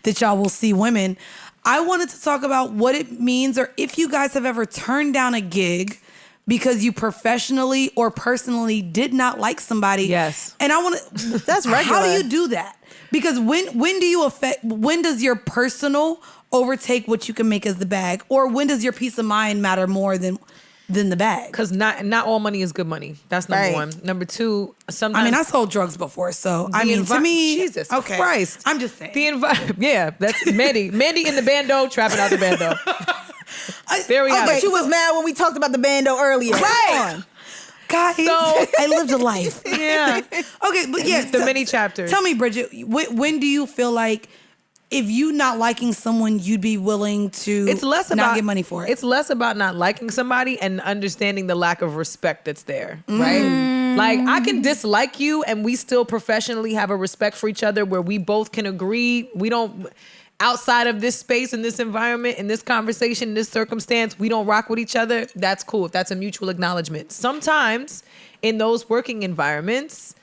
that y'all will see women. I wanted to talk about what it means, or if you guys have ever turned down a gig because you professionally or personally did not like somebody. Yes. And I want to. That's regular. How do you do that? Because when does your personal overtake what you can make as the bag, or when does your peace of mind matter more than the bag? Because not all money is good money. That's number Right. one. Number two, sometimes I mean, I sold drugs before, so I the mean, to me, Jesus okay, Christ. I'm just saying. Yeah, that's Mandy. Mandy in the bando, trapping out the bando. There we have But it. you was mad when we talked about the bando earlier. Right. Come on. Guys, So- I lived a life. Yeah. Okay, but yeah, The many chapters. Tell me, Bridget, when do you feel like if you not liking someone, you'd be willing to It's less about not get money for it? It's less about not liking somebody and understanding the lack of respect that's there, right? Like I can dislike you and we still professionally have a respect for each other where we both can agree. We don't outside of this space, in this environment, in this conversation, in this circumstance, we don't rock with each other. That's cool. If that's a mutual acknowledgement. Sometimes in those working environments,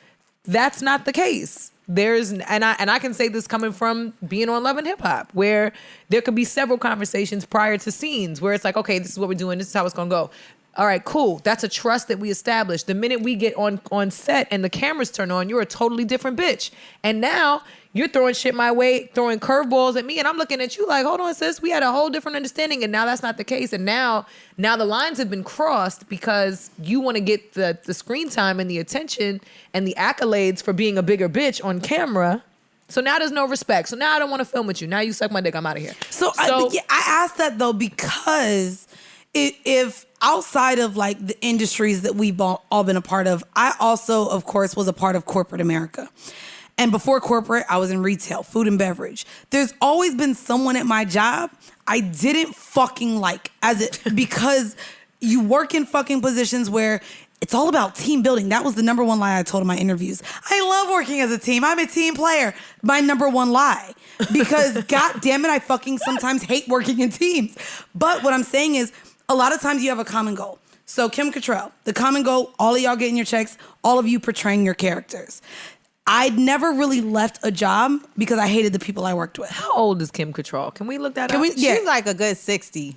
that's not the case. And I can say this coming from being on Love and Hip Hop, where there could be several conversations prior to scenes where it's like, okay, this is what we're doing. This is how it's going to go. All right, cool. That's a trust that we established. The minute we get on set and the cameras turn on, you're a totally different bitch. And now you're throwing shit my way, throwing curveballs at me, and I'm looking at you like, hold on, sis, we had a whole different understanding, and now that's not the case. And now the lines have been crossed because you want to get the screen time and the attention and the accolades for being a bigger bitch on camera. So now there's no respect. So now I don't want to film with you. Now you suck my dick. I'm out of here. I asked that though because if outside of like the industries that we've all been a part of, I also, of course, was a part of corporate America. And before corporate, I was in retail, food and beverage. There's always been someone at my job I didn't fucking like because you work in fucking positions where It's all about team building. That was the number one lie I told in my interviews. I love working as a team. I'm a team player. My number one lie. Because God damn it, I fucking sometimes hate working in teams. But what I'm saying is, a lot of times you have a common goal. So Kim Cattrall, the common goal, all of y'all getting your checks, all of you portraying your characters. I'd never really left a job because I hated the people I worked with. How old is Kim Cattrall? Can we look that up? Yeah. She's like a good 60.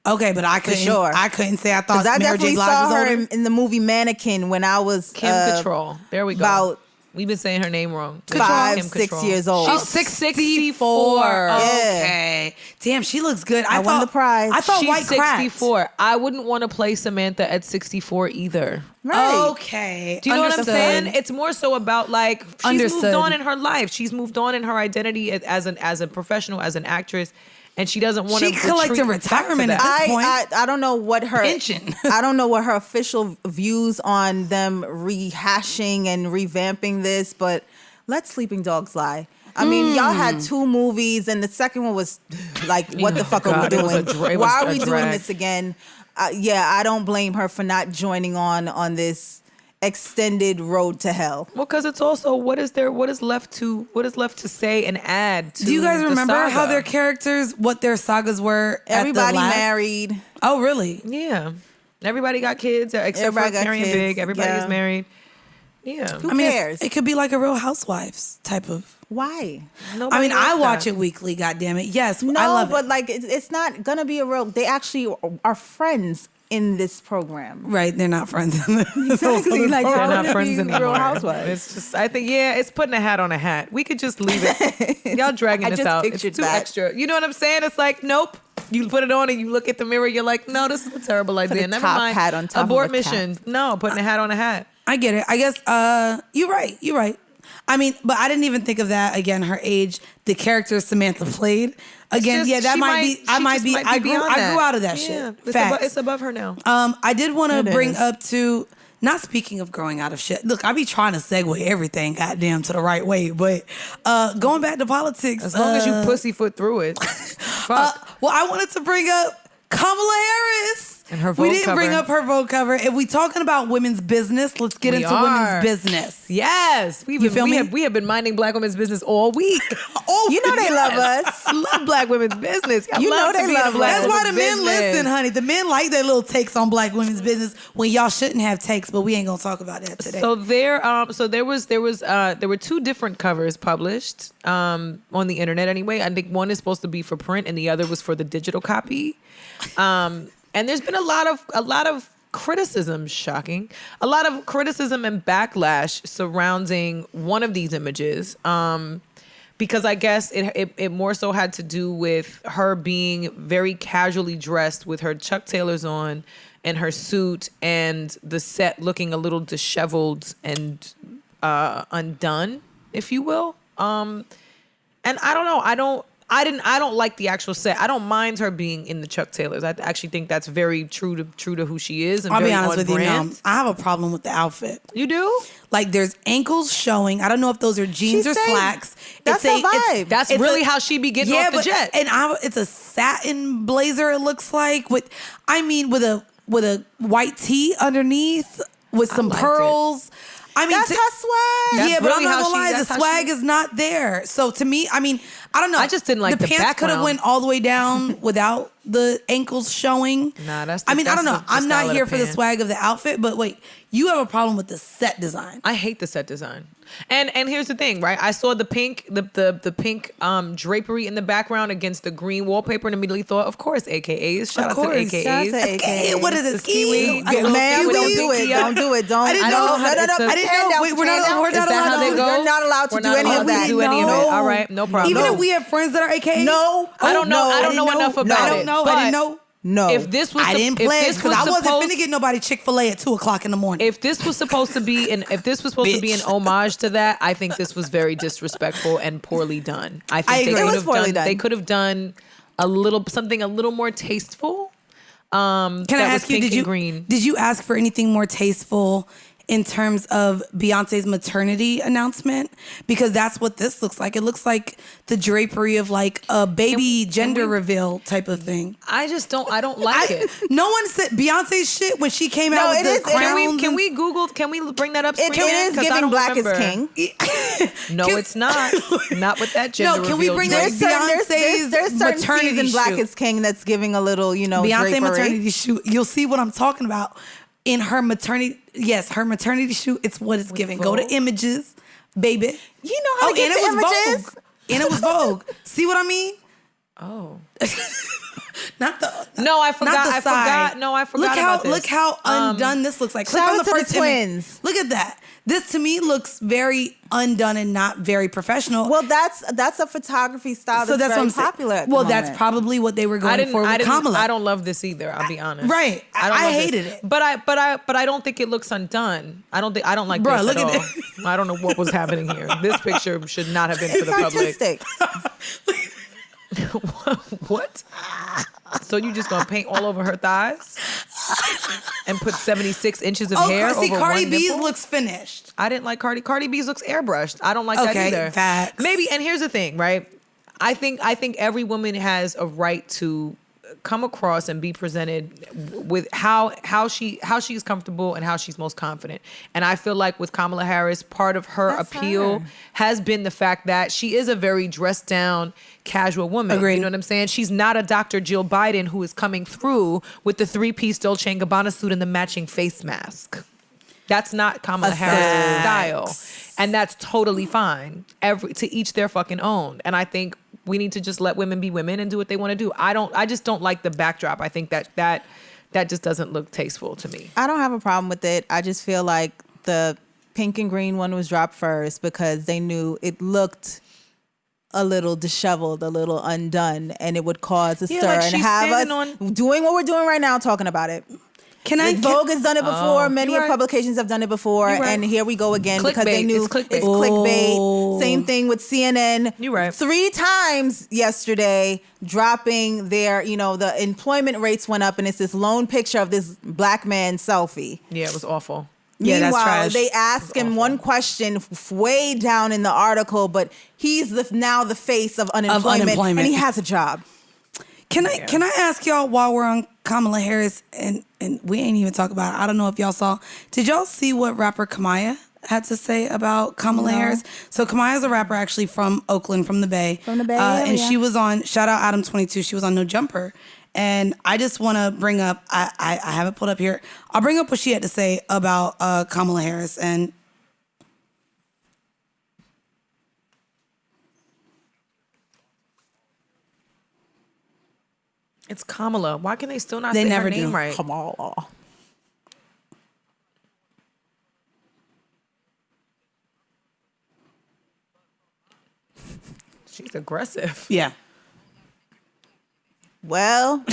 Okay, but I couldn't. sure. I couldn't say I thought Because I Mary J. definitely Blige saw was her older. in the movie Mannequin when I was Kim Cattrall. There we go. about We've been saying her name wrong. 5, Kim 6 Cattrall. years old. She's 64. Yeah. Okay. Damn, she looks good. I won the prize. I thought She's white cracked. 64. I wouldn't want to play Samantha at 64 either. Right. Okay. Do you know what I'm Understood. saying? It's more so about like she's Understood. moved on in her life. She's moved on in her identity as a professional, as an actress, and she doesn't want to. She collecting retirement at this point. I don't know what her Pension. I don't know what her official views on them rehashing and revamping this, but let sleeping dogs lie. I mean, y'all had 2 movies, and the second one was like, what the fuck are we God, it was doing? a dra- it was Why are a we doing drag. this again? Yeah, I don't blame her for not joining on this extended road to hell. Well, because it's also what is left to say and add to. Do you guys the remember saga? how their characters, what their sagas were? Everybody at the last? married. Oh, really? Yeah, everybody got kids except Everybody for got Carrie and kids, Big. Everybody's yeah. married. Yeah, Who I mean, cares? it could be like a Real Housewives type of. Why? Nobody I mean, I wants watch that. it weekly. God damn it! Yes, No, I love but it. like it's not gonna be a real. They actually are friends in this program. Right? They're not friends. Exactly, like They're how not would it friends be anymore. Real Housewives. It's just, I think, it's putting a hat on a hat. We could just leave it. Y'all dragging I this just out. It's pictured too that. extra. You know what I'm saying? It's like, nope. You put it on and you look at the mirror. You're like, no, this is a terrible idea. a Never top mind. hat on top of Abort a mission. No, putting a hat on a hat. I get it. I guess you're right. You're right. I mean, but I didn't even think of that. Again, her age, the character Samantha played. Again, Just- yeah, that she might be. I she might just be. I grew beyond that. out of that Yeah, shit. Facts. it's above her now. I did want to It bring is. up to. Not speaking of growing out of shit. Look, I be trying to segue everything, goddamn, to the right way. But going back to politics, As long as you pussyfoot through it. Fuck. well, I wanted to bring up Kamala Harris. And her we Vogue didn't bring cover. up her Vogue cover. If we talking about women's business, let's get We into are. women's business. Yes, You feel me? We have been minding black women's business all week. Oh, You know they love us. I love black women's business. I You love know to they be in love black us. That's why the women's men business. listen, honey. The men like their little takes on black women's business when y'all shouldn't have takes, but we ain't gonna talk about that today. So there were 2 different covers published on the internet anyway. I think one is supposed to be for print and the other was for the digital copy. And there's been a lot of criticism, shocking, a lot of criticism and backlash surrounding one of these images. Because I guess it more so had to do with her being very casually dressed with her Chuck Taylors on and her suit and the set looking a little disheveled and undone, if you will. And I don't know. I don't like the actual set. I don't mind her being in the Chuck Taylors. I actually think that's very true to who she is. And I'll very be honest on with you, brand. no. I have a problem with the outfit. You do? Like there's ankles showing. I don't know if those are jeans She's or saying slacks. that's her vibe. That's it's really how she be getting off the but- jet. And it's a satin blazer. It looks like with a white tee underneath with some liked pearls. I mean, That's her swag. That's yeah, but really I'm not how gonna she- lie, the that's how swag she- is not there. So to me, I mean, I don't know. I just didn't like the pants could have background. went all the way down without the ankles showing. Nah, that's I mean, I don't know. the I'm style not of here the for the pant. swag of the outfit, but wait, you have a problem with the set design. I hate the set design. And here's the thing, right? I saw the pink drapery in the background against the green wallpaper and immediately thought, of course, AKAs. Shout Of out to course. the Shout out AKAs. to Okay, what is The it? ski. I love Man, ski don't weed. do it. Don't do it. Don't. I didn't I know. don't know how I it's a- didn't know. Wait, we're not Is that allowed how they to. go? You're not allowed to We're do not any allowed of to that. do any of it. No. All right, no problem. Even if we have friends that are AKAs. No. I don't know. I don't know enough about I it. don't know. but I didn't know. No. If this was I didn't if pledge this because was I wasn't supposed- finna get nobody Chick-fil-A at 2:00 in the morning. If this was supposed to be an Bitch. homage to that, I think this was very disrespectful and poorly done. I think I they agree. It could was have poorly done. They done. could have done something a little more tasteful. Can I that was ask you? pink Did and you green? did you ask for anything more tasteful in terms of Beyonce's maternity announcement, because that's what this looks like. It looks like the drapery of like a baby gender reveal type of thing. I don't like it. No one said Beyonce's shit when she came out with the crowns. Can we bring that up? It is giving Black is King. No, it's not. Not with that gender can we reveal bring joke. There's certain maternity season Black shoot. is King that's giving a little, Beyonce drapery. maternity shoot. You'll see what I'm talking about. In her maternity, yes, her maternity shoot, it's what it's giving. Go to Images, baby. You know how to get to Images? Vogue. And it was Vogue. See what I mean? Oh. Not the No, I forgot. Not the I side. forgot. No, I forgot about this. Look how undone this looks like. Click shout on out the to the first image. twins. Look at that. This to me looks very undone and not very professional. Well, that's a photography style so that's what I'm very saying. popular at the Well, moment. that's probably what they were going for with Kamala. I don't love this either. I'll be honest. Right. I hated it. But I don't think it looks undone. I don't like Bruh, this look at at all. it. I don't know what was happening here. This picture should not have been for the artistic. public. What? So you just gonna paint all over her thighs and put 76 inches of hair over Cardi one B's nipple? looks finished. I didn't like Cardi B's looks airbrushed. I don't like that Okay, either. facts. Maybe, and here's the thing, right? I think every woman has a right to come across and be presented with how she's comfortable and how she's most confident. And I feel like with Kamala Harris, part of her That's appeal her. has been the fact that she is a very dressed down, casual woman. Agreed. You know what I'm saying? She's not a Dr. Jill Biden who is coming through with the 3-piece Dolce & Gabbana suit and the matching face mask. That's not Kamala Harris' style. And that's totally fine. To each their fucking own. And I think we need to just let women be women and do what they want to do. I just don't like the backdrop. I think that just doesn't look tasteful to me. I don't have a problem with it. I just feel like the pink and green one was dropped first because they knew it looked a little disheveled, a little undone, and it would cause a stir like and she's have us standing doing what we're doing right now, talking about it. Vogue has done it before. Many You're right. publications have done it before, You're right. and here we go again because they Clickbait. knew It's clickbait. it's clickbait. Same thing with CNN. You're right. 3 times yesterday, dropping their, the employment rates went up, and it's this lone picture of this black man selfie. Yeah, it was awful. Yeah, that's Meanwhile, trash. they ask him one question way down in the article, but he's now the face of unemployment, and he has a job. Can I ask y'all while we're on Kamala Harris and we ain't even talk about it. I don't know if y'all saw. Did y'all see what rapper Kamaya had to say about Kamala Harris? So Kamaya's a rapper actually from Oakland, from the Bay. From the Bay And Area. she was on, shout out Adam 22, she was on No Jumper. And I just want to bring up, I have it pulled up here. I'll bring up what she had to say about Kamala Harris. And It's Kamala. Why can they still not They say never her name do. right? Kamala. She's aggressive. yeah. Well,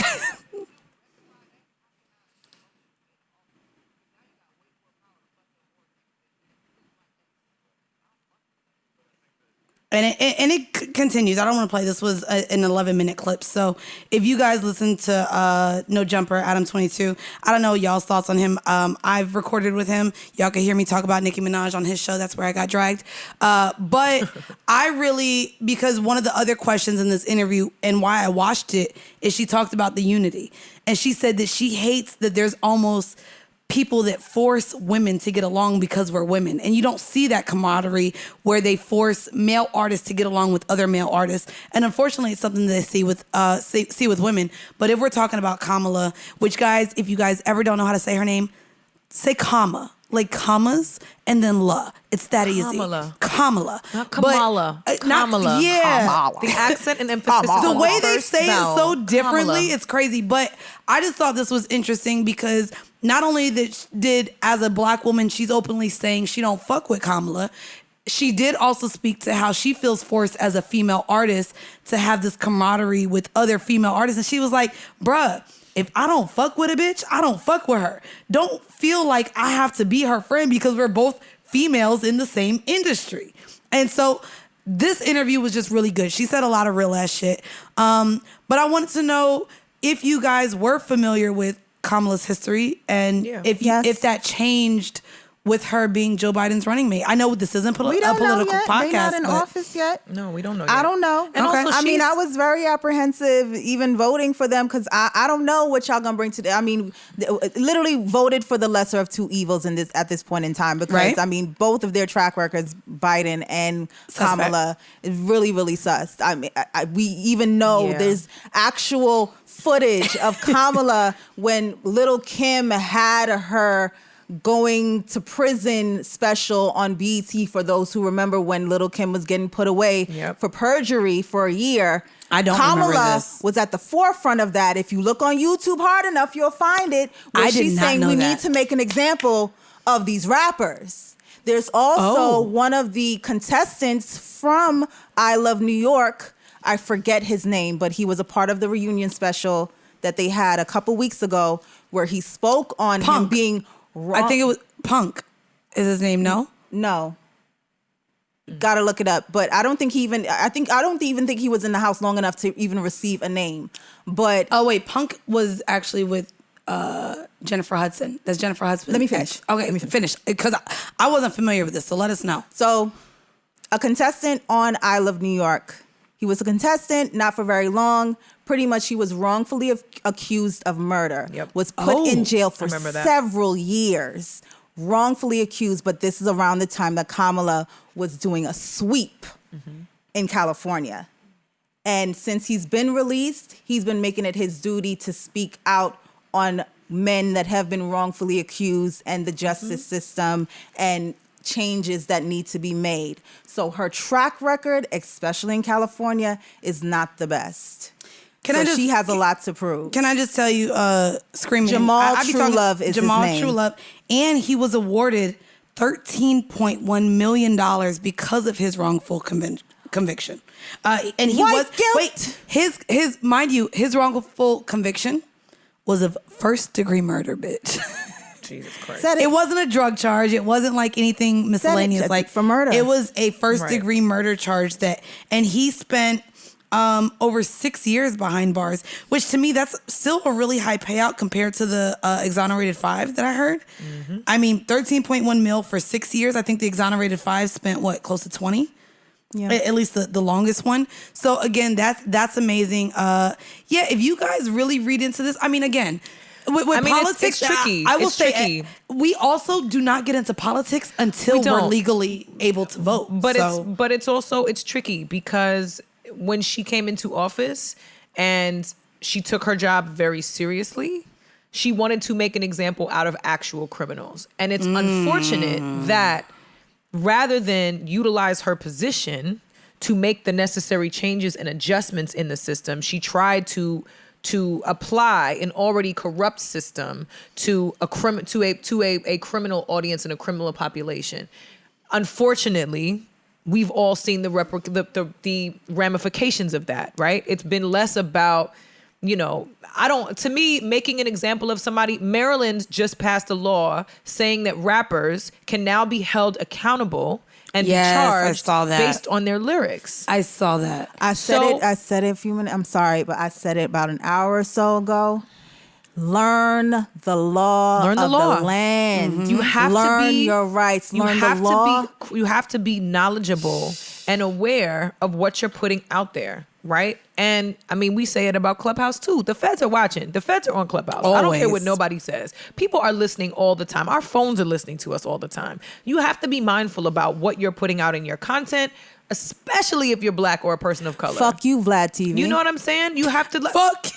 And it continues. I don't want to play. This was an 11-minute clip. So if you guys listen to No Jumper, Adam 22, I don't know y'all's thoughts on him. I've recorded with him. Y'all can hear me talk about Nicki Minaj on his show. That's where I got dragged. But I really, because one of the other questions in this interview and why I watched it is she talked about the unity. And she said that she hates that there's almost people that force women to get along because we're women. And you don't see that camaraderie where they force male artists to get along with other male artists. And unfortunately, it's something that they see with women. But if we're talking about Kamala, which guys, if you guys ever don't know how to say her name, say comma. Like commas and then la. It's that easy. Kamala. Not Kamala. Kamala. Yeah. Kamala. The accent and emphasis is The on way the they first say vowel. it so differently, Kamala. it's crazy. But I just thought this was interesting because not only did as a black woman, she's openly saying she don't fuck with Kamala. She did also speak to how she feels forced as a female artist to have this camaraderie with other female artists. And she was like, bruh, if I don't fuck with a bitch, I don't fuck with her. Don't feel like I have to be her friend because we're both females in the same industry. And so this interview was just really good. She said a lot of real ass shit. But I wanted to know if you guys were familiar with Kamala's history and Yeah. if that changed with her being Joe Biden's running mate? I know this isn't We a don't know political yet. podcast. They're not in but office yet. No, we don't know yet. I don't know. And also, I mean, she's- I was very apprehensive even voting for them because I don't know what y'all gonna bring to. I mean, literally voted for the lesser of two evils in this at this point in time because Right. I mean, both of their track records, Biden and Suspect. Kamala, is really really sus. I mean, we even know Yeah. there's actual footage of Kamala when Little Kim had her going to prison special on BET for those who remember when Little Kim was getting put away Yep. for perjury for a year. I don't Kamala remember this. was at the forefront of that. If you look on YouTube hard enough, you'll find it. Where I did she's not saying know we that. need to make an example of these rappers. There's also Oh. one of the contestants from I Love New York. I forget his name, but he was a part of the reunion special that they had a couple weeks ago where he spoke on him Punk. being wrong. I think it was Punk is his name, no? No. Gotta look it up. But I don't think he even I don't even think he was in the house long enough to even receive a name. But Oh, wait. Punk was actually with Jennifer Hudson. That's Jennifer Hudson. Let me finish. Okay, let me finish. Because I wasn't familiar with this, so let us know. so a contestant on I Love New York. He was a contestant, not for very long. Pretty much he was wrongfully accused of murder. Yep. Was put in jail for remember that. several years. Wrongfully accused, but this is around the time that Kamala was doing a sweep in California. And since he's been released, he's been making it his duty to speak out on men that have been wrongfully accused and the justice system and changes that need to be made. So her track record, especially in California, is not the best. She has a lot to prove. Can I just tell you, screaming Jamal I be talking- Truelove is his Jamal name. Truelove, and he was awarded $13.1 million because of his wrongful conviction. And he White was guilt. wait his mind you his wrongful conviction was of first-degree murder, bitch. Jesus Christ. Said It wasn't a drug charge. It wasn't like anything miscellaneous. That's Like for murder. It was a first-degree murder charge and he spent over 6 years behind bars, which to me that's still a really high payout compared to the exonerated 5 that I heard. I mean, 13.1 mil for 6 years. I think the exonerated 5 spent what, close to 20. Yeah. At least the longest one. So again, that's amazing. If you guys really read into this, I mean, again, with I mean, it's politics, tricky. I will It's say, tricky. we also do not get into politics until We don't. we're legally able to vote. But So- it's also tricky because when she came into office and she took her job very seriously, she wanted to make an example out of actual criminals. And it's unfortunate that rather than utilize her position to make the necessary changes and adjustments in the system, she tried to apply an already corrupt system to a criminal audience and a criminal population. Unfortunately, we've all seen the ramifications of that, right? It's been less about, to me, making an example of somebody. Maryland just passed a law saying that rappers can now be held accountable and Yes, be I charged saw that. based on their lyrics. I saw that. I said it a few minutes. I'm sorry, but I said it about an hour or so ago. Learn the law of the land. You have learn to be your rights. You Learn have the law. you have to be knowledgeable and aware of what you're putting out there, right? And I mean, we say it about Clubhouse too. The feds are watching. The feds are on Clubhouse. I don't care Always. what nobody says. People are listening all the time. Our phones are listening to us all the time. You have to be mindful about what you're putting out in your content, especially if you're Black or a person of color. Fuck you, Vlad TV. You know what I'm saying? You have to Fuck.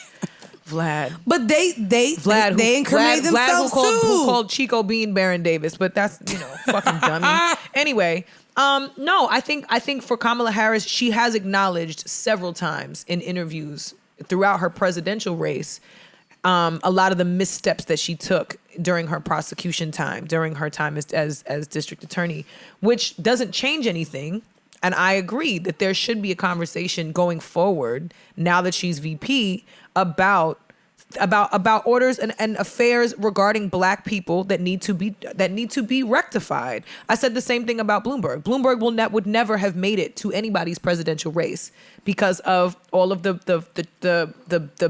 Vlad. But they incriminate themselves who too. called Chico Bean Baron Davis, but that's fucking dummy. Anyway, no, I think for Kamala Harris, she has acknowledged several times in interviews throughout her presidential race, a lot of the missteps that she took during her prosecution time, during her time as district attorney, which doesn't change anything. And I agree that there should be a conversation going forward now that she's VP about orders and affairs regarding Black people that need to be rectified. I said the same thing about Bloomberg. Bloomberg would never have made it to anybody's presidential race because of all of the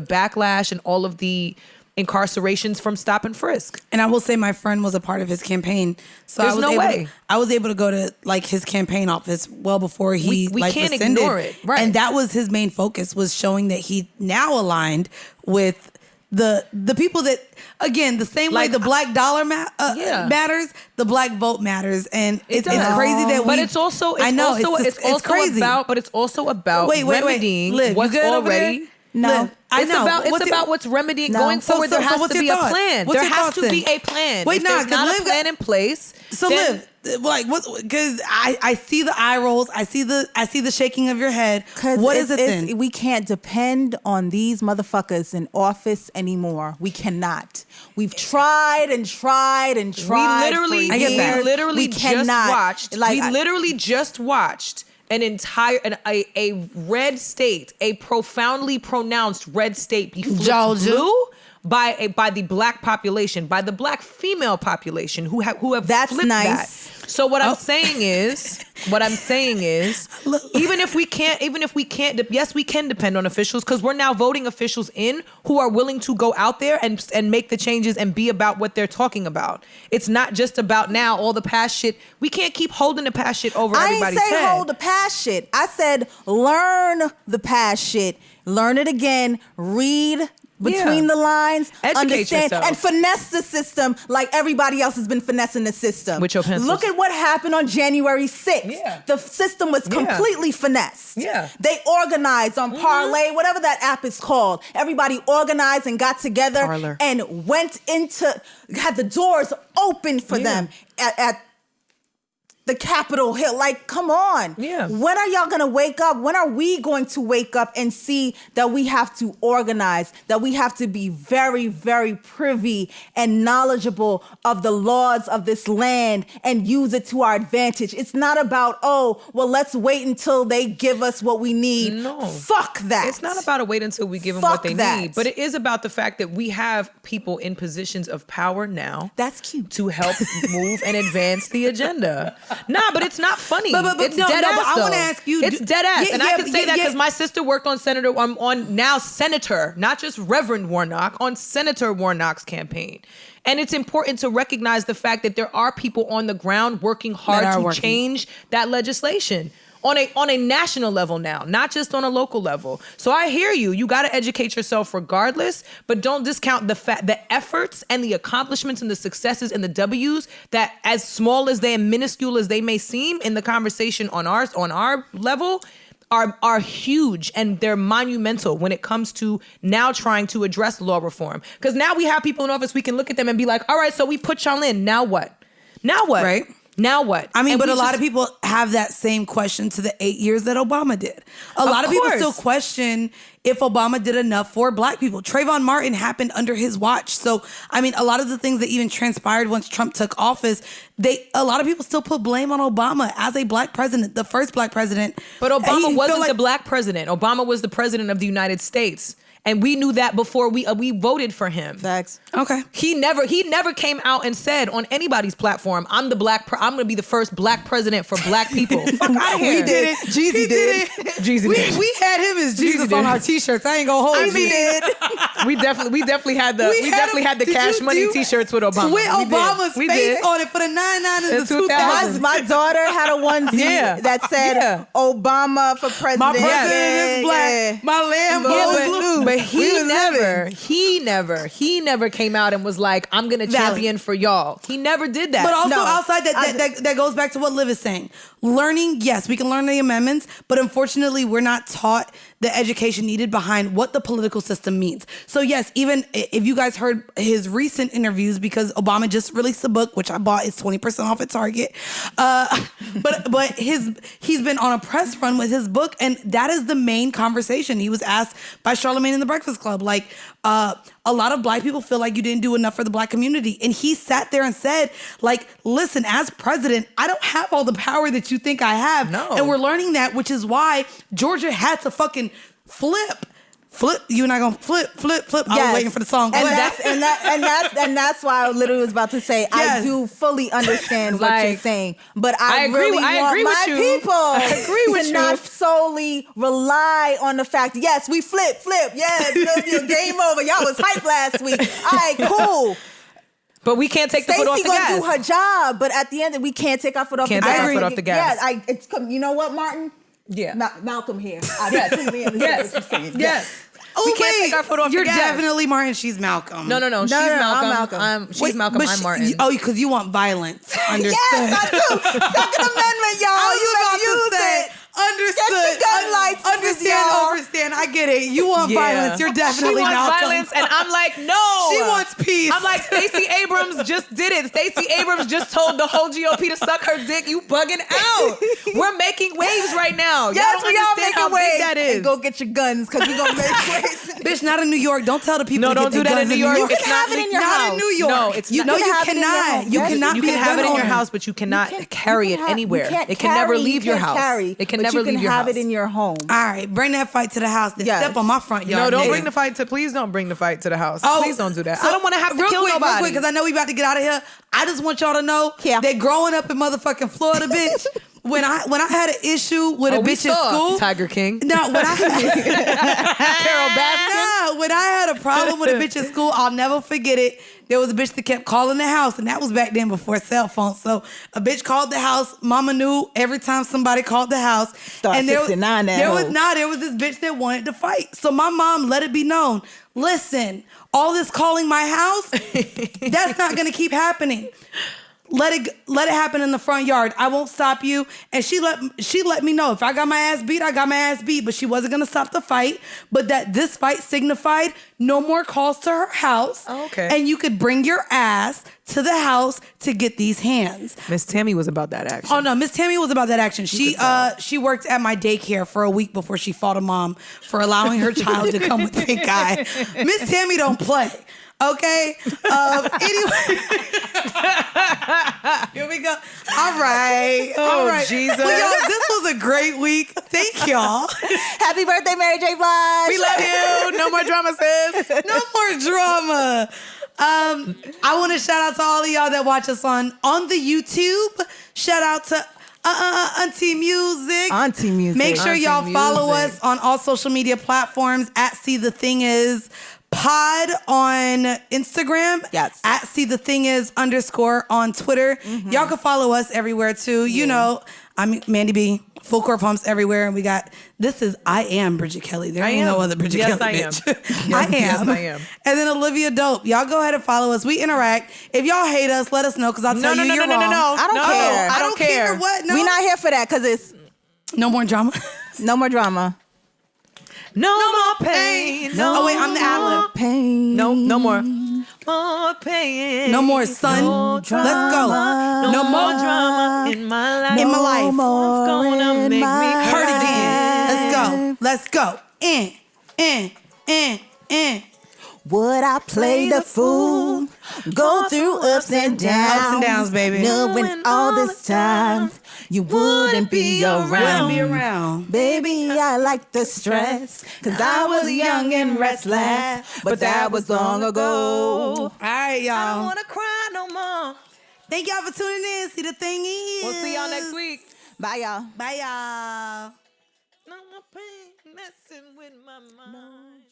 backlash and all of the incarcerations from stop and frisk. And I will say my friend was a part of his campaign. So There's no way. I was able to go to like his campaign office well before he we like can't rescinded. ignore it. Right. And that was his main focus, was showing that he now aligned with the people that, again, the same way Like, the black dollar matters, the black vote matters. And it's does. crazy that But it's also crazy. about Wait, remedying Liv, what's you good over already. there? No. Liv, I know. It's about what's remedying going So- forward. so- There so has what's to your be a thoughts? plan. What's There your has thoughts to then? be a plan. Wait, if nah, there's 'cause not Liv a plan in place. So then- Liv, like what's, because I see the eye rolls, I see the shaking of your head. 'Cause What is it then? We can't depend on these motherfuckers in office anymore. We cannot. We've tried and tried and tried. We for years. we literally We cannot. literally just watched an entire a red state, a profoundly pronounced red state be flipped Georgia. blue by the black population, by the black female population who have That's flipped nice. that. So what I'm saying is, even if we can't, yes, we can depend on officials, because we're now voting officials in who are willing to go out there and make the changes and be about what they're talking about. It's not just about now all the past shit. We can't keep holding the past shit over everybody's I ain't say head. hold the past shit. I said learn the past shit. Learn it again. Read between the lines, Educate understand, yourself. and finesse the system like everybody else has been finessing the system. With your pencils. Look at what happened on January 6th. Yeah. The system was completely finessed. Yeah. They organized on Parlay, whatever that app is called. Everybody organized and got together Parler. and had the doors open for them at the Capitol Hill. Like, come on. Yeah. When are y'all gonna wake up? When are we going to wake up and see that we have to organize, that we have to be very, very privy and knowledgeable of the laws of this land and use it to our advantage? It's not about, let's wait until they give us what we need. No. Fuck that. It's not about a wait until we give them Fuck what they that. need, but it is about the fact that we have people in positions of power now. That's cute. To help move and advance the agenda. Nah, but it's not funny. But it's no, dead no, ass, but I though. wanna ask you, It's dead ass, yeah, and I yeah, can say yeah, that yeah. because my sister worked on Senator, not just Reverend Warnock, on Senator Warnock's campaign. And it's important to recognize the fact that there are people on the ground working hard to change that legislation. On a national level now, not just on a local level. So I hear you. You got to educate yourself regardless, but don't discount the efforts and the accomplishments and the successes and the W's that, as small as they and minuscule as they may seem in the conversation on our level, are huge, and they're monumental when it comes to now trying to address law reform. Because now we have people in office, we can look at them and be like, all right, so we put y'all in. Now what? Now what? Right. Now what? I mean, And but we a lot just- of people have that same question to the 8 years that Obama did. A lot of people course. still question if Obama did enough for black people. Trayvon Martin happened under his watch. So, I mean, a lot of the things that even transpired once Trump took office, a lot of people still put blame on Obama as a black president, the first black president. But Obama And wasn't the black president. Obama was the president of the United States. And we knew that before we voted for him. Facts. Okay. He never came out and said on anybody's platform, I'm going to be the first black president for black people. Fuck out of here. We did it. Jeezy did it. Jeezy did. We had him as Jesus did. on our t-shirts. I ain't gonna hold you. We definitely had the Cash Money t-shirts with Obama. With Obama's We face did. on it for the 99 and In the 2000s. My daughter had a onesie that said Obama for president. My president is black. Yeah. My Lambo is blue. But he never came out and was like, I'm gonna champion for y'all. He never did that. But also No. outside that goes back to what Liv is saying. Learning, yes, we can learn the amendments, but unfortunately we're not taught the education needed behind what the political system means. So yes, even if you guys heard his recent interviews, because Obama just released a book, which I bought, it's 20% off at Target. But he's been on a press run with his book, and that is the main conversation. He was asked by Charlamagne in the Breakfast Club, like, a lot of black people feel like you didn't do enough for the black community. And he sat there and said, like, listen, as president, I don't have all the power that you think I have. No. And we're learning that, which is why Georgia had to fucking flip flip. You and I gonna flip. I was waiting for the song. And that's why I literally was about to say I do fully understand what you're saying, but I really want my people to not solely rely on the fact. Yes, we flip. Yes, game over. Y'all was hype last week. All right, cool. But we can't take the foot off the gas. Stacey gonna do her job, but at the end, we can't take our foot off the gas. Can't take our foot off the gas. Yeah, you know what, Martin? Yeah. Malcolm here. Yes. Oh, we can't take our foot off the gas. You're definitely Martin. She's Malcolm. No. She's Malcolm. She's Malcolm. I'm Martin. Because you want violence. Understood. Yes, I do. Second Amendment, y'all. You better use it. Understood. Get your gun license, y'all. Understand. I get it. You want violence. You're definitely She wants Malcolm. violence, and I'm like, no. She wants peace. I'm like, Stacey Abrams just did it. Stacey Abrams just told the whole GOP to suck her dick. You bugging out. We're making waves right now. Yes, y'all don't understand how big that is. And go get your guns because we're going to make waves. Bitch, not in New York. Don't tell the people No, to don't get do their that in guns New York. You It's can have it in your not house. in New York. No, it's you not. cannot. You cannot You be can a have gun it in your owner. house, but you cannot carry it anywhere. It can never leave your house. It can never leave your house. You can have it in your home. All right, bring that fight to the house. Then step on my front yard. No, don't nigga. bring the fight to. Please don't bring the fight to the house. Oh, Please don't do that. so I don't want to have to kill nobody. Real quick, because I know we about to get out of here. I just want y'all to know that growing up in motherfucking Florida, bitch, when I had an issue with a bitch at school, Tiger King. No, when I Carol Baskin. No, when I had a problem with a bitch at school, I'll never forget it. There was a bitch that kept calling the house, and that was back then before cell phones. So a bitch called the house. Mama knew every time somebody called the house. And there was this bitch that wanted to fight. So my mom let it be known. Listen, all this calling my house, that's not gonna keep happening. Let it happen in the front yard. I won't stop you. And she let me know if I got my ass beat, I got my ass beat. But she wasn't gonna stop the fight. But that this fight signified no more calls to her house. Oh, okay. And you could bring your ass to the house to get these hands. Miss Tammy was about that action. Oh no, Miss Tammy was about that action. She worked at my daycare for a week before she fought a mom for allowing her child to come with pink eye. Miss Tammy don't play. Okay. Anyway, here we go. All right. Jesus. Well, y'all, this was a great week. Thank y'all. Happy birthday, Mary J. Blige. We love you. No more drama, sis. No more drama. I want to shout out to all of y'all that watch us on the YouTube. Shout out to Auntie Music. Auntie Music. Make sure Auntie y'all follow Music. us on all social media platforms at See the Thing Is Pod on Instagram. Yes. At See the Thing Is _ on Twitter. Mm-hmm. Y'all can follow us everywhere too. You know, I'm Mandy B. Full Court Pumps everywhere. And we got, I am Bridget Kelly. There ain't no other Bridget Kelly, bitch. I am. Yes, I am. And then Olivia Dope. Y'all go ahead and follow us. We interact. If y'all hate us, let us know because I'll tell you you're wrong. No. I don't care. I don't care. What? No. We're not here for that because it's No more drama. no more drama. No more pain. Oh, wait, I'm the ad-lib. Pain. No more. More pain. No more, son. No drama. Let's go. No more drama in my life. In my life. No more gonna in make me my Hurt hurt again. Let's go. In. Would I play the fool? Go through ups and downs. Ups and downs, baby. Knowing all this time you wouldn't be around. Baby, I like the stress. Cause I was young and restless. But that was long ago. All right, y'all. I don't wanna cry no more. Thank y'all for tuning in. See the Thing Is. We'll see y'all next week. Bye, y'all. Bye, y'all. No more pain messing with my mind.